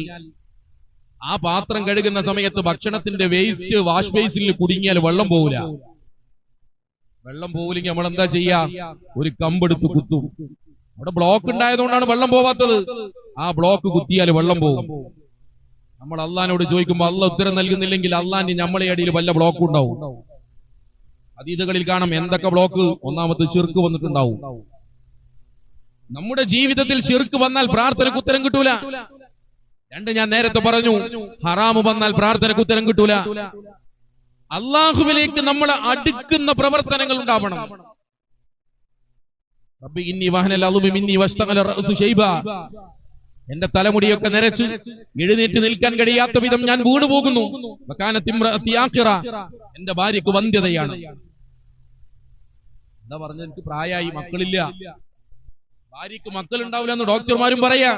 ആ പാത്രം കഴുകുന്ന സമയത്ത് ഭക്ഷണത്തിന്റെ വേസ്റ്റ് വാഷ് ബേസിൽ കുടുങ്ങിയാൽ വെള്ളം പോവില്ല. വെള്ളം പോവില്ലെങ്കിൽ നമ്മൾ എന്താ ചെയ്യാ? ഒരു കമ്പെടുത്ത് കുത്തും. അവിടെ ബ്ലോക്ക് ഉണ്ടായതുകൊണ്ടാണ് വെള്ളം പോവാത്തത്. ആ ബ്ലോക്ക് കുത്തിയാൽ വെള്ളം പോകും. നമ്മൾ അള്ളാഹിനോട് ചോദിക്കുമ്പോൾ അള്ളാഹ് ഉത്തരം നൽകുന്നില്ലെങ്കിൽ അള്ളാഹിന്റെ നമ്മളെ അടിയിൽ വല്ല ബ്ലോക്കും ഉണ്ടാവും. ഹദീസുകളിൽ കാണാം എന്തൊക്കെ ബ്ലോക്ക്. ഒന്നാമത്തെ ശിർക്ക് വന്നിട്ടുണ്ടാവും. നമ്മുടെ ജീവിതത്തിൽ ശിർക്ക് വന്നാൽ പ്രാർത്ഥനയ്ക്ക് ഉത്തരം കിട്ടൂല. രണ്ട്, ഞാൻ നേരത്തെ പറഞ്ഞു, ഹറാമ് വന്നാൽ പ്രാർത്ഥനയ്ക്ക് ഉത്തരം കിട്ടൂല. അള്ളാഹുവിലേക്ക് നമ്മളെ അടുക്കുന്ന പ്രവർത്തനങ്ങൾ ഉണ്ടാവണം. റബ്ബി ഇന്നി വഹനൽ അളുമി മിന്നി വസ്തഖല റഅസു ശൈബ. എന്റെ തലമുടിയൊക്കെ നരച്ച് എഴുന്നേറ്റ് നിൽക്കാൻ കഴിയാത്ത വിധം ഞാൻ വീണുപോകുന്നു. വകാനത് ഇംറഅതി ആഖിറ. എന്റെ ഭാര്യക്ക് വന്ധ്യതയാണ്. എന്താ പറഞ്ഞത്? എനിക്ക് പ്രായമായി, മക്കളില്ല. ഭാര്യക്ക് മക്കൾ ഉണ്ടാവില്ല എന്ന് ഡോക്ടർമാരും പറയാ.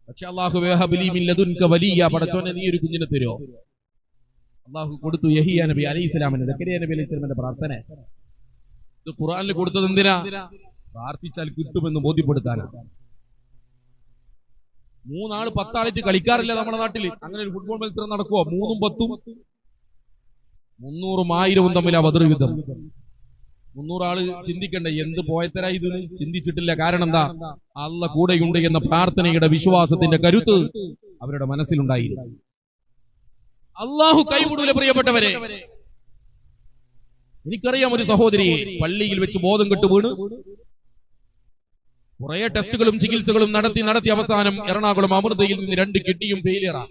പക്ഷെ അല്ലാഹു വഹബലി മിൻ ലദുൻക വലിയ, പടച്ചോനെ നീ ഒരു കുഞ്ഞിനെ തരുമോ? അല്ലാഹു കൊടുത്തു. യഹിയ നബി അലൈഹിസ്സലാമിന്, സക്കരിയ നബി അലൈഹിസ്സലാമിന്റെ പ്രാർത്ഥന. ഇത് ഖുർആനിൽ കൊടുത്തത് എന്തിനാ? പ്രാർത്ഥിച്ചാൽ കിട്ടുമെന്ന് ബോധ്യപ്പെടുത്താനാണ്. 3 ആള് 10 ആളിട്ട് കളിക്കാറില്ല നമ്മുടെ നാട്ടിൽ. അങ്ങനെ ഒരു ഫുട്ബോൾ മത്സരം നടക്കുവോ? 3ഉം 10ഉം 300ഉം 1000ഉം തമ്മിൽ ബദർ യുദ്ധം. 300 ആള് ചിന്തിക്കണ്ടേ എന്ത് പോയത്തരായി ഇത്? ചിന്തിച്ചിട്ടില്ല. കാരണം എന്താ? അല്ലാഹ് കൂടെയുണ്ട് എന്ന പ്രാർത്ഥനയുടെ വിശ്വാസത്തിന്റെ കരുത്ത് അവരുടെ മനസ്സിലുണ്ടായിരുന്നു. അള്ളാഹു കൈവിടൂല പ്രിയപ്പെട്ടവരെ. എനിക്കറിയാം ഒരു സഹോദരിയെ പള്ളിയിൽ വെച്ച് ബോധം കെട്ട് വീണ് കുറെ ടെസ്റ്റുകളും ചികിത്സകളും നടത്തി അവസാനം എറണാകുളം അമൃതയിൽ നിന്ന് 2 കിഡ്നിയും ഫെയിലിയറാ.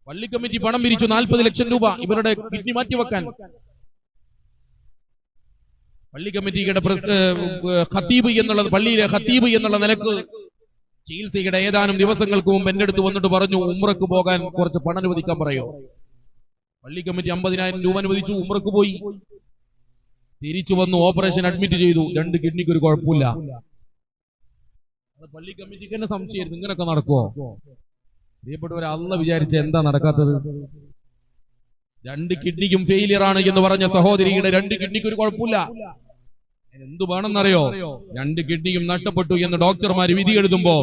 പള്ളി കമ്മിറ്റി പണം പിരിച്ചു 40 ലക്ഷം രൂപ ഇവരുടെ കിഡ്നി മാറ്റിവെക്കാൻ. പള്ളി കമ്മിറ്റിയുടെ ഖത്തീബ് എന്നുള്ള, പള്ളിയിലെ ഖത്തീബ് എന്നുള്ള നിലക്ക് ചികിത്സയുടെ ഏതാനും ദിവസങ്ങൾക്ക് മുമ്പ് എന്റെ അടുത്ത് വന്നിട്ട് പറഞ്ഞു, ഉംറക്ക് പോകാൻ കുറച്ച് പണം അനുവദിക്കാൻ പറയോ? പള്ളി കമ്മിറ്റി 50,000 രൂപ അനുവദിച്ചു. ഉംറക്ക് പോയി, തിരിച്ചു വന്നു, ഓപ്പറേഷൻ അഡ്മിറ്റ് ചെയ്തു. 2 കിഡ്നിക്ക് ഒരു കുഴപ്പമില്ല. പള്ളി കമ്മിറ്റിക്ക് തന്നെ സംശയമായിരുന്നു, ഇങ്ങനൊക്കെ നടക്കുവോ? പ്രിയപ്പെട്ടവരെ, അള്ളാഹ് വിചാരിച്ച എന്താ നടക്കാത്തത്? 2 കിഡ്നിക്കും ഫെയിലിയർ ആണ് എന്ന് പറഞ്ഞ സഹോദരിയുടെ 2 കിഡ്നിക്ക് ഒരു കുഴപ്പമില്ല. എന്തു വേണമെന്നറിയോ? 2 കിഡ്നിയും നഷ്ടപ്പെട്ടു എന്ന് ഡോക്ടർമാർ വിധി എഴുതുമ്പോ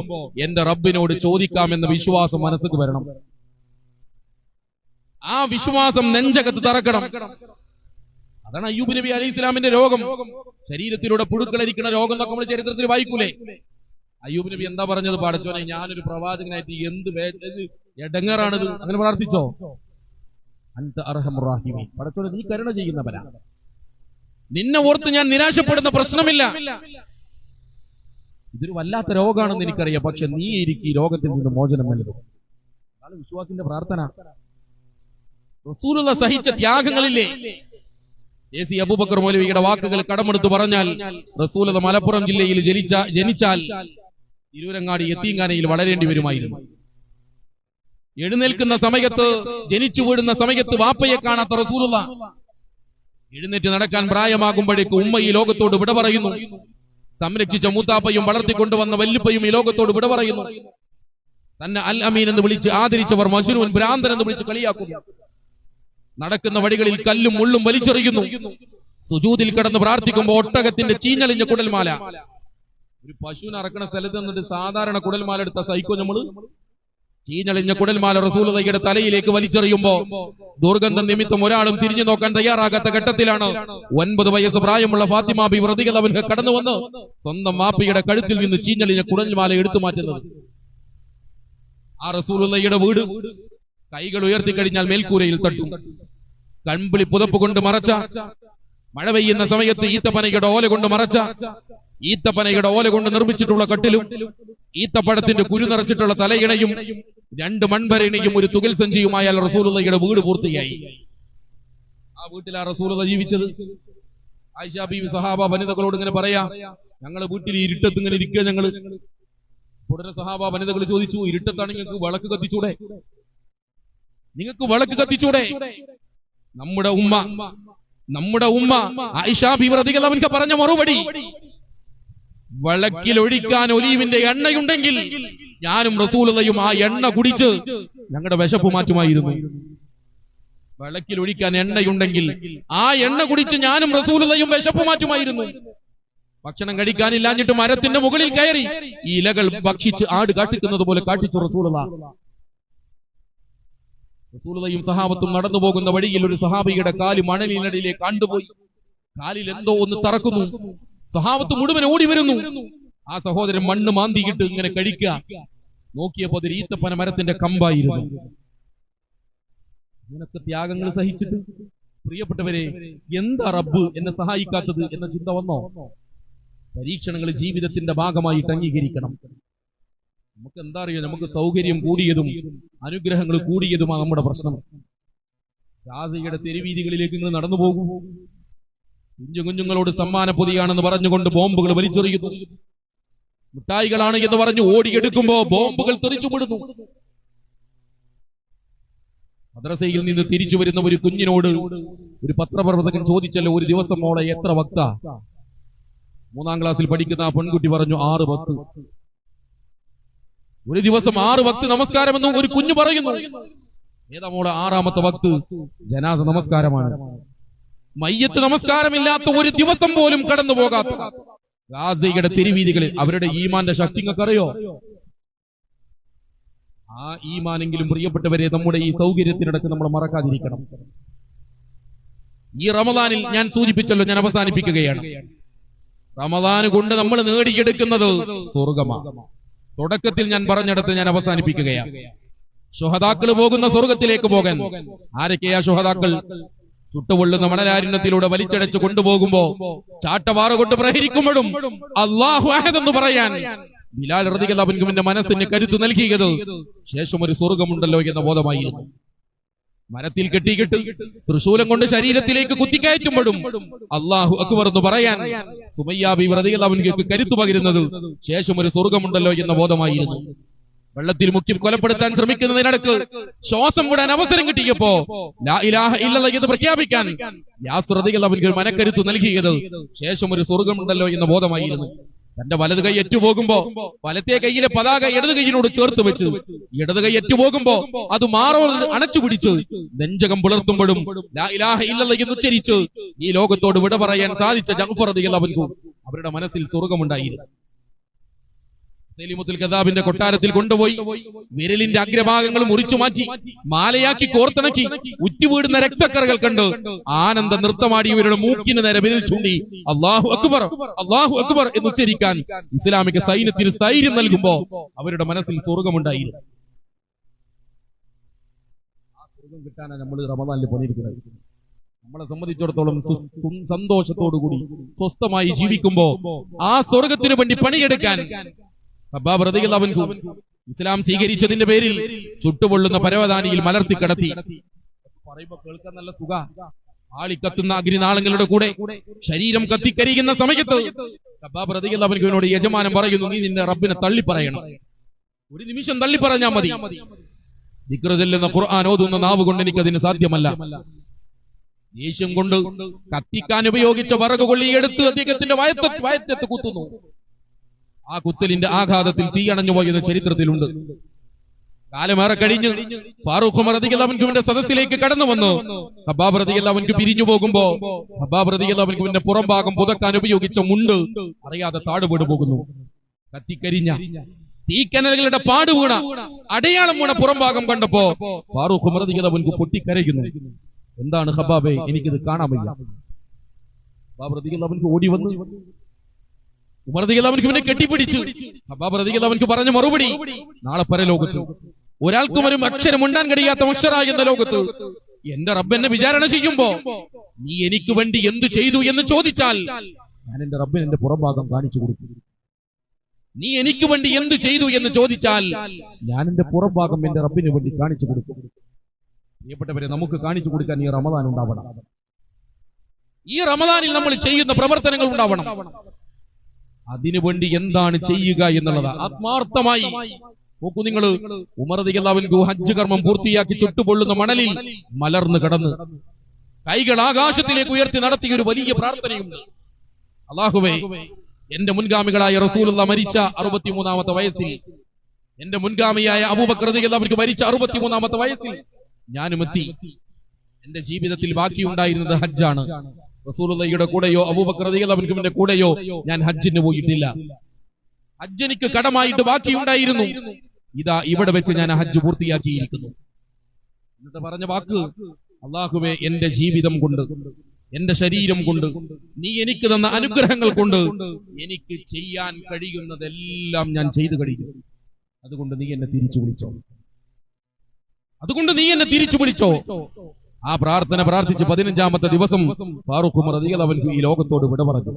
എന്റെ റബ്ബിനോട് ചോദിക്കാമെന്ന വിശ്വാസം മനസ്സിക്ക് വരണം. ആ വിശ്വാസം നെഞ്ചകത്ത് തറക്കണം. അതാണ് അയ്യൂബ് നബി അലൈഹി ഇസ്ലാമിന്റെ രോഗം. ശരീരത്തിലൂടെ പുഴുക്കളരിക്കുന്ന രോഗം എന്നൊക്കെ നമ്മൾ ചരിത്രത്തിൽ വായിക്കൂലേ? അയ്യൂബ് നബി എന്താ പറഞ്ഞത്? പടച്ചോനെ, ഞാനൊരു പ്രവാചകനായിട്ട് എന്ത് എടങ്ങേറാണിത്. അങ്ങനെ പ്രാർത്ഥിച്ചോ? അൻത അർഹമുർ റഹീമീൻ. പടച്ചോനെ, നീ കരുണ ചെയ്യുന്നവനാ. നിന്നെ ഓർത്ത് ഞാൻ നിരാശപ്പെടുന്ന പ്രശ്നമില്ല. ഇതൊരു വല്ലാത്ത രോഗമാണെന്ന് എനിക്കറിയാം. പക്ഷെ നീ എനിക്ക് ഈ രോഗത്തിൽ നിന്ന് മോചനം നൽകും. അതാണ് വിശ്വാസിന്റെ പ്രാർത്ഥന. റസൂലുള്ള സഹിച്ച ത്യാഗങ്ങളില്ലേ? എ.സി. അബൂബക്കർ മൗലവിയുടെ വാക്കുകൾ കടമെടുത്ത് പറഞ്ഞാൽ, റസൂലുള്ള മലപ്പുറം ജില്ലയിൽ ജനിച്ചാൽ തിരൂരങ്ങാടി യത്തീംഖാനയിൽ വളരേണ്ടി വരുമായിരുന്നു. എഴുന്നേൽക്കുന്ന സമയത്ത്, ജനിച്ചു വീഴുന്ന സമയത്ത് വാപ്പയെ കാണാത്ത റസൂലുള്ള എഴുന്നേറ്റ് നടക്കാൻ പ്രായമാകുമ്പോഴേക്ക് ഉമ്മ ഈ ലോകത്തോട് വിട പറയുന്നു. സംരക്ഷിച്ച മൂത്താപ്പയും വളർത്തിക്കൊണ്ടുവന്ന വല്ലുപ്പയും ഈ ലോകത്തോട് വിട പറയുന്നു. തന്നെ അൽ അമീൻ എന്ന് വിളിച്ച് ആദരിച്ചവർ മജ്നൂൻ, ഭ്രാന്തൻ എന്ന് വിളിച്ച് കളിയാക്കുന്നു. നടക്കുന്ന വഴികളിൽ കല്ലും മുള്ളും വലിച്ചെറിയുന്നു. സുജൂദിൽ കിടന്ന് പ്രാർത്ഥിക്കുമ്പോൾ ഒട്ടകത്തിന്റെ ചീഞ്ഞളിഞ്ഞ കുടൽമാല, ഒരു പശുവിനെ അറക്കണ സ്ഥലത്ത് നിന്നിട്ട് സാധാരണ കുടൽമാല എടുത്ത സൈക്കോ നമ്മള്, ചീഞ്ഞളിഞ്ഞ കുടൽമാല റസൂലുള്ളാഹിയുടെ തലയിലേക്ക് വലിച്ചെറിയുമ്പോ ദുർഗന്ധം നിമിത്തം ഒരാളും തിരിഞ്ഞു നോക്കാൻ തയ്യാറാകാത്ത ഘട്ടത്തിലാണ് 9 വയസ്സ് പ്രായമുള്ള ഫാത്തിമ ബി റളിയല്ലാഹു അൻഹ കടന്നു വന്ന് സ്വന്തം മാപ്പിയുടെ കഴുത്തിൽ നിന്ന് ചീഞ്ഞളിഞ്ഞ കുടൽമാല എടുത്തു മാറ്റുന്നത്. ആ റസൂലുള്ളാഹിയുടെ വീട് കൈകൾ ഉയർത്തിക്കഴിഞ്ഞാൽ മേൽക്കൂരയിൽ തട്ടും. കൺപിളി പുതപ്പ് കൊണ്ട് മറച്ച, മഴ പെയ്യുന്ന സമയത്ത് ഈത്തപ്പനയുടെ ഓല കൊണ്ട് മറച്ച, ഈത്തപ്പനയുടെ ഓല കൊണ്ട് നിർമ്മിച്ചിട്ടുള്ള കട്ടിലും ഈത്തപ്പഴത്തിന്റെ കുരു നിറച്ചിട്ടുള്ള തലയിണയും 2 മൺഭരണിയും ഒരു തുകൽ സഞ്ചിയുമായാൽ റസൂലുള്ളാഹിയുടെ വീട് പൂർത്തിയായി. ആ വീട്ടിലാ റസൂലുള്ളാഹി ജീവിച്ചത്. ആയിഷ ബീവി സഹാബ വനിതകളോട് ഇങ്ങനെ പറയാ, ഞങ്ങള് വീട്ടിൽ ഇരുട്ടത്ത് ഇങ്ങനെ ഇരിക്കുക. ഞങ്ങള് ഉടനെ സഹാബ വനിതകൾ ചോദിച്ചു, ഇരുട്ടത്താണ് നിങ്ങൾക്ക് വിളക്ക് കത്തിച്ചൂടെ? നിങ്ങൾക്ക് വിളക്ക് കത്തിച്ചൂടെ? നമ്മുടെ ഉമ്മ ആയിഷ ബീവി റളിയല്ലാഹു അൻഹ പറഞ്ഞ മറുപടി, വിളക്കിൽ ഒഴിക്കാൻ ഒലീവിന്റെ എണ്ണയുണ്ടെങ്കിൽ ഞാനും റസൂലുള്ളാഹിയും ആ എണ്ണ കുടിച്ച് ഞങ്ങളുടെ വിശപ്പ് മാറ്റുമായിരുന്നു. വിളക്കിൽ ഒഴിക്കാൻ എണ്ണയുണ്ടെങ്കിൽ ആ എണ്ണ കുടിച്ച് ഞാനും റസൂലുള്ളാഹിയും വിശപ്പ് മാറ്റുമായിരുന്നു. ഭക്ഷണം കഴിക്കാനില്ലാഞ്ഞിട്ട് മരത്തിന്റെ മുകളിൽ കയറി ഈ ഇലകൾ ഭക്ഷിച്ച് ആട് കാട്ടിക്കുന്നത് പോലെ കാട്ടിച്ചു റസൂലുള്ളാഹിയും സഹാബത്തും നടന്നു പോകുന്ന വഴിയിൽ ഒരു സഹാബിയുടെ കാല് മണലിനടിയിലേക്ക് കണ്ടുപോയി. കാലിൽ എന്തോ ഒന്ന് തറക്കുന്നു. സഹാബത്ത് മുഴുവൻ ഓടി വരുന്നു. ആ സഹോദരൻ മണ്ണ് മാന്തിയിട്ട് ഇങ്ങനെ കഴിക്കുക. നോക്കിയപ്പോ അത് ഈത്തപ്പന മരത്തിന്റെ കമ്പായിരുന്നു. നിനക്ക് ത്യാഗങ്ങൾ സഹിച്ചിട്ട് പ്രിയപ്പെട്ടവരെ എന്താ റബ്ബ് എന്നെ സഹായിക്കാത്തത് എന്ന ചിന്ത വന്നോ? പരീക്ഷണങ്ങൾ ജീവിതത്തിന്റെ ഭാഗമായിട്ട് അംഗീകരിക്കണം. നമുക്ക് എന്താ അറിയാം, നമുക്ക് സൗകര്യം കൂടിയതും അനുഗ്രഹങ്ങൾ കൂടിയതുമാണ് നമ്മുടെ പ്രശ്നം. ഗാസയുടെ തെരുവീതികളിലേക്ക് നിങ്ങൾ നടന്നു പോകൂ. കുഞ്ഞുങ്ങളോട് സമ്മാന പൊതിയാണെന്ന് പറഞ്ഞുകൊണ്ട് ബോംബുകൾ വലിച്ചെറിയുന്നു. മിഠായികളാണ് എന്ന് പറഞ്ഞ് ഓടിയെടുക്കുമ്പോ ബോംബുകൾ തെറിച്ചുപെടുന്നു. മദ്രസയിൽ നിന്ന് തിരിച്ചു വരുന്ന ഒരു കുഞ്ഞിനോട് ഒരു പത്രപ്രവർത്തകൻ ചോദിച്ചല്ലോ, ഒരു ദിവസം മോളെ എത്ര വക്ത? 3ാം ക്ലാസ്സിൽ പഠിക്കുന്ന ആ പെൺകുട്ടി പറഞ്ഞു 6 വക്ത്. ഒരു ദിവസം 6 വക്ത് നമസ്കാരമെന്നും ഒരു കുഞ്ഞു പറയുന്നു. ഏതാ മോളെ 6ാമത്തെ വക്ത്? ജനാസ നമസ്കാരമാണ്. മയ്യത്ത് നമസ്കാരമില്ലാത്ത ഒരു ദിവസം പോലും കടന്നു പോകാത്ത ഗാസയുടെ തെരുവീതികളിൽ അവരുടെ ഈമാന്റെ ശക്തി നിങ്ങൾക്കറിയോ? ആ ഈമാനെങ്കിലും പ്രിയപ്പെട്ടവരെ നമ്മുടെ ഈ സൗകര്യത്തിനിടക്ക് നമ്മൾ മറക്കാതിരിക്കണം. ഈ റമദാനിൽ ഞാൻ സൂചിപ്പിച്ചല്ലോ, ഞാൻ അവസാനിപ്പിക്കുകയാണ്. റമദാന് കൊണ്ട് നമ്മൾ നേടിയെടുക്കുന്നത് സ്വർഗമാണ്. തുടക്കത്തിൽ ഞാൻ പറഞ്ഞിടത്ത് ഞാൻ അവസാനിപ്പിക്കുകയാണ്. ശുഹദാക്കൾ പോകുന്ന സ്വർഗത്തിലേക്ക് പോകാൻ ആരൊക്കെയാ ശുഹദാക്കൾ? ചുട്ടുപൊള്ളുന്ന മണലാരണ്യത്തിലൂടെ വലിച്ചടച്ച് കൊണ്ടുപോകുമ്പോ ചാട്ടവാറ കൊണ്ട് പ്രഹരിക്കുമ്പോഴും അല്ലാഹു അഹദ് എന്ന് പറയാൻ ബിലാൽ റളിയല്ലാഹു അൻഹുവിന്റെ മനസ്സിന് കരുത്ത് നൽകിയത് ശേഷം ഒരു സ്വർഗമുണ്ടല്ലോ എന്ന ബോധമായിരുന്നു. മരത്തിൽ കെട്ടിക്കിട്ട് തൃശൂലം കൊണ്ട് ശരീരത്തിലേക്ക് കുത്തിക്കയറ്റുമ്പോഴും അല്ലാഹു അക്ബർ എന്ന് പറയാൻ സുമയ്യ ബിവി റളിയല്ലാഹു അൻഹയ്ക്ക് കരുത്ത് പകരുന്നത് ശേഷം ഒരു സ്വർഗമുണ്ടല്ലോ എന്ന ബോധമായിരുന്നു. വെള്ളത്തിൽ മുക്കി കൊലപ്പെടുത്താൻ ശ്രമിക്കുന്നതിനിടക്ക് ശ്വാസം വിടാൻ അവസരം കിട്ടിയപ്പോ ലാ ഇലാഹ ഇല്ലല്ലാഹ് എന്ന് പ്രഖ്യാപിക്കാൻ യാസിർ റളിയല്ലാഹു അൻഹു മനക്കരുത്ത് നൽകിയത് ശേഷം ഒരു സ്വർഗമുണ്ടല്ലോ എന്ന ബോധമായിരുന്നു. തന്റെ വലത് കൈ ഏറ്റുപോകുമ്പോ വലത്തെ കൈയിലെ പതാക ഇടത് കൈയിനോട് ചേർത്ത് വെച്ച് ഇടത് കൈ ഏറ്റുപോകുമ്പോ അത് മാറോട് അണച്ചുപിടിച്ച് നെഞ്ചകം പുലർത്തുമ്പോഴും ലാ ഇലാഹ ഇല്ലല്ലാഹ് എന്ന് ഉച്ചരിച്ച് ഈ ലോകത്തോട് വിട പറയാൻ സാധിച്ച ജഅഫർ റളിയല്ലാഹു അൻഹു അവരുടെ മനസ്സിൽ സ്വർഗമുണ്ടായിരുന്നു. സലീമുൽ കദാബിന്റെ കൊട്ടാരത്തിൽ കൊണ്ടുപോയി വിരലിന്റെ അഗ്രഭാഗങ്ങൾ മുറിച്ചു മാറ്റി മാലയാക്കി കോർത്തിണക്കി ഉറ്റുവീടുന്ന രക്തക്കറകൾ കണ്ട് ആനന്ദ നൃത്തമാടിയവരുടെ മൂക്കിന് നേരെ വിരൽ ചൂണ്ടി അല്ലാഹു അക്ബർ എന്ന് ഉച്ചരിക്കാൻ ഇസ്ലാമിക സൈന്യത്തിന് സ്ഥൈര്യം നൽകുമ്പോ അവരുടെ മനസ്സിൽ സ്വർഗമുണ്ടായിരുന്നു. ആ സ്വർഗം കിട്ടാനാണ് നമ്മൾ റമദാനിൽ പണിയിരിക്കുന്നത്. നമ്മളെ സംബന്ധിച്ചിടത്തോളം സന്തോഷത്തോടുകൂടി സ്വസ്ഥമായി ജീവിക്കുമ്പോ ആ സ്വർഗത്തിന് വേണ്ടി പണിയെടുക്കാൻ ഖബ്ബാബ് റളിയല്ലാഹു അൻഹു ഇസ്ലാം സ്വീകരിച്ചതിന്റെ പേരിൽ ചുട്ടുപൊള്ളുന്ന പരവതാനിയിൽ മലർത്തി കിടത്തി. പറയുമ്പോ കേൾക്കാൻ നല്ല സുഖ. ആളിക്കത്തുന്ന അഗ്നിനാളങ്ങളുടെ കൂടെ ശരീരം കത്തിക്കരിയുന്ന സമയത്ത് ഖബ്ബാബ് റളിയല്ലാഹു അൻഹുവിനോട് യജമാനൻ പറയുന്നു, നീ നിന്റെ റബ്ബിനെ തള്ളി പറയണം. ഒരു നിമിഷം തള്ളി പറഞ്ഞാൽ മതി. ദിക്ർ ചൊല്ലുന്ന ഖുർആൻ ഓതുന്ന നാവ് കൊണ്ട് എനിക്കതിന് സാധ്യമല്ല. ദേഷ്യം കൊണ്ട് കത്തിക്കാൻ ഉപയോഗിച്ച വിറക് കൊള്ളിയെടുത്ത് അദ്ദേഹത്തിന്റെ വയറ്റത്ത് കുത്തുന്നു. ആ കുത്തലിന്റെ ആഘാതത്തിൽ തീയണഞ്ഞു പോയെന്ന് ചരിത്രത്തിലുണ്ട്. കാലമേറെ കഴിഞ്ഞ് ഫാറൂഖ് ഉമർ റളിയല്ലാഹു അൻഹുവിന്റെ സദസ്സിലേക്ക് കടന്നു വന്നു ഖബ്ബാബ് റളിയല്ലാഹു അൻഹു പിരിഞ്ഞു പോകുമ്പോ ഖബ്ബാബ് റളിയല്ലാഹു അൻഹുവിന്റെ പുറം ഭാഗം പുതക്കാൻ ഉപയോഗിച്ച മുണ്ട് അറിയാതെ താടുപീട് പോകുന്നു. കത്തിക്കരിഞ്ഞ തീക്കനലുകളുടെ പാട് വീണ അടയാളം വീണ പുറം ഭാഗം കണ്ടപ്പോ ഫാറൂഖ് ഉമർ റളിയല്ലാഹു അൻഹു പൊട്ടിക്കരയുന്നു. എന്താണ് ഖബ്ബാബേ, എനിക്കിത് കാണാൻ വയ്യ. ഖബ്ബാബ് റളിയല്ലാഹു അൻഹു ഓടി വന്നു ഉമർ റളിയല്ലാഹു അൻഹുവിനെ കെട്ടിപ്പിടിച്ചു. ഖബ്ബാബ് റളിയല്ലാഹു അൻഹു പറഞ്ഞ മറുപടി, നാളെ പരലോകത്ത് ഒരാൾക്കും ഒരു അക്ഷരം ഉണ്ടാൻ കഴിയാത്ത മഹ്ശറ എന്ന ലോകത്ത് എന്റെ റബ്ബ് എന്നെ വിചാരണ ചെയ്യുമ്പോ നീ എനിക്ക് വേണ്ടി എന്ത് ചെയ്തു എന്ന് ചോദിച്ചാൽ ഞാൻ എന്റെ റബ്ബിന് എന്റെ പുറംഭാഗം കാണിച്ചു കൊടുക്കും. നീ എനിക്ക് വേണ്ടി എന്ത് ചെയ്തു എന്ന് ചോദിച്ചാൽ ഞാൻ എന്റെ പുറംഭാഗം എന്റെ റബ്ബിന് വേണ്ടി കാണിച്ചു കൊടുക്കും. പ്രിയപ്പെട്ടവരെ, നമുക്ക് കാണിച്ചു കൊടുക്കാൻ ഈ റമദാൻ ഉണ്ടാവണം. ഈ റമദാനിൽ നമ്മൾ ചെയ്യുന്ന പ്രവർത്തനങ്ങൾ ഉണ്ടാവണം. അതിനുവേണ്ടി എന്താണ് ചെയ്യുക എന്നുള്ളത് ആത്മാർത്ഥമായി നോക്കൂ. നിങ്ങൾ ഉമർ റളിയല്ലാഹു അൻഹു ഹജ്ജ് കർമ്മം പൂർത്തിയാക്കി ചുട്ടുപൊള്ളുന്ന മണലിൽ മലർന്നു കിടന്ന് കൈകൾ ആകാശത്തിലേക്ക് ഉയർത്തി നടത്തിയ ഒരു വലിയ പ്രാർത്ഥനയുണ്ട്. അല്ലാഹുവേ, എന്റെ മുൻഗാമികളായ റസൂലുള്ളാഹി മരിച്ച 63ാമത്തെ വയസ്സിൽ, എന്റെ മുൻഗാമിയായ അബൂബക്കർ റളിയല്ലാഹു അൻഹു മരിച്ച 63ാമത്തെ വയസ്സിൽ ഞാനും എത്തി. എന്റെ ജീവിതത്തിൽ ബാക്കിയുണ്ടായിരുന്നത് ഹജ്ജാണ്. റസൂലുള്ളാഹിയുടെ കൂടെയോ അബൂബക്കർ റളിയല്ലാഹു അൻഹുവിന്റെ കൂടെയോ ഞാൻ ഹജ്ജിന് പോയിട്ടില്ല. ഹജ്ജ് എനിക്ക് കടമായിട്ട് ബാക്കിയുണ്ടായിരുന്നു. ഇതാ ഇവിടെ വെച്ച് ഞാൻ ഹജ്ജ് പൂർത്തിയാക്കിയിരിക്കുന്നു. എന്നിട്ട് പറഞ്ഞ വാക്ക്, അല്ലാഹുവേ, എന്റെ ജീവിതം കൊണ്ട്, എന്റെ ശരീരം കൊണ്ട്, നീ എനിക്ക് തന്ന അനുഗ്രഹങ്ങൾ കൊണ്ട് എനിക്ക് ചെയ്യാൻ കഴിയുന്നതെല്ലാം ഞാൻ ചെയ്തു കഴിഞ്ഞു. അതുകൊണ്ട് നീ എന്നെ തിരിച്ചു വിളിച്ചോ. ആ പ്രാർത്ഥന പ്രാർത്ഥിച്ച് 15ാമത്തെ ദിവസം ഫാറൂഖ് ഉമർ റളിയല്ലാഹു അൻഹു ഈ ലോകത്തോട് വിട പറഞ്ഞു.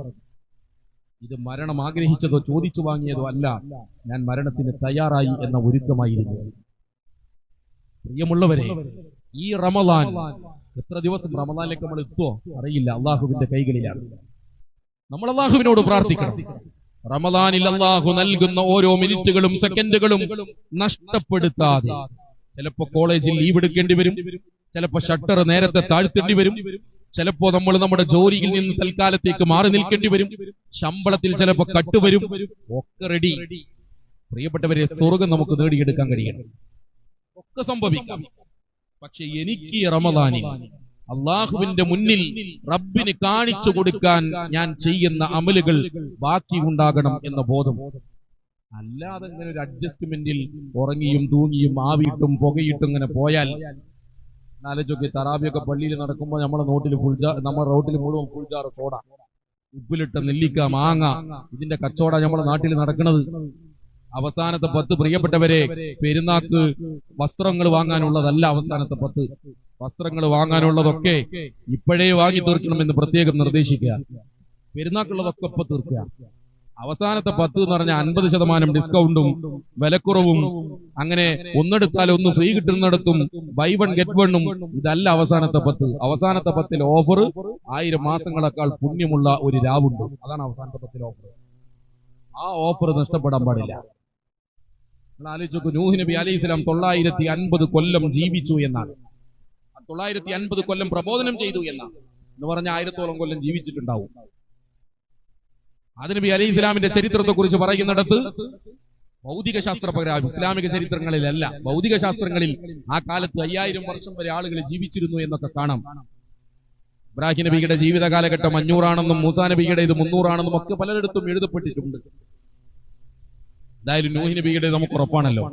ഇത് മരണം ആഗ്രഹിച്ചതോ ചോദിച്ചു വാങ്ങിയതോ അല്ല, ഞാൻ മരണത്തിന് തയ്യാറായി എന്ന ഒരുക്കമായിരുന്നു. പ്രിയമുള്ളവരെ, ഈ റമദാൻ എത്ര ദിവസം റമദാനിലേക്ക് നമ്മൾ എത്തുമോ അറിയില്ല, അള്ളാഹുവിന്റെ കൈകളിലാണ്. നമ്മൾ അള്ളാഹുവിനോട് പ്രാർത്ഥിക്കണം. റമദാനിൽ അള്ളാഹു നൽകുന്ന ഓരോ മിനിറ്റുകളും സെക്കൻഡുകളും നഷ്ടപ്പെടുത്താതെ. ചിലപ്പോ കോളേജിൽ ലീവ് എടുക്കേണ്ടി വരും, ചിലപ്പോ ഷട്ടർ നേരത്തെ താഴ്ത്തേണ്ടി വരും, ചിലപ്പോ നമ്മൾ നമ്മുടെ ജോലിയിൽ നിന്ന് തൽക്കാലത്തേക്ക് മാറി നിൽക്കേണ്ടി വരും, ശമ്പളത്തിൽ ചിലപ്പോ കട്ടുവരും. ഒക്കെ റെഡി. പ്രിയപ്പെട്ടവരെ, സ്വർഗം നമുക്ക് നേടിയെടുക്കാൻ കഴിയണം. ഒക്കെ സംഭവിക്കാം. പക്ഷെ എനിക്ക് ഈ റമദാനിൽ അള്ളാഹുവിന്റെ മുന്നിൽ റബ്ബിന് കാണിച്ചു കൊടുക്കാൻ ഞാൻ ചെയ്യുന്ന അമലുകൾ ബാക്കി ഉണ്ടാകണം എന്ന ബോധം. അല്ലാതെ ഇങ്ങനെ ഒരു അഡ്ജസ്റ്റ്മെന്റിൽ ഉറങ്ങിയും തൂങ്ങിയും ആവിയിട്ടും പുകയിട്ടും ഇങ്ങനെ പോയാൽ, നാലൊക്കെ തറാബിയൊക്കെ പള്ളിയിൽ നടക്കുമ്പോൾ നമ്മുടെ റോട്ടിൽ മുഴുവൻ ഫുൾജാറ് സോഡ, ഉപ്പിലിട്ട നെല്ലിക്ക, മാങ്ങ, ഇതിന്റെ കച്ചവടം നമ്മുടെ നാട്ടിൽ നടക്കുന്നത്. അവസാനത്തെ 10 പ്രിയപ്പെട്ടവരെ, പെരുന്നാക്ക് വസ്ത്രങ്ങൾ വാങ്ങാനുള്ളതല്ല. അവസാനത്തെ 10 വസ്ത്രങ്ങൾ വാങ്ങാനുള്ളതൊക്കെ ഇപ്പോഴേ വാങ്ങി തീർക്കണമെന്ന് പ്രത്യേകം നിർദ്ദേശിക്കുക. പെരുന്നാക്കുള്ളതൊക്കെ ഇപ്പൊ തീർക്കുക. അവസാനത്തെ 10 എന്ന് പറഞ്ഞാൽ 50% ഡിസ്കൗണ്ടും വിലക്കുറവും, അങ്ങനെ ഒന്നെടുത്താൽ ഒന്ന് ഫ്രീ കിട്ടുന്നിടത്തും ബൈ വൺ ഗെറ്റ് വണ്ണും. ഇതല്ല അവസാനത്തെ 10. അവസാനത്തെ 10 ഓഫർ 1000 മാസങ്ങളെക്കാൾ പുണ്യമുള്ള ഒരു രാവുണ്ട്. അതാണ് അവസാനത്തെ 10 ഓഫർ. ആ ഓഫർ നഷ്ടപ്പെടാൻ പാടില്ല. നിങ്ങൾ ആലോചിച്ചു, നൂഹ് നബി അലൈഹിസ്സലാം 950 കൊല്ലം ജീവിച്ചു എന്നാണ്. 950 കൊല്ലം പ്രബോധനം ചെയ്തു എന്നാണ്. എന്ന് പറഞ്ഞാൽ 1000ഓളം കൊല്ലം ജീവിച്ചിട്ടുണ്ടാവും. ആദം നബി അലൈഹി ഇസ്ലാമിന്റെ ചരിത്രത്തെ കുറിച്ച് പറയുന്നിടത്ത് ഭൗതിക ശാസ്ത്രപ്രകാരം, ഇസ്ലാമിക ചരിത്രങ്ങളിലല്ല, ഭൗതിക ശാസ്ത്രങ്ങളിൽ ആ കാലത്ത് 5000 വർഷം വരെ ആളുകൾ ജീവിച്ചിരുന്നു എന്നൊക്കെ കാണാം. ഇബ്രാഹിം നബിയുടെ ജീവിത കാലഘട്ടം 500 മൂസാ നബിയുടെ ഇത് 300 ഒക്കെ പലരിടത്തും എഴുതപ്പെട്ടിട്ടുണ്ട്. എന്തായാലും നൂഹ് നബിയുടെ നമുക്ക് ഉറപ്പാണല്ലോ.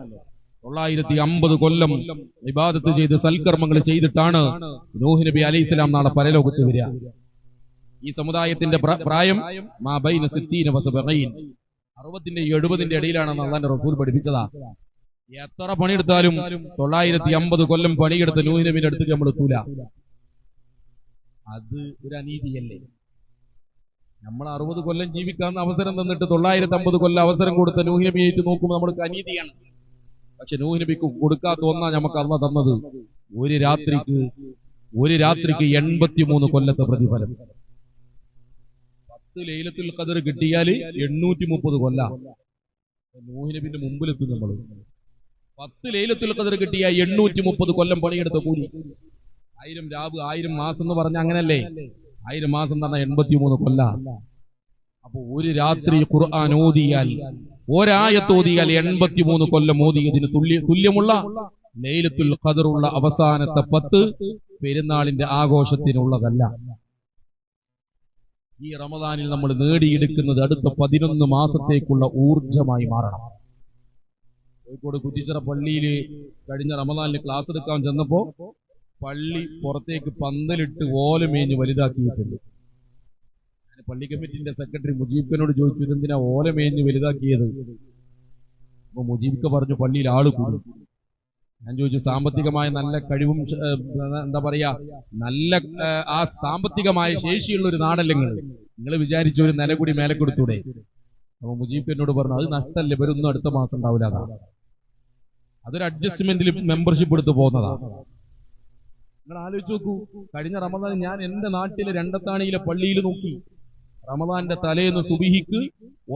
950 കൊല്ലം ഇബാദത്ത് ചെയ്ത് സൽക്കർമ്മങ്ങൾ ചെയ്തിട്ടാണ് നൂഹ് നബി അലൈഹി ഇസ്ലാം നാളെ പരലോകത്ത് വരിക. ഈ സമുദായത്തിന്റെ പ്രായം 60-70 ഇടയിലാണെന്ന് അള്ളാന്റെ റസൂൽ പഠിപ്പിച്ചതാ. എത്ര പണിയെടുത്താലും 950 കൊല്ലം പണിയെടുത്ത് നൂഹ് നബിയുടെ അടുത്ത് നമ്മൾ എത്തൂല. അത് ഒരു അനീതിയല്ലേ? നമ്മൾ 60 കൊല്ലം ജീവിക്കാവുന്ന അവസരം തന്നിട്ട് 950 കൊല്ലം അവസരം കൊടുത്ത നൂഹ് നബിയായിട്ട് നോക്കുമ്പോൾ നമ്മൾക്ക് അനീതിയാണ്. പക്ഷെ നൂഹ് നബിക്ക് കൊടുക്കാത്ത ഒന്നാ നമുക്ക് അള്ളാഹ് തന്നത്. ഒരു രാത്രിക്ക് 83 കൊല്ലത്തെ പ്രതിഫലം. 10 ലൈലത്തുൽ ഖദർ കിട്ടിയാൽ 830 കൊല്ലം. നൂഹ് നബിന്റെ മുമ്പിലെത്തും നമ്മൾ. 10 ലൈലത്തുൽ ഖദർ കിട്ടിയ 830 കൊല്ലം പണിയെടുത്ത കൂലി. 1000 രാവ് 1000 മാസം എന്ന് പറഞ്ഞ അങ്ങനല്ലേ? 1000 മാസം എന്ന് പറഞ്ഞാൽ 83 കൊല്ലം. അപ്പൊ ഒരു രാത്രി ഖുർആൻ ഓതിയാൽ, ഒരായത്ത് ഓതിയാൽ 83 കൊല്ലം ഓതിയതിന് തുല്യമുള്ള ലൈലത്തുൽ ഖദറുള്ള അവസാനത്തെ 10 പെരുന്നാളിന്റെ ആഘോഷത്തിനുള്ളതല്ല. ഈ റമദാനിൽ നമ്മൾ നേടിയെടുക്കുന്നത് അടുത്ത 11 മാസത്തേക്കുള്ള ഊർജമായി മാറണം. കോഴിക്കോട് കുറ്റിച്ചിറ പള്ളിയിൽ കഴിഞ്ഞ റമദാനിൽ ക്ലാസ് എടുക്കാൻ ചെന്നപ്പോ പള്ളി പുറത്തേക്ക് പന്തലിട്ട് ഓലമേഞ്ഞ് വലുതാക്കിയിട്ടുണ്ട്. ഞാൻ പള്ളി കമ്മിറ്റിന്റെ സെക്രട്ടറി മുജീബ്ഖനോട് ചോദിച്ചു, ഇതെന്തിനാ ഓലമേഞ്ഞ് വലുതാക്കിയത്? അപ്പൊ മുജീബ്ഖ പറഞ്ഞു, പള്ളിയിൽ ആള് കൂടും. ഞാൻ ചോദിച്ചു, സാമ്പത്തികമായ നല്ല കഴിവും എന്താ പറയാ, നല്ല ആ സാമ്പത്തികമായ ശേഷിയുള്ള ഒരു നാടല്ലേ നിങ്ങൾ വിചാരിച്ച ഒരു നില കൂടി മേലെ കൊടുത്തൂടെ? അപ്പൊ മുജീബ്ഖനോട് പറഞ്ഞു, അത് നഷ്ടല്ലേ, ഇവരൊന്നും അടുത്ത മാസം ഉണ്ടാവില്ല. അതൊരു അഡ്ജസ്റ്റ്മെന്റിൽ മെമ്പർഷിപ്പ് എടുത്ത് പോകുന്നതാണ്. നിങ്ങൾ ആലോചിച്ച് നോക്കൂ, കഴിഞ്ഞ റമദാൻ ഞാൻ എന്റെ നാട്ടിലെ രണ്ടത്താണിയിലെ പള്ളിയിൽ നോക്കി. റമദാന്റെ തലേന്ന് സുബിഹിക്ക്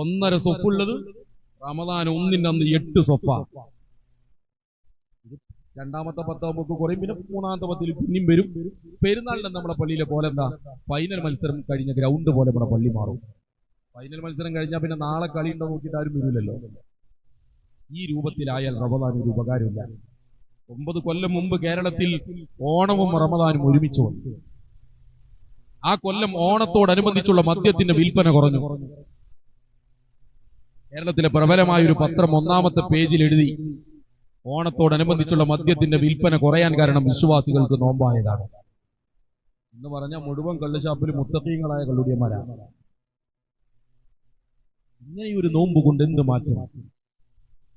1.5 സൊഫുള്ളത്, റമദാൻ 1ന്റെ അന്ന് 8 സൊഫ. രണ്ടാമത്തെ 10 നമുക്ക് കുറയും, പിന്നെ 3ാമത്തെ 10 പിന്നെയും വരും. പെരുന്നാളിന് നമ്മുടെ പള്ളിയിലെ പോലെ എന്താ, ഫൈനൽ മത്സരം കഴിഞ്ഞ ഗ്രൗണ്ട് പോലെ നമ്മുടെ പള്ളി മാറും. ഫൈനൽ മത്സരം കഴിഞ്ഞാൽ പിന്നെ നാളെ കളി ഉണ്ടോ നോക്കിയിട്ട് ആരും വരില്ലല്ലോ. ഈ രൂപത്തിലായാൽ റമദാൻ ഒരു ഉപകാരമില്ല. 9 കൊല്ലം മുമ്പ് കേരളത്തിൽ ഓണവും റമദാനും ഒരുമിച്ച് വന്നു. ആ കൊല്ലം ഓണത്തോടനുബന്ധിച്ചുള്ള മദ്യത്തിന്റെ വിൽപ്പന കുറഞ്ഞു. കേരളത്തിലെ പ്രബലമായ ഒരു പത്രം ഒന്നാമത്തെ പേജിൽ എഴുതി, ഓണത്തോടനുബന്ധിച്ചുള്ള മദ്യത്തിന്റെ വിൽപ്പന കുറയാൻ കാരണം വിശ്വാസികൾക്ക് നോമ്പായതാണ് എന്ന് പറഞ്ഞ മുഴുവൻ കള്ളുഷാപ്പിൽ മുത്തഖീങ്ങളായ കള്ളുടിയന്മാരാണ്. ഇങ്ങനെ ഒരു നോമ്പ് കൊണ്ട് എന്ത് മാറ്റം?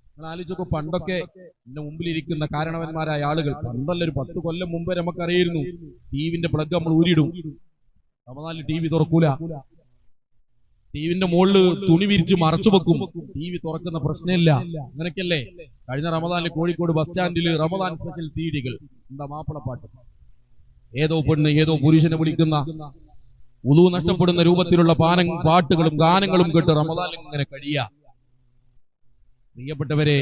നിങ്ങൾ ആലോചിച്ചൊക്കെ, പണ്ടൊക്കെ എന്റെ മുമ്പിലിരിക്കുന്ന കാരണവന്മാരായ ആളുകൾ, പണ്ടല്ല ഒരു 10 കൊല്ലം മുമ്പ് നമുക്കറിയായിരുന്നു, ടിവിന്റെ പ്ലഗ് നമ്മൾ ഊരിടും, റമദാനിൽ ടി വി തുറക്കൂല, ടിവിന്റെ മുകളില് തുണി വിരിച്ച് മറച്ചു വെക്കും, ടി വി തുറക്കുന്ന പ്രശ്നമില്ല. അങ്ങനെയൊക്കെയല്ലേ കഴിഞ്ഞ റമദാനിൽ കോഴിക്കോട് ബസ് സ്റ്റാൻഡിൽ റമദാൻ സ്പെഷ്യൽ സീഡികൾ, എന്താ മാപ്പിളപ്പാട്ട്, ഏതോ പെണ്ണ് ഏതോ പുരുഷനെ വിളിക്കുന്ന ഉളു നഷ്ടപ്പെടുന്ന രൂപത്തിലുള്ള പാട്ടുകളും ഗാനങ്ങളും കേട്ട് റമദാനിൽ ഇങ്ങനെ കഴിയാ. പ്രിയപ്പെട്ടവരെ,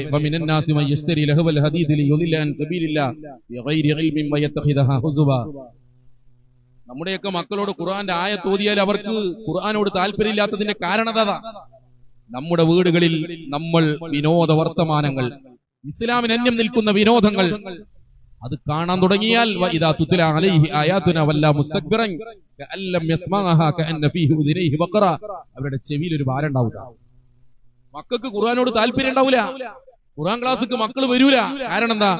നമ്മുടെയൊക്കെ മക്കളോട് ഖുർആന്റെ ആയത്ത് ഓതിയാൽ അവർക്ക് ഖുർആനോട് താല്പര്യമില്ലാത്തതിന്റെ കാരണം അതാ. നമ്മുടെ വീടുകളിൽ നമ്മൾ വിനോദ വർത്തമാനങ്ങൾ, ഇസ്ലാമിന് അന്യം നിൽക്കുന്ന വിനോദങ്ങൾ അത് കാണാൻ തുടങ്ങിയാൽ ഇദാ തുത്ല അലൈഹി ആയാതുന വല്ല മുസ്തക്ബിറൻ കഅല്ലം യസ്മഅഹാ കഅന്ന ഫീഹി ഉദനൈഹി ബഖറ. അവരുടെ ചെവിയിൽ ഒരു ഭാരം ഉണ്ടാവില്ല. മക്കൾക്ക് ഖുർആനോട് താല്പര്യം ഉണ്ടാവില്ല, ഖുർആൻ ക്ലാസ്സിക്ക് മക്കൾ വരൂല. കാരണം എന്താ?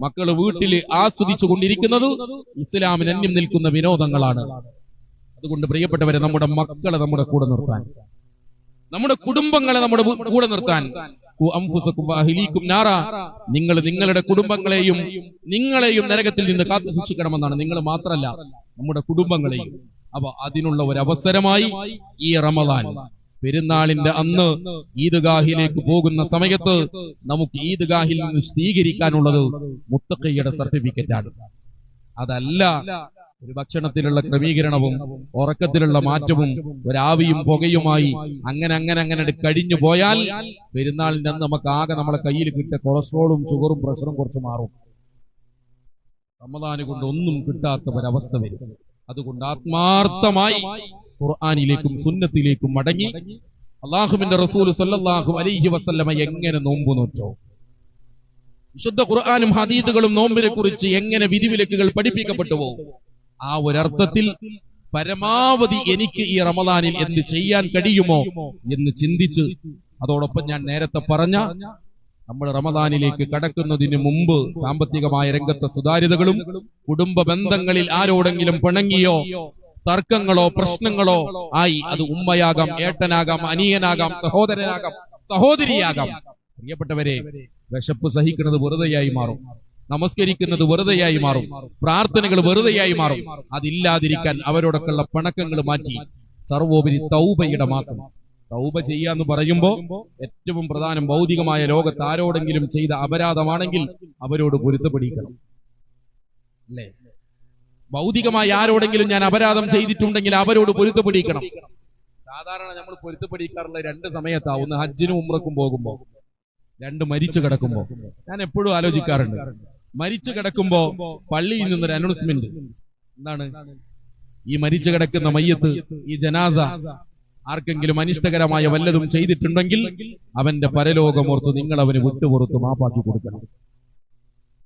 മക്കൾ വീട്ടിൽ ആസ്വദിച്ചു കൊണ്ടിരിക്കുന്നത് ഇസ്ലാമിന് അന്യം നിൽക്കുന്ന വിനോദങ്ങളാണ്. അതുകൊണ്ട് പ്രിയപ്പെട്ടവരെ, നമ്മുടെ മക്കളെ നമ്മുടെ കൂടെ നിർത്താൻ, നമ്മുടെ കുടുംബങ്ങളെ നമ്മുടെ കൂടെ നിർത്താൻ, നിങ്ങൾ നിങ്ങളുടെ കുടുംബങ്ങളെയും നിങ്ങളെയും നരകത്തിൽ നിന്ന് കാത്തു സൂക്ഷിക്കണമെന്നാണ്. നിങ്ങൾ മാത്രമല്ല, നമ്മുടെ കുടുംബങ്ങളെയും. അപ്പൊ അതിനുള്ള ഒരു അവസരമായി ഈ റമദാൻ പെരുന്നാളിന്റെ അന്ന് ഈദ്ഗാഹിലേക്ക് പോകുന്ന സമയത്ത് നമുക്ക് ഈദ്ഗാഹിൽ നിന്ന് സ്വീകരിക്കാനുള്ളത് മുത്തഖിയുടെ സർട്ടിഫിക്കറ്റാണ്. അതല്ല ഒരു ഭക്ഷണത്തിലുള്ള ക്രമീകരണവും ഉറക്കത്തിലുള്ള മാറ്റവും ഒരാവിയും പുകയുമായി അങ്ങനെ കഴിഞ്ഞു പോയാൽ പെരുന്നാളിന്റെ അന്ന് നമുക്ക് ആകെ നമ്മളെ കയ്യിൽ കിട്ടിയ കൊളസ്ട്രോളും ഷുഗറും പ്രഷറും കുറച്ച് മാറും. റമദാന് കൊണ്ട് ഒന്നും കിട്ടാത്ത ഒരവസ്ഥ വരും. അതുകൊണ്ട് ആത്മാർത്ഥമായി ഖുർആനിലേക്കും സുന്നത്തിലേക്കും മടങ്ങി അല്ലാഹുവിന്റെ റസൂൽ സല്ലല്ലാഹു അലൈഹി വസല്ലമ എങ്ങനെ നോമ്പ് നോറ്റോ, വിശുദ്ധ ഖുർആനും ഹദീസുകളും നോമ്പിനെ കുറിച്ച് എങ്ങനെ വിധിവിലക്കുകൾ പഠിപ്പിക്കപ്പെട്ടുവോ, ആ ഒരർത്ഥത്തിൽ പരമാവധി എനിക്ക് ഈ റമദാനിൽ എന്ത് ചെയ്യാൻ കഴിയുമോ എന്ന് ചിന്തിച്ച്, അതോടൊപ്പം ഞാൻ നേരത്തെ പറഞ്ഞ നമ്മൾ റമദാനിലേക്ക് കടക്കുന്നതിന് മുമ്പ് സാമ്പത്തികമായ രംഗത്തെ സുതാര്യതകളും കുടുംബ ബന്ധങ്ങളിൽ ആരോടെങ്കിലും പിണങ്ങിയോ തർക്കങ്ങളോ പ്രശ്നങ്ങളോ ആയി, അത് ഉമ്മയാകാം, ഏട്ടനാകാം, അനിയനാകാം, സഹോദരനാകാം, സഹോദരിയാകാം. പ്രിയപ്പെട്ടവരെ, വിശപ്പ് സഹിക്കുന്നത് വെറുതെയായി മാറും, നമസ്കരിക്കുന്നത് വെറുതെയായി മാറും, പ്രാർത്ഥനകൾ വെറുതെയായി മാറും. അതില്ലാതിരിക്കാൻ അവരോടൊക്കെയുള്ള പിണക്കങ്ങൾ മാറ്റി സർവോപരി തൗബയുടെ മാസം. തൗബ ചെയ്യാന്ന് പറയുമ്പോ ഏറ്റവും പ്രധാനം ഭൗതികമായ ലോകത്ത് ആരോടെങ്കിലും ചെയ്ത അപരാധമാണെങ്കിൽ അവരോട് പൊരുത്തപ്പെടിക്കണം, അല്ലേ? ഭൗതികമായി ആരോടെങ്കിലും ഞാൻ അപരാധം ചെയ്തിട്ടുണ്ടെങ്കിൽ അവരോട് പൊരുത്തപ്പെടിക്കണം. സാധാരണ നമ്മൾ പൊരുത്തപ്പെടിക്കാറുള്ള 2 സമയത്താ. ഒന്ന് ഹജ്ജിനും ഉംറക്കും പോകുമ്പോ, 2 മരിച്ചു കിടക്കുമ്പോ. ഞാൻ എപ്പോഴും ആലോചിക്കാറുണ്ട്, മരിച്ചു കിടക്കുമ്പോ പള്ളിയിൽ നിന്നൊരു അനൗൺസ്മെന്റ് എന്താണ്? ഈ മരിച്ചു കിടക്കുന്ന മയ്യത്ത്, ഈ ജനാസ ആർക്കെങ്കിലും അനിഷ്ടകരമായ വല്ലതും ചെയ്തിട്ടുണ്ടെങ്കിൽ അവന്റെ പരലോകമോർത്ത് നിങ്ങൾ അവന് വിട്ടുപുറത്ത് മാപ്പാക്കി കൊടുക്കണം.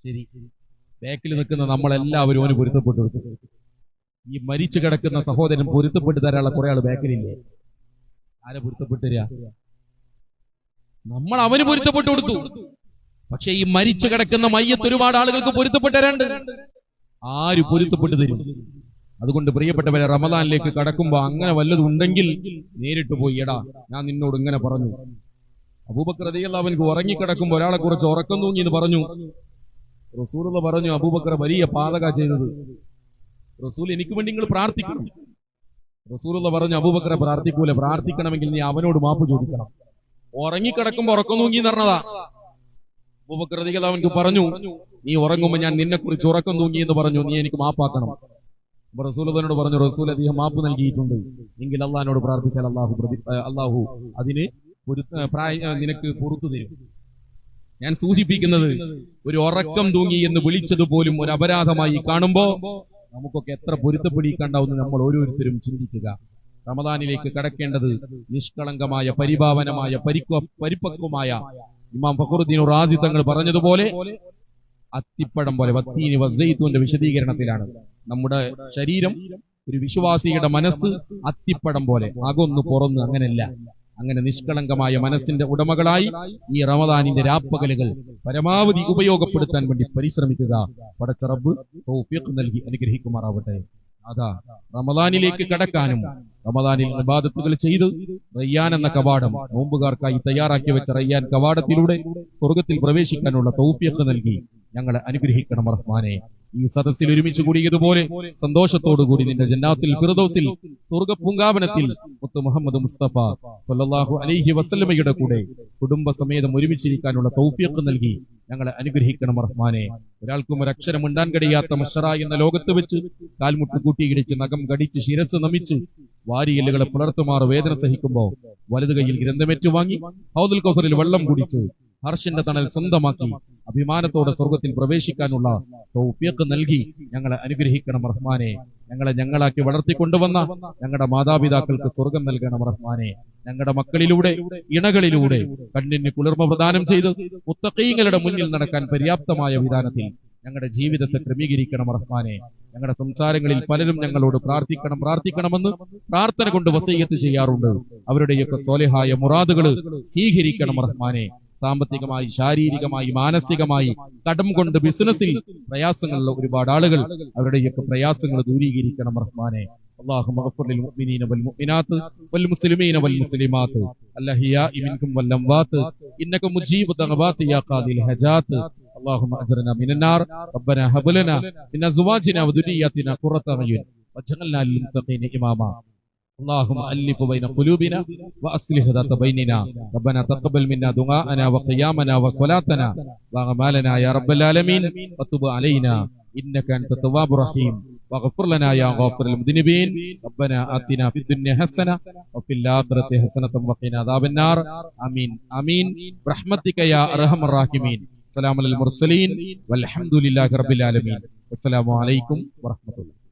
ശരി, ബാക്കിൽ നിൽക്കുന്ന നമ്മളെല്ലാവരും അവന് പൊരുത്തപ്പെട്ടു കൊടുക്കും. ഈ മരിച്ചു കിടക്കുന്ന സഹോദരൻ പൊരുത്തപ്പെട്ടു തരാനുള്ള കുറെ ആൾ ബാക്കിലില്ലേ? ആരെ പൊരുത്തപ്പെട്ടു തരിക? നമ്മൾ അവന് പൊരുത്തപ്പെട്ടു കൊടുത്തു. പക്ഷെ ഈ മരിച്ചു കിടക്കുന്ന മയ്യത്ത് ഒരുപാട് ആളുകൾക്ക് പൊരുത്തപ്പെട്ടു തരാണ്ട്. ആര് പൊരുത്തപ്പെട്ടു തരും? അതുകൊണ്ട് പ്രിയപ്പെട്ടവരെ, റമദാനിലേക്ക് കടക്കുമ്പോ അങ്ങനെ വല്ലതും ഉണ്ടെങ്കിൽ നേരിട്ട് പോയി, എടാ ഞാൻ നിന്നോട് ഇങ്ങനെ പറഞ്ഞു. അബൂബക്കർ റളിയല്ലാഹു അൻഹു ഉറങ്ങിക്കിടക്കുമ്പോ ഒരാളെ കുറിച്ച് ഉറക്കം തൂങ്ങി എന്ന് പറഞ്ഞു. റസൂലുള്ള പറഞ്ഞു, അബൂബക്കർ വലിയ പാതക ചെയ്തത്, റസൂൽ എനിക്ക് വേണ്ടി നിങ്ങൾ പ്രാർത്ഥിക്കണം. റസൂലുള്ള പറഞ്ഞു, അബൂബക്കറെ പ്രാർത്ഥിക്കൂല, പ്രാർത്ഥിക്കണമെങ്കിൽ നീ അവനോട് മാപ്പ് ചോദിക്കണം. ഉറങ്ങിക്കിടക്കുമ്പോ ഉറക്കം തൂങ്ങി എന്ന് പറഞ്ഞതാ. അബൂബക്കർ റളിയല്ലാഹു അൻഹു പറഞ്ഞു, നീ ഉറങ്ങുമ്പോ ഞാൻ നിന്നെ കുറിച്ച് ഉറക്കം തൂങ്ങി എന്ന് പറഞ്ഞു, നീ എനിക്ക് മാപ്പാക്കണം. അപ്പൊ റസൂലുള്ളാഹിനോട് പറഞ്ഞു, റസൂൽ അദ്ദേഹം മാപ്പ് നൽകിയിട്ടുണ്ട്, എങ്കിൽ അള്ളാഹിനോട് പ്രാർത്ഥിച്ചാൽ അള്ളാഹു അതിന് നിനക്ക് പുറത്തു തരും. ഞാൻ സൂചിപ്പിക്കുന്നത്, ഒരു ഉറക്കം തൂങ്ങി എന്ന് വിളിച്ചതുപോലും ഒരു അപരാധമായി കാണുമ്പോ നമുക്കൊക്കെ എത്ര പൊരുത്തപ്പെടിക്കാണ്ടാവുന്ന നമ്മൾ ഓരോരുത്തരും ചിന്തിക്കുക. റമദാനിലേക്ക് കടക്കേണ്ടത് നിഷ്കളങ്കമായ, പരിഭാവനമായ, പരിപക്വമായ, ഇമാം ഫഖറുദ്ദീൻ റാസി തങ്ങൾ പറഞ്ഞതുപോലെ അത്തിപ്പഴം പോലെ വത്തീനി വസ്സൈത്തൂന്റെ വിശദീകരണത്തിലാണ്. നമ്മുടെ ശരീരം ഒരു വിശ്വാസിയുടെ മനസ്സ് അത്തിപ്പഴം പോലെ അകൊന്നു പുറന്ന് അങ്ങനെയല്ല. അങ്ങനെ നിഷ്കളങ്കമായ മനസ്സിന്റെ ഉടമകളായി ഈ റമദാനിന്റെ രാപ്പകലുകൾ പരമാവധി ഉപയോഗപ്പെടുത്താൻ വേണ്ടി പരിശ്രമിക്കുക. പടച്ച റബ്ബ് തൗഫീഖ് നൽകി അനുഗ്രഹിക്കുമാറാവട്ടെ. അതാ റമദാനിലേക്ക് കടക്കാനും റമദാനിൽ ഇബാദത്തുകൾ ചെയ്ത് റയ്യാൻ എന്ന കവാടം നോമ്പുകാർക്കായി തയ്യാറാക്കി വെച്ച റയ്യാൻ കവാടത്തിലൂടെ സ്വർഗത്തിൽ പ്രവേശിക്കാനുള്ള തൗഫീഖ് നൽകി ഞങ്ങളെ അനുഗ്രഹിക്കണം റഹ്മാനെ. ഈ സദസ്സിൽ ഒരുമിച്ച് കൂടിയതുപോലെ സന്തോഷത്തോടുകൂടി നിന്റെ ജന്നാത്തുൽ ഫിർദൗസിൽ സ്വർഗ പൂങ്കാവനത്തിൽ മുത്ത് മുഹമ്മദ് മുസ്തഫ സല്ലല്ലാഹു അലൈഹി വസല്ലമയുടെ കൂടെ കുടുംബസമേതം ഒരുമിച്ചിരിക്കാനുള്ള തൗഫീഖ് നൽകി ഞങ്ങളെ അനുഗ്രഹിക്കണം റഹ്മാനെ. ഒരാൾക്കും ഒരക്ഷരം ഉണ്ടാൻ കഴിയാത്ത മഹ്ശറ എന്ന ലോകത്ത് വെച്ച് കാൽമുട്ട് കൂട്ടിയിടിച്ച് നഖം കടിച്ച് ശിരസ് നമിച്ച് വാരിയെല്ലുകളെ പുലർത്തുമാറ് വേദന സഹിക്കുമ്പോൾ വലതു കൈയിൽ ഗ്രന്ഥമേറ്റു വാങ്ങി ഹൗദുൽ കൗസറിൽ വെള്ളം കുടിച്ച് ഹർഷിന്റെ തണൽ സ്വന്തമാക്കി അഭിമാനത്തോടെ സ്വർഗത്തിൽ പ്രവേശിക്കാനുള്ള തൗഫീഖ് നൽകി ഞങ്ങളെ അനുഗ്രഹിക്കണം റഹ്മാനെ. ഞങ്ങളാക്കി വളർത്തിക്കൊണ്ടുവന്ന ഞങ്ങളുടെ മാതാപിതാക്കൾക്ക് സ്വർഗം നൽകണം റഹ്മാനെ. ഞങ്ങളുടെ മക്കളിലൂടെ ഇണകളിലൂടെ കണ്ണിന് കുളിർമ പ്രദാനം ചെയ്ത് മുത്തഖീങ്ങളുടെ മുന്നിൽ നടക്കാൻ പര്യാപ്തമായ വിധാനത്തിൽ ഞങ്ങളുടെ ജീവിതത്തെ ക്രമീകരിക്കണം റഹ്മാനെ. ഞങ്ങളുടെ സംസാരങ്ങളിൽ പലരും ഞങ്ങളോട് പ്രാർത്ഥിക്കണമെന്ന് പ്രാർത്ഥന കൊണ്ട് വസയ്യത്ത് ചെയ്യാറുണ്ട്. അവരുടെയൊക്കെ സ്വാലിഹായ മുറാദുകൾ സ്വീകരിക്കണം റഹ്മാനെ. സാമ്പത്തികമായി, ശാരീരികമായി, മാനസികമായി, കടം കൊണ്ട് ബിസിനസ്സിൽ പ്രയാസങ്ങളുള്ള ഒരുപാട് ആളുകൾ അവരുടെയൊക്കെ പ്രയാസങ്ങൾ ദൂരീകരിക്കണം റഹ്മാനെ. اللهم اغفر للمؤمنين والمؤمنات والمسلمين والمسلمات الأحياء منكم والأموات إنك مجيب الدعوات يا قاضي الحاجات. اللهم أجرنا من النار. ربنا هب لنا من أزواجنا وذرياتنا قرة أعين واجعلنا للمتقين إماما. اللهم ألف بين قلوبنا وأصلح ذات بيننا. ربنا تقبل منا دعاءنا وقيامنا وصلاتنا وأعمالنا يا رب العالمين وتب علينا إنك أنت التواب الرحيم واغفر لنا يا غافر المذنبين. ربنا آتنا في الدنيا حسنة وفي الآخرة حسنة وقنا عذاب النار. آمين آمين برحمتك يا أرحم الراحمين. سلام على المرسلين والحمد لله رب العالمين. السلام عليكم ورحمة الله.